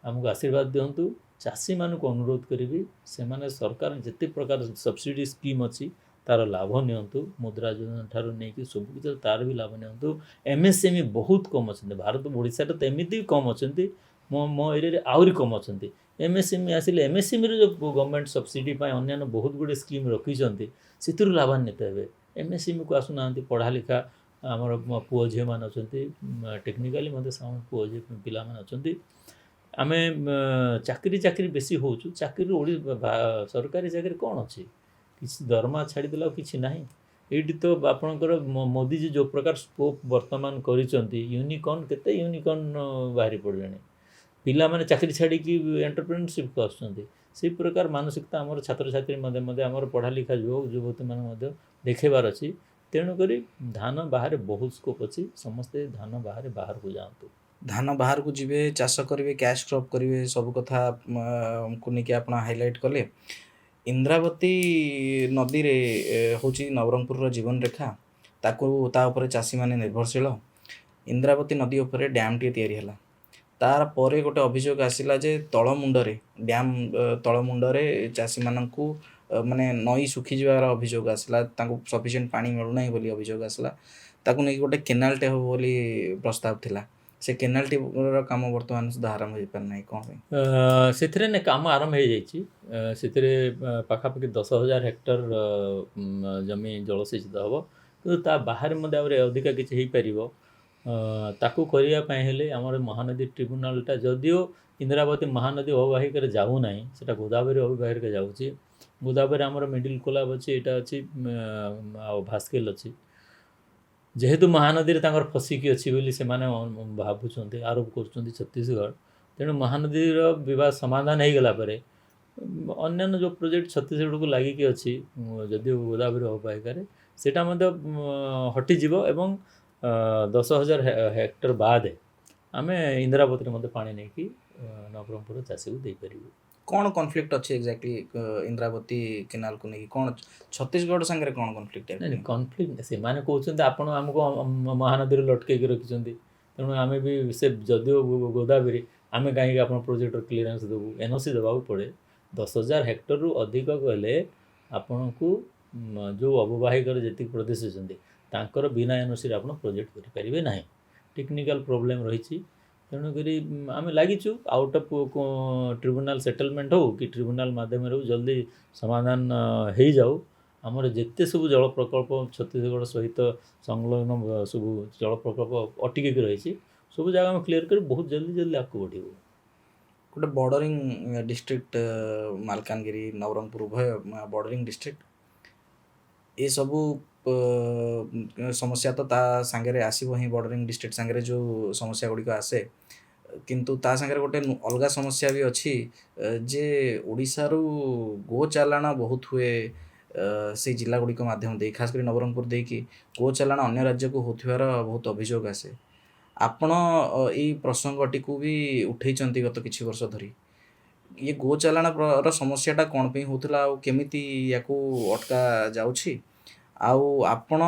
ଆମକୁ ଆଶୀର୍ବାଦ ଦିଅନ୍ତୁ। ଚାଷୀମାନଙ୍କୁ ଅନୁରୋଧ କରିବି, ସେମାନେ ସରକାର ଯେତେ ପ୍ରକାର ସବସିଡ଼ି ସ୍କିମ୍ ଅଛି ତାର ଲାଭ ନିଅନ୍ତୁ। ମୁଦ୍ରା ଯୋଜନା ଠାରୁ ନେଇକି ସବୁ କିଛି ତାର ବି ଲାଭ ନିଅନ୍ତୁ। MSME ବହୁତ କମ୍ ଅଛନ୍ତି ଭାରତ, ଓଡ଼ିଶାରେ ତ ଏମିତି ବି କମ୍ ଅଛନ୍ତି, ମୋ ଏରିଆରେ ଆହୁରି କମ୍ ଅଛନ୍ତି। MSME ଆସିଲେ MSMEର ଯେଉଁ ଗଭର୍ଣ୍ଣମେଣ୍ଟ ସବସିଡ଼ି ପାଇଁ ଅନ୍ୟାନ୍ୟ ବହୁତ ଗୁଡ଼ିଏ ସ୍କିମ୍ ରଖିଛନ୍ତି, ସେଥିରୁ ଲାଭାନ୍ୱିତ ହେବେ। MSMEକୁ ଆସୁନାହାନ୍ତି। ପଢ଼ା ଲେଖା ଆମର ପୁଅ ଝିଅମାନେ ଅଛନ୍ତି, ଟେକ୍ନିକାଲି ମଧ୍ୟ ସେମାନେ ପୁଅ ଝିଅ ପିଲାମାନେ ଅଛନ୍ତି। ଆମେ ଚାକିରି ବେଶୀ ହେଉଛୁ। ଚାକିରି ସରକାରୀ ଚାକିରି କ'ଣ ଅଛି? କିଛି ଦରମା ଛାଡ଼ିଦେଲେ ଆଉ କିଛି ନାହିଁ। ଏଇଠି ତ ଆପଣଙ୍କର ମୋଦିଜୀ ଯେଉଁ ପ୍ରକାର ସ୍କୋପ୍ ବର୍ତ୍ତମାନ କରିଛନ୍ତି, ୟୁନିକର୍ଣ୍ଣ କେତେ ୟୁନିକର୍ଣ୍ଣ ବାହାରି ପଡ଼ିଲେଣି। ପିଲାମାନେ ଚାକିରି ଛାଡ଼ିକି ଏଣ୍ଟରପ୍ରେନ୍ୟରସିପ୍କୁ ଆସୁଛନ୍ତି। ସେହି ପ୍ରକାର ମାନସିକତା ଆମର ଛାତ୍ରଛାତ୍ରୀ ମଧ୍ୟ ଆମର ପଢ଼ା ଲେଖା ଯୁବକ ଯୁବତୀମାନେ ମଧ୍ୟ ଦେଖାଇବାର ଅଛି। ତେଣୁକରି ଧାନ ବାହାରେ ବହୁତ ସ୍କୋପ୍ ଅଛି। ସମସ୍ତେ ଧାନ ବାହାରକୁ ଯାଆନ୍ତୁ। ଧାନ ବାହାରକୁ ଯିବେ, ଚାଷ କରିବେ, କ୍ୟାଶ୍ କ୍ରପ୍ କରିବେ, ସବୁ କଥା କୁ ନେଇକି ଆପଣ ହାଇଲାଇଟ୍ କଲେ। ଇନ୍ଦ୍ରାବତୀ ନଦୀରେ ହେଉଛି ନବରଙ୍ଗପୁରର ଜୀବନ ରେଖା। ତା ଉପରେ ଚାଷୀମାନେ ନିର୍ଭରଶୀଳ। ଇନ୍ଦ୍ରାବତୀ ନଦୀ ଉପରେ ଡ୍ୟାମ୍ଟିଏ ତିଆରି ହେଲା। ତାପରେ ଗୋଟେ ଅଭିଯୋଗ ଆସିଲା ଯେ ଡ୍ୟାମ୍ ତଳମୁଣ୍ଡରେ ଚାଷୀମାନଙ୍କୁ ମାନେ ନଈ ଶୁଖିଯିବାର ଅଭିଯୋଗ ଆସିଲା, ତାଙ୍କୁ ସଫିସିଏଣ୍ଟ ପାଣି ମିଳୁନାହିଁ ବୋଲି ଅଭିଯୋଗ ଆସିଲା। ତାକୁ ନେଇକି ଗୋଟେ କେନାଲଟେ ହେବ ବୋଲି ପ୍ରସ୍ତାବ ଥିଲା। ସେ କେନାଲଟିର କାମ ବର୍ତ୍ତମାନ ସୁଦ୍ଧା ଆରମ୍ଭ ହୋଇପାରିନାହିଁ, କ'ଣ ପାଇଁ? ସେଥିରେ କାମ ଆରମ୍ଭ ହେଇଯାଇଛି। ସେଥିରେ ପାଖାପାଖି 10,000 ହେକ୍ଟର ଜମି ଜଳସେଚିତ ହେବ, କିନ୍ତୁ ତା ବାହାରେ ମଧ୍ୟ ଆହୁରି ଅଧିକା କିଛି ହେଇପାରିବ। ତାକୁ କରିବା ପାଇଁ ହେଲେ ଆମର ମହାନଦୀ ଟ୍ରିବ୍ୟୁନାଲଟା, ଯଦିଓ ଇନ୍ଦ୍ରାବତୀ ମହାନଦୀ ଅବବାହିକାରେ ଯାଉନାହିଁ, ସେଟା ଗୋଦାବରୀ ଅବବାହିକାରେ ଯାଉଛି। ଗୋଦାବରୀ ଆମର ମିଡ଼ିଲ୍ କୋଲାବ ଅଛି, ଏଇଟା ଅଛି ଆଉ ଭାସ୍କେଲ ଅଛି। ଯେହେତୁ ମହାନଦୀରେ ତାଙ୍କର ଫସିକି ଅଛି ବୋଲି ସେମାନେ ଭାବୁଛନ୍ତି, ଆରୋପ କରୁଛନ୍ତି ଛତିଶଗଡ଼। ତେଣୁ ମହାନଦୀର ବିବାଦ ସମାଧାନ ହେଇଗଲା ପରେ ଅନ୍ୟାନ୍ୟ ଯେଉଁ ପ୍ରୋଜେକ୍ଟ ଛତିଶଗଡ଼କୁ ଲାଗିକି ଅଛି, ଯଦିଓ ଗୋଦାବରୀ ଅବବାହିକାରେ, ସେଇଟା ମଧ୍ୟ ହଟିଯିବ ଏବଂ 10,000 ହେକ୍ଟର ବାଦେ ଆମେ ଇନ୍ଦ୍ରାବତୀରେ ମଧ୍ୟ ପାଣି ନେଇକି ନବରଙ୍ଗପୁର ଚାଷୀକୁ ଦେଇପାରିବୁ। କ'ଣ କନଫ୍ଲିକ୍ଟ ଅଛି ଏକ୍ଜାକ୍ଟଲି ଇନ୍ଦ୍ରାବତୀ କେନାଲକୁ ନେଇକି କ'ଣ ଛତିଶଗଡ଼ ସାଙ୍ଗରେ କ'ଣ କନଫ୍ଲିକ୍ଟ ନାଇଁ ନାଇଁ କନଫ୍ଲିକ୍ଟ ସେମାନେ କହୁଛନ୍ତି ଆପଣ ଆମକୁ ମହାନଦୀରେ ଲଟକେଇକି ରଖିଛନ୍ତି, ତେଣୁ ଆମେ ବି ସେ ଯଦିଓ ଗୋଦାବରୀ ଆମେ କାହିଁକି ଆପଣ ପ୍ରୋଜେକ୍ଟର କ୍ଲିୟରାନ୍ସ ଦେବୁ, ଏନ୍ଓସି ଦେବାକୁ ପଡ଼େ। 10,000 ହେକ୍ଟରରୁ ଅଧିକ ଗଲେ ଆପଣଙ୍କୁ ଯେଉଁ ଅବବାହିକାରେ ଯେତିକି ପ୍ରଦେଶ ଅଛନ୍ତି ତାଙ୍କର ବିନା ଏନ୍ଓସିରେ ଆପଣ ପ୍ରୋଜେକ୍ଟ କରିପାରିବେ ନାହିଁ। ଟେକ୍ନିକାଲ ପ୍ରୋବ୍ଲେମ୍ ରହିଛି, ତେଣୁକରି ଆମେ ଲାଗିଛୁ ଆଉଟ୍ ଅଫ୍ ଟ୍ରିବ୍ୟୁନାଲ ସେଟଲମେଣ୍ଟ ହେଉ କି ଟ୍ରିବ୍ୟୁନାଲ ମାଧ୍ୟମରେ ହେଉ ଜଲ୍ଦି ସମାଧାନ ହେଇଯାଉ। ଆମର ଯେତେ ସବୁ ଜଳ ପ୍ରକଳ୍ପ ଛତିଶଗଡ଼ ସହିତ ସଂଲଗ୍ନ ସବୁ ଜଳ ପ୍ରକଳ୍ପ ଅଟକିକି ରହିଛି ସବୁ ଜାଗା ଆମେ କ୍ଲିୟର କରି ବହୁତ ଜଲ୍ଦି ଆଗକୁ ବଢ଼ିବୁ। ଗୋଟେ ବର୍ଡରିଂ ଡିଷ୍ଟ୍ରିକ୍ଟ ମାଲକାନଗିରି ନବରଙ୍ଗପୁର ଉଭୟ ବର୍ଡରିଂ ଡିଷ୍ଟ୍ରିକ୍ଟ ଏସବୁ ସମସ୍ୟା ତ ତା ସାଙ୍ଗରେ ଆସିବ ହିଁ। ବର୍ଡରିଂ ଡିଷ୍ଟ୍ରିକ୍ଟ ସାଙ୍ଗରେ ଯେଉଁ ସମସ୍ୟା ଗୁଡ଼ିକ ଆସେ, କିନ୍ତୁ ତା ସାଙ୍ଗରେ ଗୋଟେ ଅଲଗା ସମସ୍ୟା ବି ଅଛି ଯେ ଓଡ଼ିଶାରୁ ଗୋ ଚାଲାଣ ବହୁତ ହୁଏ ସେଇ ଜିଲ୍ଲା ଗୁଡ଼ିକ ମାଧ୍ୟମ ଦେଇ, ଖାସ କରି ନବରଙ୍ଗପୁର ଦେଇକି ଗୋ ଚାଲାଣ ଅନ୍ୟ ରାଜ୍ୟକୁ ହେଉଥିବାର ବହୁତ ଅଭିଯୋଗ ଆସେ। ଆପଣ ଏଇ ପ୍ରସଙ୍ଗଟିକୁ ବି ଉଠେଇଛନ୍ତି ଗତ କିଛି ବର୍ଷ ଧରି। ଇଏ ଗୋ ଚାଲାଣର ସମସ୍ୟାଟା କ'ଣ ପାଇଁ ହେଉଥିଲା ଆଉ କେମିତି ୟାକୁ ଅଟକା ଯାଉଛି, ଆଉ ଆପଣ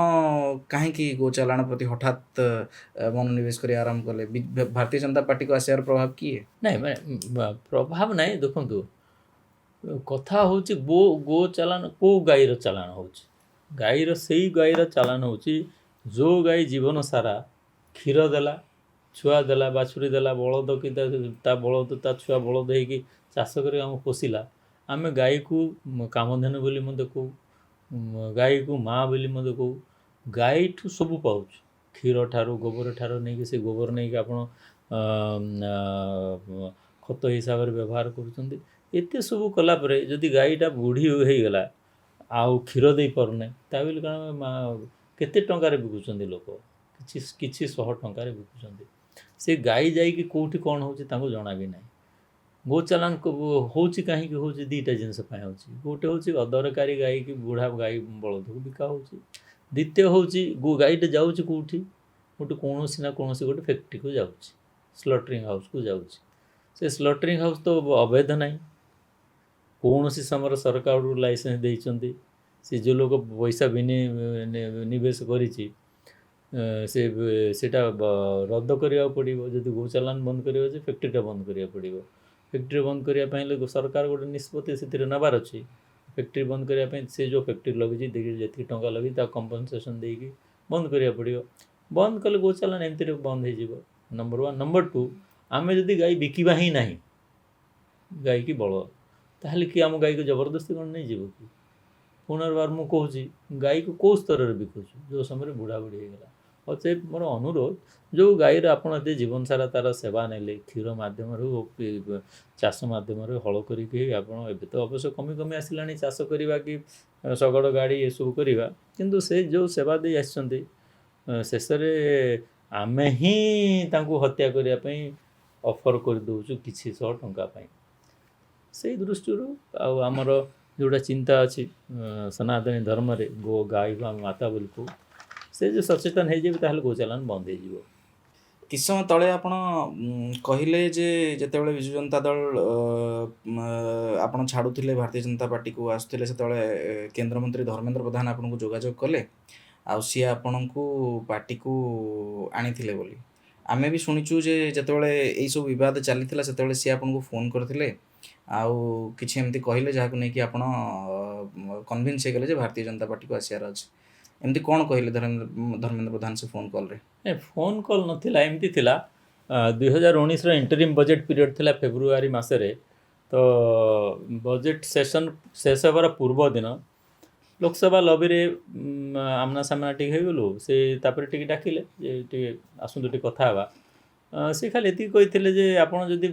କାହିଁକି ଗୋ ଚାଲାଣ ପ୍ରତି ହଠାତ୍ ମନୋନିବେଶ କରିବା ଆରମ୍ଭ କଲେ? ଭାରତୀୟ ଜନତା ପାର୍ଟିକୁ ଆସିବାର ପ୍ରଭାବ କିଏ? ନାଇଁ ମାନେ ପ୍ରଭାବ ନାହିଁ। ଦେଖନ୍ତୁ କଥା ହେଉଛି ଗୋ ଚାଲାଣ କେଉଁ ଗାଈର ଚାଲାଣ ହେଉଛି? ସେଇ ଗାଈର ଚାଲାଣ ହେଉଛି ଯେଉଁ ଗାଈ ଜୀବନ ସାରା କ୍ଷୀର ଦେଲା, ଛୁଆ ଦେଲା, ବାଛୁରୀ ଦେଲା, ବଳଦ କି ତା ବଳଦ ତା ଛୁଆ ବଳଦ ହେଇକି ଚାଷ କରି ଆମକୁ ପୋଷିଲା। ଆମେ ଗାଈକୁ କାମଧେନୁ ବୋଲି ମଧ୍ୟ କହୁ, ଗାଈକୁ ମା' ବୋଲି ମଧ୍ୟ କହୁ। ଗାଈଠୁ ସବୁ ପାଉଛୁ, କ୍ଷୀର ଠାରୁ ଗୋବର ଠାରୁ ନେଇକି ସେ ଗୋବର ନେଇକି ଆପଣ ଖତ ହିସାବରେ ବ୍ୟବହାର କରୁଛନ୍ତି। ଏତେ ସବୁ କଲା ପରେ ଯଦି ଗାଈଟା ବୁଢ଼ୀ ହେଇଗଲା ଆଉ କ୍ଷୀର ଦେଇପାରୁନାହିଁ, ତା ବୋଲି କ'ଣ କେତେ ଟଙ୍କାରେ ବିକୁଛନ୍ତି ଲୋକ? କିଛି 100 ଟଙ୍କାରେ ବିକୁଛନ୍ତି। ସେ ଗାଈ ଯାଇକି କେଉଁଠି କ'ଣ ହେଉଛି ତାଙ୍କୁ ଜଣା ବି ନାହିଁ। ଗୋ ଚାଲାଣ ହେଉଛି କାହିଁକି ହେଉଛି? ଦୁଇଟା ଜିନିଷ ପାଇଁ ହେଉଛି। ଗୋଟେ ହେଉଛି ଅଦରକାରୀ ଗାଈକି ବୁଢ଼ା ଗାଈ ବଳଦକୁ ବିକା ହେଉଛି। ଦ୍ୱିତୀୟ ହେଉଛି ଗାଈଟା ଯାଉଛି କେଉଁଠି? କୌଣସି ନା କୌଣସି ଗୋଟେ ଫ୍ୟାକ୍ଟ୍ରିକୁ ଯାଉଛି, ସ୍ଲଟରିଂ ହାଉସ୍କୁ ଯାଉଛି। ସେ ସ୍ଲଟରିଂ ହାଉସ୍ ତ ଅବୈଧ ନାହିଁ। କୌଣସି ସମୟରେ ସରକାରରୁ ଲାଇସେନ୍ସ ଦେଇଛନ୍ତି। ସେ ଯେଉଁ ଲୋକ ପଇସା ନିବେଶ କରିଛି ସେଟା ରଦ୍ଦ କରିବାକୁ ପଡ଼ିବ। ଯଦି ଗୋ ଚାଲାଣ ବନ୍ଦ କରିବ ଯେ ଫ୍ୟାକ୍ଟ୍ରିଟା ବନ୍ଦ କରିବାକୁ ପଡ଼ିବ। ଫ୍ୟାକ୍ଟ୍ରି ବନ୍ଦ କରିବା ପାଇଁ ହେଲେ ସରକାର ଗୋଟେ ନିଷ୍ପତ୍ତି ସେଥିରେ ନେବାର ଅଛି। ଫ୍ୟାକ୍ଟ୍ରି ବନ୍ଦ କରିବା ପାଇଁ ସେ ଯେଉଁ ଫ୍ୟାକ୍ଟ୍ରି ଲଗିଛି ଯେତିକି ଟଙ୍କା ଲଗିଛି ତାକୁ କମ୍ପନସେସନ୍ ଦେଇକି ବନ୍ଦ କରିବାକୁ ପଡ଼ିବ। ବନ୍ଦ କଲେ ଗୋ ଚାଲାଣ ଏମିତିରେ ବନ୍ଦ ହେଇଯିବ, ନମ୍ବର 1। ନମ୍ବର 2, ଆମେ ଯଦି ଗାଈ ବିକିବା ହିଁ ନାହିଁ ଗାଈକି ବଳଦ, ତାହେଲେ କି ଆମ ଗାଈକୁ ଜବରଦସ୍ତି କ'ଣ ନେଇଯିବ କି? ପୁନର୍ବାର ମୁଁ କହୁଛି, ଗାଈକୁ କେଉଁ ସ୍ତରରେ ବିକୁଛୁ? ଯେଉଁ ସମୟରେ ବୁଢ଼ାବୁଢ଼ୀ ହେଇଗଲା। ମୋର ଅନୁରୋଧ, ଯେଉଁ ଗାଈର ଆପଣ ଏତେ ଜୀବନ ସାରା ତା'ର ସେବା ନେଲେ, କ୍ଷୀର ମାଧ୍ୟମରେ ହଉ କି ଚାଷ ମାଧ୍ୟମରେ ହଳ କରିକି ଆପଣ, ଏବେ ତ ଅବଶ୍ୟ କମି ଆସିଲାଣି ଚାଷ କରିବା କି ଶଗଡ଼ ଗାଡ଼ି ଏସବୁ କରିବା, କିନ୍ତୁ ସେ ଯେଉଁ ସେବା ଦେଇ ଆସିଛନ୍ତି ଶେଷରେ ଆମେ ହିଁ ତାଙ୍କୁ ହତ୍ୟା କରିବା ପାଇଁ ଅଫର୍ କରିଦେଉଛୁ କିଛି 100 ଟଙ୍କା ପାଇଁ। ସେଇ ଦୃଷ୍ଟିରୁ ଆଉ ଆମର ଯେଉଁଟା ଚିନ୍ତା ଅଛି ସନାତନୀ ଧର୍ମରେ ଗାଈକୁ ଆମେ ମାତା ବୋଲି କହୁ, ସେ ଯେଉଁ ସଚେତନ ହେଇଯିବେ ତାହେଲେ ଗୋ ଚାଲାଣ ବନ୍ଦ ହେଇଯିବ। କିଛି ସମୟ ତଳେ ଆପଣ କହିଲେ ଯେ ଯେତେବେଳେ ବିଜୁ ଜନତା ଦଳ ଆପଣ ଛାଡ଼ୁଥିଲେ ଭାରତୀୟ ଜନତା ପାର୍ଟିକୁ ଆସୁଥିଲେ, ସେତେବେଳେ କେନ୍ଦ୍ରମନ୍ତ୍ରୀ ଧର୍ମେନ୍ଦ୍ର ପ୍ରଧାନ ଆପଣଙ୍କୁ ଯୋଗାଯୋଗ କଲେ ଆଉ ସିଏ ଆପଣଙ୍କୁ ପାର୍ଟିକୁ ଆଣିଥିଲେ ବୋଲି। ଆମେ ବି ଶୁଣିଛୁ ଯେ ଯେତେବେଳେ ଏଇସବୁ ବିବାଦ ଚାଲିଥିଲା ସେତେବେଳେ ସିଏ ଆପଣଙ୍କୁ ଫୋନ୍ କରିଥିଲେ ଆଉ କିଛି ଏମିତି କହିଲେ ଯାହାକୁ ନେଇକି ଆପଣ କନଭିନ୍ସ ହେଇଗଲେ ଯେ ଭାରତୀୟ ଜନତା ପାର୍ଟିକୁ ଆସିବାର ଅଛି। ଏମିତି କ'ଣ କହିଲେ ଧର୍ମେନ୍ଦ୍ର ପ୍ରଧାନ ସେ ଫୋନ୍ କଲ୍ରେ? ଫୋନ୍ କଲ୍ ନଥିଲା, ଏମିତି ଥିଲା 2019ର ଇଣ୍ଟରିମ୍ ବଜେଟ୍ ପିରିୟଡ଼ ଥିଲା ଫେବୃଆରୀ ମାସରେ। ତ ବଜେଟ୍ ସେସନ୍ ଶେଷ ହେବାର ପୂର୍ବ ଦିନ ଲୋକସଭା ଲବିରେ ଆମ୍ନା ସାମ୍ନା ଟିକେ ହେଇଗଲୁ। ସେ ତାପରେ ଟିକେ ଡାକିଲେ ଯେ ଟିକେ ଆସନ୍ତୁ ଟିକେ କଥା ହେବା। ସେ ଖାଲି ଏତିକି କହିଥିଲେ ଯେ ଆପଣ ଯଦି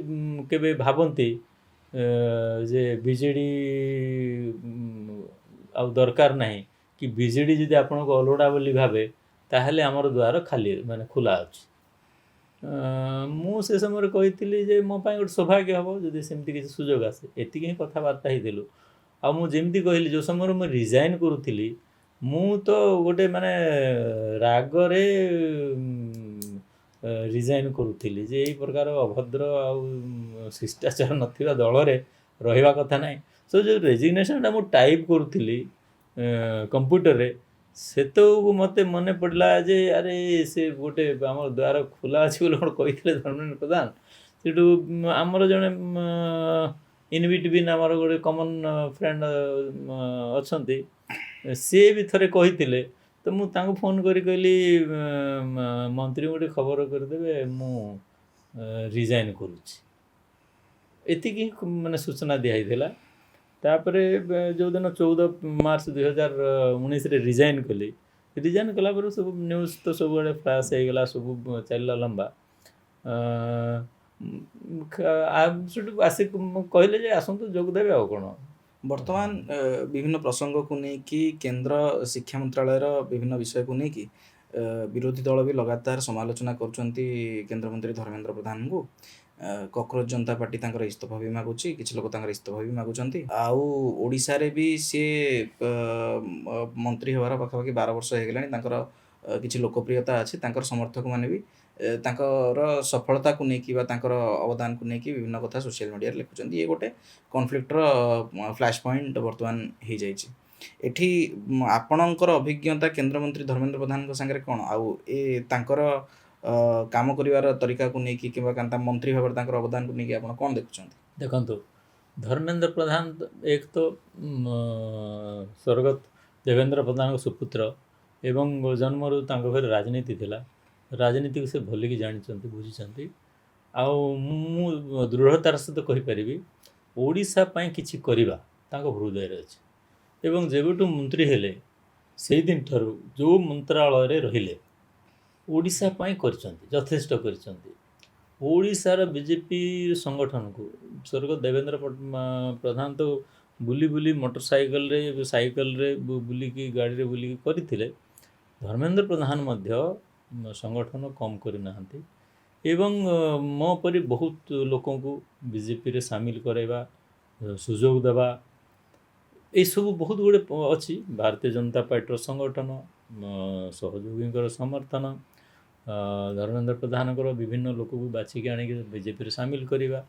କେବେ ଭାବନ୍ତି ଯେ ବିଜେଡ଼ି ଆଉ ଦରକାର ନାହିଁ କି ବିଜେଡ଼ି ଯଦି ଆପଣଙ୍କୁ ଅଲୋଡ଼ା ବୋଲି ଭାବେ ତାହେଲେ ଆମର ଦ୍ୱାର ଖାଲି ଖୋଲା ଅଛି। ମୁଁ ସେ ସମୟରେ କହିଥିଲି ଯେ ମୋ ପାଇଁ ଗୋଟେ ସୌଭାଗ୍ୟ ହେବ ଯଦି ସେମିତି କିଛି ସୁଯୋଗ ଆସେ। ଏତିକି ହିଁ କଥାବାର୍ତ୍ତା ହେଇଥିଲୁ। ଆଉ ମୁଁ ଯେମିତି କହିଲି, ଯେଉଁ ସମୟରେ ମୁଁ ରିଜାଇନ୍ କରୁଥିଲି, ମୁଁ ତ ଗୋଟେ ରାଗରେ ରିଜାଇନ୍ କରୁଥିଲି ଯେ ଏଇ ପ୍ରକାର ଅଭଦ୍ର ଆଉ ଶିଷ୍ଟାଚାର ନଥିବା ଦଳରେ ରହିବା କଥା ନାହିଁ। ସୋ ଯେଉଁ ରେଜିଗ୍ନେସନ୍ଟା ମୁଁ ଟାଇପ୍ କରୁଥିଲି କମ୍ପ୍ୟୁଟରରେ, ସେତେବେଳକୁ ମୋତେ ମନେ ପଡ଼ିଲା ଯେ ଆରେ ସେ ଗୋଟେ ଆମର ଦ୍ୱାର ଖୋଲା ଅଛି ବୋଲି କ'ଣ କହିଥିଲେ ଧର୍ମେନ୍ଦ୍ର ପ୍ରଧାନ। ସେଠୁ ଆମର ଜଣେ ଇନଭିଟିବିନ୍ ଆମର ଗୋଟେ କମନ୍ ଫ୍ରେଣ୍ଡ ଅଛନ୍ତି, ସିଏ ବି ଥରେ କହିଥିଲେ। ତ ମୁଁ ତାଙ୍କୁ ଫୋନ୍ କରି କହିଲି ମନ୍ତ୍ରୀଙ୍କୁ ଗୋଟେ ଖବର କରିଦେବେ ମୁଁ ରିଜାଇନ୍ କରୁଛି। ଏତିକି ମାନେ ସୂଚନା ଦିଆହେଇଥିଲା। ତାପରେ ଯେଉଁଦିନ 14 ମାର୍ଚ୍ଚ 2019ରେ ରିଜାଇନ୍ କଲି, ରିଜାଇନ୍ କଲା ପରେ ସବୁ ନ୍ୟୁଜ୍ ତ ସବୁଆଡ଼େ ଫ୍ଲାସ୍ ହେଇଗଲା, ସବୁ ଚାଲିଲା ଲମ୍ବା। ସେଠୁ ଆସି କହିଲେ ଯେ ଆସନ୍ତୁ ଯୋଗଦେବେ ଆଉ କ'ଣ। ବର୍ତ୍ତମାନ ବିଭିନ୍ନ ପ୍ରସଙ୍ଗକୁ ନେଇକି କେନ୍ଦ୍ର ଶିକ୍ଷା ମନ୍ତ୍ରାଳୟର ବିଭିନ୍ନ ବିଷୟକୁ ନେଇକି ବିରୋଧୀ ଦଳ ବି ଲଗାତାର ସମାଲୋଚନା କରୁଛନ୍ତି କେନ୍ଦ୍ରମନ୍ତ୍ରୀ ଧର୍ମେନ୍ଦ୍ର ପ୍ରଧାନଙ୍କୁ। କକରୋଜ ଜନତା ପାର୍ଟି ତାଙ୍କର ଇସ୍ତଫା ବି ମାଗୁଛି, କିଛି ଲୋକ ତାଙ୍କର ଇସ୍ତଫା ବି ମାଗୁଛନ୍ତି। ଆଉ ଓଡ଼ିଶାରେ ବି ସିଏ ମନ୍ତ୍ରୀ ହେବାର ପାଖାପାଖି 12 ବର୍ଷ ହେଇଗଲାଣି, ତାଙ୍କର କିଛି ଲୋକପ୍ରିୟତା ଅଛି। ତାଙ୍କର ସମର୍ଥକମାନେ ବି ତାଙ୍କର ସଫଳତାକୁ ନେଇକି ବା ତାଙ୍କର ଅବଦାନକୁ ନେଇକି ବିଭିନ୍ନ କଥା ସୋସିଆଲ ମିଡ଼ିଆରେ ଲେଖୁଛନ୍ତି। ଇଏ ଗୋଟେ କନଫ୍ଲିକ୍ଟର ଫ୍ଲାସ୍ ପଏଣ୍ଟ ବର୍ତ୍ତମାନ ହେଇଯାଇଛି। ଏଠି ଆପଣଙ୍କର ଅଭିଜ୍ଞତା କେନ୍ଦ୍ରମନ୍ତ୍ରୀ ଧର୍ମେନ୍ଦ୍ର ପ୍ରଧାନଙ୍କ ସାଙ୍ଗରେ କ'ଣ, ଆଉ ତାଙ୍କର କାମ କରିବାର ତରିକାକୁ ନେଇକି କିମ୍ବା ମନ୍ତ୍ରୀ ଭାବରେ ତାଙ୍କର ଅବଦାନକୁ ନେଇକି ଆପଣ କ'ଣ ଦେଖୁଛନ୍ତି? ଦେଖନ୍ତୁ, ଧର୍ମେନ୍ଦ୍ର ପ୍ରଧାନ ଏକ ତ ସ୍ୱର୍ଗତ ଦେବେନ୍ଦ୍ର ପ୍ରଧାନଙ୍କ ସୁପୁତ୍ର ଏବଂ ଜନ୍ମରୁ ତାଙ୍କ ଘରେ ରାଜନୀତି ଥିଲା। ରାଜନୀତିକୁ ସେ ଭଲିକି ଜାଣିଛନ୍ତି, ବୁଝିଛନ୍ତି। ଆଉ ମୁଁ ଦୃଢ଼ତାର ସହିତ କହିପାରିବି ଓଡ଼ିଶା ପାଇଁ କିଛି କରିବା ତାଙ୍କ ହୃଦୟରେ ଅଛି। ଏବଂ ଯେବେଠୁ ମନ୍ତ୍ରୀ ହେଲେ ସେଇଦିନ ଠାରୁ ଯେଉଁ ମନ୍ତ୍ରାଳୟରେ ରହିଲେ ଓଡ଼ିଶା ପାଇଁ କରିଛନ୍ତି, ଯଥେଷ୍ଟ କରିଛନ୍ତି। ଓଡ଼ିଶାର ବିଜେପି ସଂଗଠନକୁ ସ୍ୱର୍ଗତ ଦେବେନ୍ଦ୍ର ପ୍ରଧାନ ତ ବୁଲି ବୁଲି ମୋଟର ସାଇକେଲରେ ବୁଲିକି ଗାଡ଼ିରେ ବୁଲିକି କରିଥିଲେ। ଧର୍ମେନ୍ଦ୍ର ପ୍ରଧାନ ମଧ୍ୟ ସଂଗଠନ କମ୍ କରିନାହାନ୍ତି ଏବଂ ମୋ ପରି ବହୁତ ଲୋକଙ୍କୁ ବିଜେପିରେ ସାମିଲ କରାଇବା, ସୁଯୋଗ ଦେବା, ଏଇସବୁ ବହୁତ ଗୁଡ଼ିଏ ଅଛି। ଭାରତୀୟ ଜନତା ପାର୍ଟିର ସଂଗଠନ, ସହଯୋଗୀଙ୍କର ସମର୍ଥନ, ଧର୍ମେନ୍ଦ୍ର ପ୍ରଧାନଙ୍କର ବିଭିନ୍ନ ଲୋକକୁ ବାଛିକି ଆଣିକି ବିଜେପିରେ ସାମିଲ କରିବା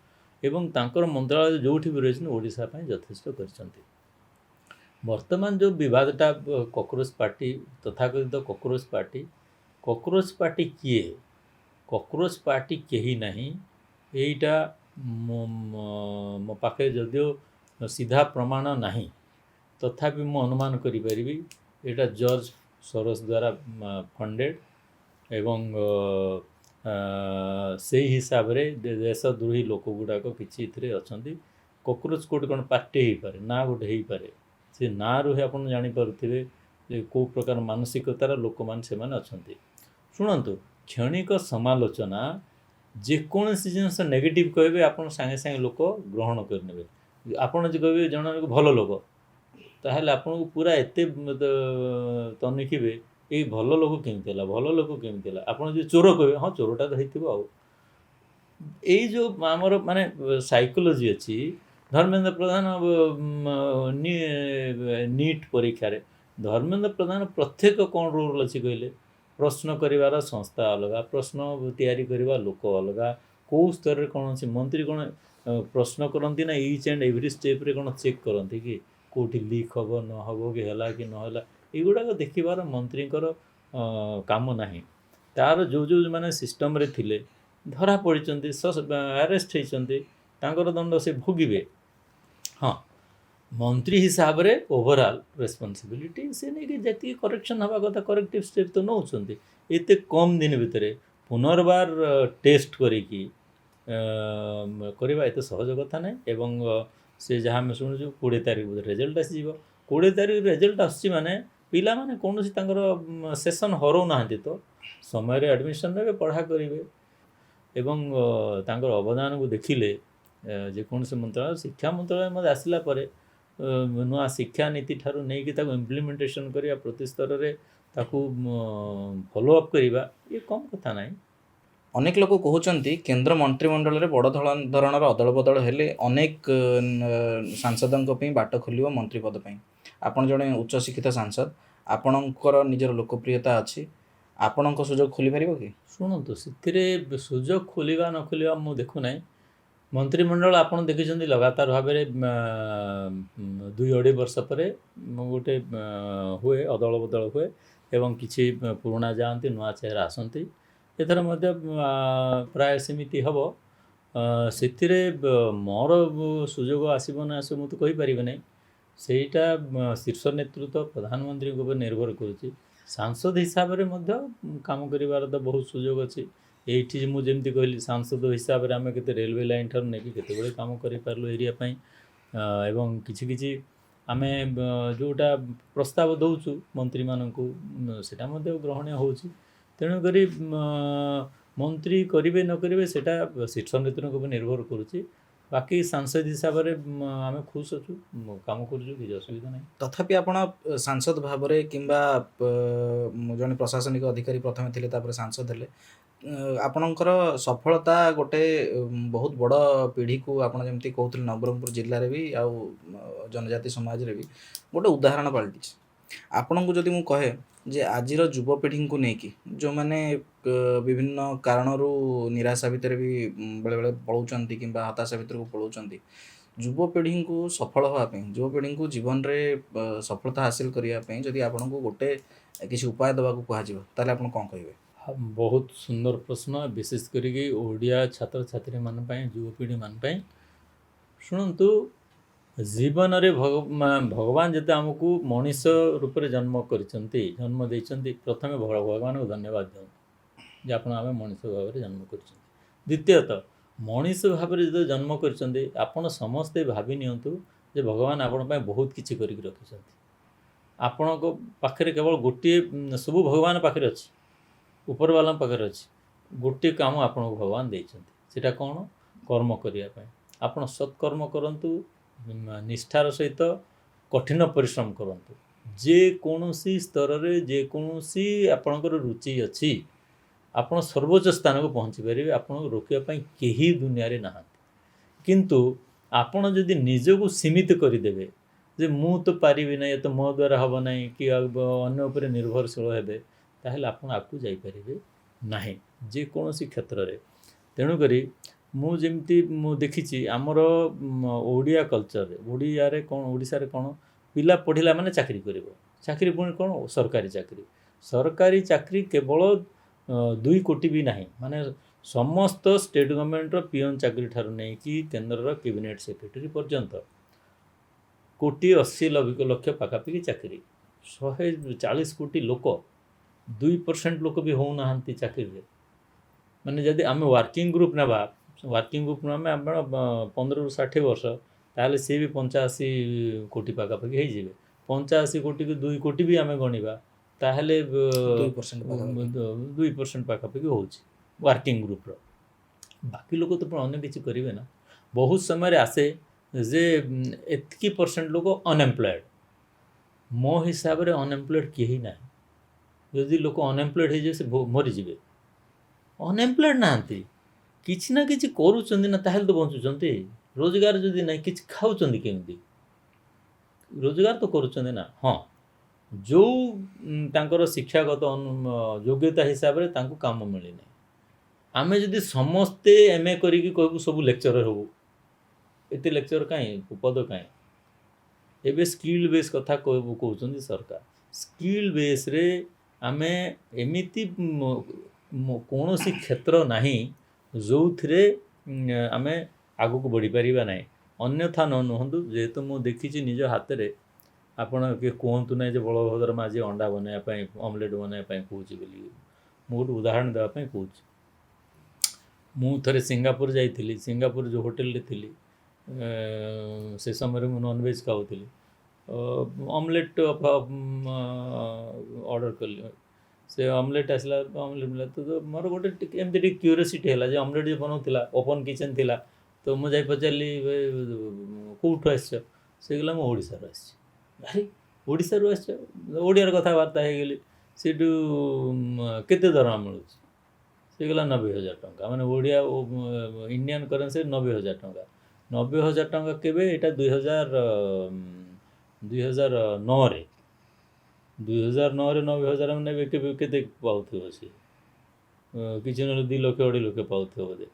ଏବଂ ତାଙ୍କର ମନ୍ତ୍ରାଳୟ ଯେଉଁଠି ବି ରହିଛନ୍ତି ଓଡ଼ିଶା ପାଇଁ ଯଥେଷ୍ଟ କରିଛନ୍ତି। ବର୍ତ୍ତମାନ ଯେଉଁ ବିବାଦଟା କକରୋଜ ପାର୍ଟି, ତଥାକଥିତ କକରୋଜ ପାର୍ଟି କିଏ? କକରୋଜ ପାର୍ଟି କେହି ନାହିଁ। ଏଇଟା ମୋ ପାଖରେ ଯଦିଓ ସିଧା ପ୍ରମାଣ ନାହିଁ, ତଥାପି ମୁଁ ଅନୁମାନ କରିପାରିବି ଏଇଟା ଜର୍ଜ ସୋରୋସ୍ ଦ୍ୱାରା ଫଣ୍ଡେଡ଼ ଏବଂ ସେଇ ହିସାବରେ ଦେଶଦ୍ରୋହୀ ଲୋକ ଗୁଡ଼ାକ କିଛି ଏଥିରେ ଅଛନ୍ତି। କକରୋଜ କୋଉଠି କ'ଣ ପାର୍ଟି ହେଇପାରେ, ନାଁ ଗୋଟେ ହେଇପାରେ। ସେ ନାଁରୁ ହିଁ ଆପଣ ଜାଣିପାରୁଥିବେ ଯେ କେଉଁ ପ୍ରକାର ମାନସିକତାର ଲୋକମାନେ ସେମାନେ ଅଛନ୍ତି। ଶୁଣନ୍ତୁ, କ୍ଷଣିକ ସମାଲୋଚନା, ଯେକୌଣସି ଜିନିଷ ନେଗେଟିଭ୍ କହିବେ ଆପଣ ସାଙ୍ଗେ ସାଙ୍ଗେ ଲୋକ ଗ୍ରହଣ କରିନେବେ। ଆପଣ ଯଦି କହିବେ ଜଣେ ଭଲ ଲୋକ, ତାହେଲେ ଆପଣଙ୍କୁ ପୁରା ଏତେ ତନିଖିବେ ଏଇ ଭଲ ଲୋକ କେମିତି ହେଲା, ଭଲ ଲୋକ କେମିତି ହେଲା। ଆପଣ ଯଦି ଚୋର କହିବେ, ହଁ ଚୋରଟା ତ ହେଇଥିବ। ଆଉ ଏଇ ଯେଉଁ ଆମର ମାନେ ସାଇକୋଲୋଜି ଅଛି। ଧର୍ମେନ୍ଦ୍ର ପ୍ରଧାନ ନିଟ୍ ପରୀକ୍ଷାରେ ଧର୍ମେନ୍ଦ୍ର ପ୍ରଧାନ ପ୍ରତ୍ୟେକ କ'ଣ ରୋଲ୍ ଅଛି କହିଲେ? ପ୍ରଶ୍ନ କରିବାର ସଂସ୍ଥା ଅଲଗା, ପ୍ରଶ୍ନ ତିଆରି କରିବା ଲୋକ ଅଲଗା, କେଉଁ ସ୍ତରରେ କ'ଣ ଅଛି। ମନ୍ତ୍ରୀ କ'ଣ ପ୍ରଶ୍ନ କରନ୍ତି ନା ଇଚ୍ ଆଣ୍ଡ ଏଭ୍ରି ଷ୍ଟେପ୍ରେ କ'ଣ ଚେକ୍ କରନ୍ତି କି କେଉଁଠି ଲିକ୍ ହେବ ନ ହେବ କି ହେଲା କି ନହେଲା? ଏଗୁଡ଼ାକ ଦେଖିବାର ମନ୍ତ୍ରୀଙ୍କର କାମ ନାହିଁ। ତା'ର ଯେଉଁମାନେ ସିଷ୍ଟମ୍ରେ ଥିଲେ ଧରା ପଡ଼ିଛନ୍ତି, ଆରେଷ୍ଟ ହେଇଛନ୍ତି, ତାଙ୍କର ଦଣ୍ଡ ସେ ଭୋଗିବେ। ହଁ, ମନ୍ତ୍ରୀ ହିସାବରେ ଓଭରଅଲ୍ ରେସ୍ପନ୍ସିବିଲିଟି ସେ ନେଇକି ଯେତିକି କରେକ୍ସନ୍ ହେବା କଥା କରେକ୍ଟିଭ୍ ଷ୍ଟେପ୍ ତ ନେଉଛନ୍ତି। ଏତେ କମ୍ ଦିନ ଭିତରେ ପୁନର୍ବାର ଟେଷ୍ଟ କରିକି କରିବା ଏତେ ସହଜ କଥା ନାହିଁ। ଏବଂ ସେ ଯାହା ଆମେ ଶୁଣୁଛୁ 20 ତାରିଖ ରେଜଲ୍ଟ ଆସିଯିବ। 20 ତାରିଖ ରେଜଲ୍ଟ ଆସୁଛି ମାନେ ପିଲାମାନେ କୌଣସି ତାଙ୍କର ସେସନ୍ ହରଉନାହାନ୍ତି, ତ ସମୟରେ ଆଡ଼ମିସନ୍ ନେବେ, ପଢ଼ା କରିବେ ଏବଂ ତାଙ୍କର ଅବଦାନକୁ ଦେଖିଲେ ଯେକୌଣସି ମନ୍ତ୍ରାଳୟ, ଶିକ୍ଷା ମନ୍ତ୍ରାଳୟ ମଧ୍ୟ ଆସିଲା ପରେ ନୂଆ ଶିକ୍ଷାନୀତି ଠାରୁ ନେଇକି ତାକୁ ଇମ୍ପ୍ଲିମେଣ୍ଟେସନ୍ କରିବା, ପ୍ରତି ସ୍ତରରେ ତାକୁ ଫଲୋ ଅପ୍ କରିବା, ଇଏ କମ୍ କଥା ନାହିଁ। ଅନେକ ଲୋକ କହୁଛନ୍ତି କେନ୍ଦ୍ର ମନ୍ତ୍ରିମଣ୍ଡଳରେ ବଡ଼ ଧରଣର ଅଦଳ ବଦଳ ହେଲେ ଅନେକ ସାଂସଦଙ୍କ ପାଇଁ ବାଟ ଖୋଲିବ ମନ୍ତ୍ରୀ ପଦ ପାଇଁ। ଆପଣ ଜଣେ ଉଚ୍ଚଶିକ୍ଷିତ ସାଂସଦ, ଆପଣଙ୍କର ନିଜର ଲୋକପ୍ରିୟତା ଅଛି, ଆପଣଙ୍କ ସୁଯୋଗ ଖୋଲିପାରିବ କି? ଶୁଣନ୍ତୁ, ସେଥିରେ ସୁଯୋଗ ଖୋଲିବା ନ ଖୋଲିବା ମୁଁ ଦେଖୁନାହିଁ। ମନ୍ତ୍ରିମଣ୍ଡଳ ଆପଣ ଦେଖିଛନ୍ତି ଲଗାତାର ଭାବରେ 2 ଅଢ଼େଇ ବର୍ଷ ପରେ ଗୋଟେ ହୁଏ ଅଦଳ ବଦଳ ହୁଏ ଏବଂ କିଛି ପୁରୁଣା ଯାଆନ୍ତି ନୂଆ ଚେହେରା ଆସନ୍ତି। ଏଥର ମଧ୍ୟ ପ୍ରାୟ ସେମିତି ହେବ। ସେଥିରେ ମୋର ସୁଯୋଗ ଆସିବ ନା ଆସିବ ମୁଁ ତ କହିପାରିବି ନାହିଁ। ସେଇଟା ଶୀର୍ଷ ନେତୃତ୍ୱ ପ୍ରଧାନମନ୍ତ୍ରୀଙ୍କ ଉପରେ ନିର୍ଭର କରୁଛି। ସାଂସଦ ହିସାବରେ ମଧ୍ୟ କାମ କରିବାର ତ ବହୁତ ସୁଯୋଗ ଅଛି। ଏଇଠି ମୁଁ ଯେମିତି କହିଲି ସାଂସଦ ହିସାବରେ ଆମେ କେତେ ରେଲୱେ ଲାଇନ୍ ଠାରୁ ନେଇକି କେତେବେଳେ କାମ କରିପାରିଲୁ ଏରିଆ ପାଇଁ। ଏବଂ କିଛି କିଛି ଆମେ ଯେଉଁଟା ପ୍ରସ୍ତାବ ଦେଉଛୁ ମନ୍ତ୍ରୀମାନଙ୍କୁ ସେଇଟା ମଧ୍ୟ ଗ୍ରହଣୀୟ ହେଉଛି। ତେଣୁକରି ମନ୍ତ୍ରୀ କରିବେ ନ କରିବେ ସେଇଟା ଶୀର୍ଷ ନେତୃତ୍ୱଙ୍କ ଉପରେ ନିର୍ଭର କରୁଛି। ବାକି ସାଂସଦ ହିସାବରେ ଆମେ ଖୁସ୍ ଅଛୁ, କାମ କରୁଛୁ, କିଛି ଅସୁବିଧା ନାହିଁ। ତଥାପି ଆପଣ ସାଂସଦ ଭାବରେ କିମ୍ବା ଜଣେ ପ୍ରଶାସନିକ ଅଧିକାରୀ ପ୍ରଥମେ ଥିଲେ ତାପରେ ସାଂସଦ ହେଲେ, ଆପଣଙ୍କର ସଫଳତା ଗୋଟେ ବହୁତ ବଡ଼ ପିଢ଼ିକୁ ଆପଣ ଯେମିତି କହୁଥିଲେ ନବରଙ୍ଗପୁର ଜିଲ୍ଲାରେ ବି ଆଉ ଜନଜାତି ସମାଜରେ ବି ଗୋଟେ ଉଦାହରଣ ପାଲଟିଛି। ଆପଣଙ୍କୁ ଯଦି ମୁଁ କହେ ଯେ ଆଜିର ଯୁବପିଢ଼ିଙ୍କୁ ନେଇକି ଯେଉଁମାନେ ବିଭିନ୍ନ କାରଣରୁ ନିରାଶା ଭିତରେ ବି ବେଳେବେଳେ ପଳାଉଛନ୍ତି କିମ୍ବା ହତାଶା ଭିତରକୁ ପଳାଉଛନ୍ତି, ଯୁବପିଢ଼ିଙ୍କୁ ସଫଳ ହେବା ପାଇଁ, ଯୁବପିଢ଼ିଙ୍କୁ ଜୀବନରେ ସଫଳତା ହାସିଲ କରିବା ପାଇଁ ଯଦି ଆପଣଙ୍କୁ ଗୋଟେ କିଛି ଉପାୟ ଦେବାକୁ କୁହାଯିବ ତାହେଲେ ଆପଣ କ'ଣ କହିବେ? ବହୁତ ସୁନ୍ଦର ପ୍ରଶ୍ନ, ବିଶେଷ କରିକି ଓଡ଼ିଆ ଛାତ୍ରଛାତ୍ରୀମାନଙ୍କ ପାଇଁ, ଯୁବପିଢ଼ିମାନଙ୍କ ପାଇଁ। ଶୁଣନ୍ତୁ, ଜୀବନରେ ଭଗବାନ ଯେତେ ଆମକୁ ମଣିଷ ରୂପରେ ଜନ୍ମ କରିଛନ୍ତି, ଜନ୍ମ ଦେଇଛନ୍ତି, ପ୍ରଥମେ ଭଗବାନଙ୍କୁ ଧନ୍ୟବାଦ ଦିଅନ୍ତୁ ଯେ ଆପଣ ଆମେ ମଣିଷ ଭାବରେ ଜନ୍ମ କରିଛନ୍ତି। ଦ୍ୱିତୀୟତଃ ମଣିଷ ଭାବରେ ଯେତେବେଳେ ଜନ୍ମ କରିଛନ୍ତି ଆପଣ ସମସ୍ତେ ଭାବି ନିଅନ୍ତୁ ଯେ ଭଗବାନ ଆପଣଙ୍କ ପାଇଁ ବହୁତ କିଛି କରିକି ରଖିଛନ୍ତି। ଆପଣଙ୍କ ପାଖରେ କେବଳ ଗୋଟିଏ, ସବୁ ଭଗବାନ ପାଖରେ ଅଛି, ଉପରବାଲାଙ୍କ ପାଖରେ ଅଛି, ଗୋଟିଏ କାମ ଆପଣଙ୍କୁ ଭଗବାନ ଦେଇଛନ୍ତି। ସେଇଟା କ'ଣ? କର୍ମ କରିବା ପାଇଁ। ଆପଣ ସତ୍କର୍ମ କରନ୍ତୁ, ନିଷ୍ଠାର ସହିତ କଠିନ ପରିଶ୍ରମ କରନ୍ତୁ। ଯେକୌଣସି ସ୍ତରରେ ଯେକୌଣସି ଆପଣଙ୍କର ରୁଚି ଅଛି ଆପଣ ସର୍ବୋଚ୍ଚ ସ୍ଥାନକୁ ପହଞ୍ଚି ପାରିବେ। ଆପଣଙ୍କୁ ରୋକିବା ପାଇଁ କେହି ଦୁନିଆରେ ନାହାନ୍ତି। କିନ୍ତୁ ଆପଣ ଯଦି ନିଜକୁ ସୀମିତ କରିଦେବେ ଯେ ମୁଁ ତ ପାରିବି ନାହିଁ, ଏ ତ ମୋ ଦ୍ୱାରା ହେବ ନାହିଁ, କି ଅନ୍ୟ ଉପରେ ନିର୍ଭରଶୀଳ ହେବେ, ତାହେଲେ ଆପଣ ଆଗକୁ ଯାଇପାରିବେ ନାହିଁ ଯେକୌଣସି କ୍ଷେତ୍ରରେ। ତେଣୁକରି ମୁଁ ଯେମିତି ମୁଁ ଦେଖିଛି ଆମର ଓଡ଼ିଆ କଲଚରରେ, ଓଡ଼ିଆରେ କ'ଣ, ଓଡ଼ିଶାରେ କ'ଣ, ପିଲା ପଢ଼ିଲା ମାନେ ଚାକିରି କରିବ। ଚାକିରି ପୁଣି କ'ଣ? ସରକାରୀ ଚାକିରି। ସରକାରୀ ଚାକିରି କେବଳ 2 କୋଟି ବି ନାହିଁ, ମାନେ ସମସ୍ତ ଷ୍ଟେଟ୍ ଗଭର୍ଣ୍ଣମେଣ୍ଟର ପିଅନ ଚାକିରି ଠାରୁ ନେଇକି କେନ୍ଦ୍ରର କ୍ୟାବିନେଟ୍ ସେକ୍ରେଟାରୀ ପର୍ଯ୍ୟନ୍ତ 1,80,00,000 ପାଖାପାଖି ଚାକିରି। 140 କୋଟି ଲୋକ, 2% ଲୋକ ବି ହେଉନାହାନ୍ତି ଚାକିରିରେ। ମାନେ ଯଦି ଆମେ ୱାର୍କିଂ ଗ୍ରୁପ୍ ନେବା, ୱାର୍କିଂ ଗ୍ରୁପ୍ ଆମେ 15ରୁ 60 ବର୍ଷ, ତାହେଲେ ସିଏ ବି 85 କୋଟି ପାଖାପାଖି ହେଇଯିବେ। 85 କୋଟିକୁ 2 କୋଟି ବି ଆମେ ଗଣିବା ତାହେଲେ 2% ପାଖାପାଖି ହେଉଛି ୱାର୍କିଂ ଗ୍ରୁପ୍ର। ବାକି ଲୋକ ତ ଅନ୍ୟ କିଛି କରିବେ ନା। ବହୁତ ସମୟରେ ଆସେ ଯେ ଏତିକି ପରସେଣ୍ଟ ଲୋକ ଅନଏମ୍ପ୍ଲଏଡ଼୍। ମୋ ହିସାବରେ ଅନଏମ୍ପ୍ଲଏଡ଼୍ କେହି ନାହିଁ। ଯଦି ଲୋକ ଅନଏମ୍ପ୍ଲଏଡ଼୍ ହେଇଯିବେ ସେ ମରିଯିବେ। ଅନଏମ୍ପ୍ଲଏଡ଼୍ ନାହାନ୍ତି, କିଛି ନା କିଛି କରୁଛନ୍ତି ନା, ତାହେଲେ ତ ବଞ୍ଚୁଛନ୍ତି। ରୋଜଗାର ଯଦି ନାହିଁ କିଛି ଖାଉଛନ୍ତି କେମିତି? ରୋଜଗାର ତ କରୁଛନ୍ତି ନା। ହଁ, ଯେଉଁ ତାଙ୍କର ଶିକ୍ଷାଗତ ଯୋଗ୍ୟତା ହିସାବରେ ତାଙ୍କୁ କାମ ମିଳିନାହିଁ। ଆମେ ଯଦି ସମସ୍ତେ MA କରିକି କହିବୁ ସବୁ ଲେକ୍ଚରର ହେବୁ, ଏତେ ଲେକ୍ଚର କାହିଁ, ପଦ କାହିଁ? ଏବେ ସ୍କିଲ୍ ବେସ୍ କଥା କହୁଛନ୍ତି ସରକାର। ସ୍କିଲ୍ ବେସ୍ରେ ଆମେ ଏମିତି କୌଣସି କ୍ଷେତ୍ର ନାହିଁ ଯେଉଁଥିରେ ଆମେ ଆଗକୁ ବଢ଼ିପାରିବା ନାହିଁ। ଅନ୍ୟଥା ନୁହନ୍ତୁ, ଯେହେତୁ ମୁଁ ଦେଖିଛି ନିଜ ହାତରେ। ଆପଣ କିଏ କୁହନ୍ତୁ ନାହିଁ ଯେ ବଳଭଦ୍ର ମାଝୀ ଅଣ୍ଡା ବନେଇବା ପାଇଁ, ଅମଲେଟ୍ ବନେଇବା ପାଇଁ କହୁଛି ବୋଲି। ମୁଁ ଗୋଟେ ଉଦାହରଣ ଦେବା ପାଇଁ କହୁଛି। ମୁଁ ଥରେ ସିଙ୍ଗାପୁର ଯାଇଥିଲି। ସିଙ୍ଗାପୁର ଯେଉଁ ହୋଟେଲରେ ଥିଲି ସେ ସମୟରେ ମୁଁ ନନଭେଜ୍ ଖାଉଥିଲି। ଅମଲେଟ୍ ଅର୍ଡ଼ର କଲି। ସେ ଅମଲେଟ୍ ଆସିଲା, ଅମଲେଟ୍ ମିଳିଲା ତ ମୋର ଗୋଟେ ଏମିତି ଟିକେ କ୍ୟୁରିଓସିଟି ହେଲା ଯେ ଅମଲେଟ୍ ଯେ ବନାଉଥିଲା ଓପନ୍ କିଚେନ୍ ଥିଲା। ତ ମୁଁ ଯାଇ ପଚାରିଲି କେଉଁଠୁ ଆସିଛ? ସେ କହିଲା ମୁଁ ଓଡ଼ିଶାରୁ ଆସିଛି। ଭାଇ ଓଡ଼ିଶାରୁ ଆସିଛ? ଓଡ଼ିଆରେ କଥାବାର୍ତ୍ତା ହେଇଗଲି। ସେଇଠୁ କେତେ ଦରମା ମିଳୁଛି? ସେ କହିଲା 90,000 ଟଙ୍କା। ମାନେ ଓଡ଼ିଆ ଇଣ୍ଡିଆନ୍ କରେନ୍ସିରେ 90,000 ଟଙ୍କା। 90,000 ଟଙ୍କା କେବେ? ଏଇଟା 2009ରେ। 2009ରେ 90,000 ମାନେ କେବେ କେତେ ପାଉଥିବ ସିଏ? କିଛି ନହେଲେ 2 ଲକ୍ଷ 2.5 ଲକ୍ଷ ପାଉଥିବ ବୋଧେ।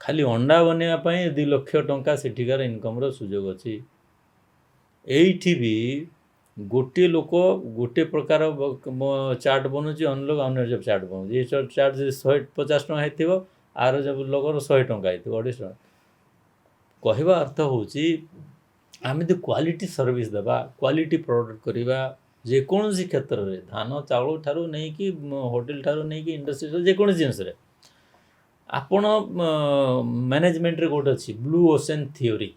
ଖାଲି ଅଣ୍ଡା ବନେଇବା ପାଇଁ 2 ଲକ୍ଷ ଟଙ୍କା ସେଠିକାର ଇନକମ୍ର ସୁଯୋଗ ଅଛି। ଏଇଠି ବି ଗୋଟିଏ ଲୋକ ଗୋଟେ ପ୍ରକାର ଚାଟ୍ ବନଉଛି, ଅନ୍ୟ ଲୋକ ଅନ୍ୟ ଚାଟ୍ ବନଉଛି। ଏ ଚାଟ୍ ଯଦି 150 ଟଙ୍କା ହେଇଥିବ, ଆର ଲୋକର 100 ଟଙ୍କା ହେଇଥିବ, 250 ଟଙ୍କା। କହିବା ଅର୍ଥ ହେଉଛି ଆମେ ଯଦି କ୍ୱାଲିଟି ସର୍ଭିସ୍ ଦେବା, କ୍ୱାଲିଟି ପ୍ରଡ଼କ୍ଟ କରିବା, ଯେକୌଣସି କ୍ଷେତ୍ରରେ ଧାନ ଚାଉଳ ଠାରୁ ନେଇକି ହୋଟେଲ ଠାରୁ ନେଇକି ଇଣ୍ଡଷ୍ଟ୍ରି ଯେକୌଣସି ଜିନିଷରେ ଆପଣ ମ୍ୟାନେଜମେଣ୍ଟରେ ଗୋଟେ ଅଛି ବ୍ଲୁ ଓସେନ୍ ଥିଓରି।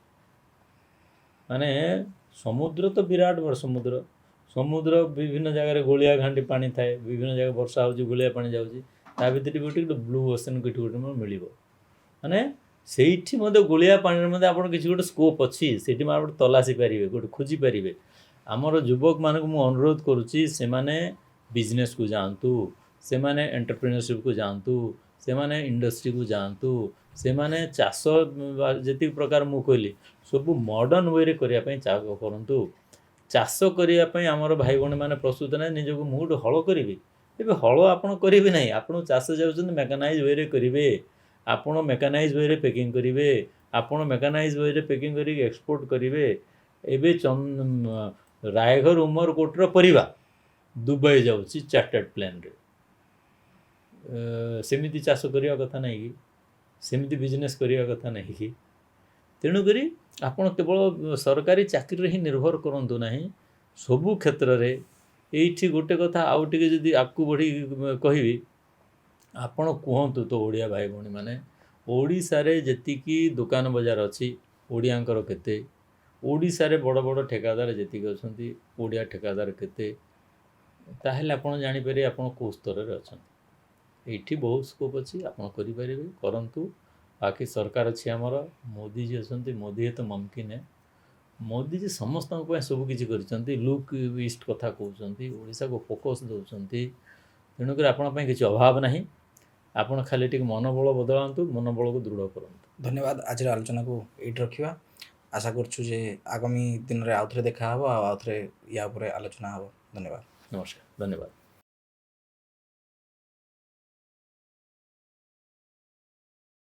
ମାନେ ସମୁଦ୍ର ତ ବିରାଟ ବଡ଼ ସମୁଦ୍ର ବିଭିନ୍ନ ଜାଗାରେ ଗୋଳିଆ ଘାଣ୍ଟି ପାଣି ଥାଏ, ବିଭିନ୍ନ ଜାଗାରେ ବର୍ଷା ହେଉଛି ଗୋଳିଆ ପାଣି ଯାଉଛି, ତା ଭିତରେ ବି ଗୋଟେ ବ୍ଲୁ ଓସେନ୍ ଗୋଟେ ମିଳିବ। ମାନେ ସେଇଠି ମଧ୍ୟ ଗୋଳିଆ ପାଣିରେ ମଧ୍ୟ ଆପଣ କିଛି ଗୋଟେ ସ୍କୋପ୍ ଅଛି, ସେଇଠି ଆପଣ ତଲାସି ପାରିବେ, ଗୋଟେ ଖୋଜି ପାରିବେ। ଆମର ଯୁବକମାନଙ୍କୁ ମୁଁ ଅନୁରୋଧ କରୁଛି, ସେମାନେ ବିଜନେସ୍କୁ ଯାଆନ୍ତୁ, ସେମାନେ ଏଣ୍ଟରପ୍ରିନରସିପ୍କୁ ଯାଆନ୍ତୁ, ସେମାନେ ଇଣ୍ଡଷ୍ଟ୍ରିକୁ ଯାଆନ୍ତୁ, ସେମାନେ ଚାଷ ଯେତିକି ପ୍ରକାର ମୁଁ କହିଲି ସବୁ ମଡ଼ର୍ଣ୍ଣ ୱେରେ କରିବା ପାଇଁ କରନ୍ତୁ। ଚାଷ କରିବା ପାଇଁ ଆମର ଭାଇ ଭଉଣୀମାନେ ପ୍ରସ୍ତୁତ ନାହିଁ, ନିଜକୁ ମୁଁ ଗୋଟେ ହଳ କରିବି। ଏବେ ହଳ ଆପଣ କରିବେ ନାହିଁ, ଆପଣ ଚାଷ ଯାଉଛନ୍ତି ମେକାନାଇଜ୍ ୱେରେ କରିବେ, ଆପଣ ମେକାନାଇଜ୍ ୱେରେ ପ୍ୟାକିଂ କରିବେ, ଆପଣ ମେକାନାଇଜ୍ ୱେରେ ପ୍ୟାକିଂ କରିକି ଏକ୍ସପୋର୍ଟ କରିବେ। ଏବେ ରାୟଘର ଉମରକୋଟର ପରିବା ଦୁବାଇ ଯାଉଛି ଚାର୍ଟର୍ଡ ପ୍ଲେନ୍ରେ। ସେମିତି ଚାଷ କରିବା କଥା ନାହିଁ କି, ସେମିତି ବିଜନେସ୍ କରିବା କଥା ନାହିଁ କି। ତେଣୁକରି ଆପଣ କେବଳ ସରକାରୀ ଚାକିରିରେ ହିଁ ନିର୍ଭର କରନ୍ତୁ ନାହିଁ, ସବୁ କ୍ଷେତ୍ରରେ। ଏଇଠି ଗୋଟେ କଥା ଆଉ ଟିକେ ଯଦି ଆଗକୁ ବଢ଼ି କହିବି, ଆପଣ କୁହନ୍ତୁ ତ ଓଡ଼ିଆ ଭାଇ ଭଉଣୀମାନେ, ଓଡ଼ିଶାରେ ଯେତିକି ଦୋକାନ ବଜାର ଅଛି ଓଡ଼ିଆଙ୍କର କେତେ, ଓଡ଼ିଶାରେ ବଡ଼ ବଡ଼ ଠିକାଦାର ଯେତିକି ଅଛନ୍ତି ଓଡ଼ିଆ ଠିକାଦାର କେତେ, ତାହେଲେ ଆପଣ ଜାଣିପାରିବେ ଆପଣ କେଉଁ ସ୍ତରରେ ଅଛନ୍ତି। ଏଇଠି ବହୁତ ସ୍କୋପ୍ ଅଛି, ଆପଣ କରିପାରିବେ, କରନ୍ତୁ। ବାକି ସରକାର ଅଛି ଆମର, ମୋଦିଜୀ ଅଛନ୍ତି, ମୋଦି ତ ମୁମକିନ ହେ। ମୋଦିଜୀ ସମସ୍ତଙ୍କ ପାଇଁ ସବୁ କିଛି କରିଛନ୍ତି, ଲୁକ୍ ଇଷ୍ଟ କଥା କହୁଛନ୍ତି, ଓଡ଼ିଶାକୁ ଫୋକସ୍ ଦେଉଛନ୍ତି। ତେଣୁକରି ଆପଣଙ୍କ ପାଇଁ କିଛି ଅଭାବ ନାହିଁ, ଆପଣ ଖାଲି ଟିକେ ମନୋବଳ ବଦଳାନ୍ତୁ, ମନୋବଳକୁ ଦୃଢ଼ କରନ୍ତୁ। ଧନ୍ୟବାଦ। ଆଜିର ଆଲୋଚନାକୁ ଏଇଠି ରଖିବା। ଆଶା କରୁଛୁ ଯେ ଆଗାମୀ ଦିନରେ ଆଉଥରେ ଦେଖା ହେବ ଆଉ ଆଉଥରେ ୟା ଉପରେ ଆଲୋଚନା ହେବ। ଧନ୍ୟବାଦ। ନମସ୍କାର, ଧନ୍ୟବାଦ।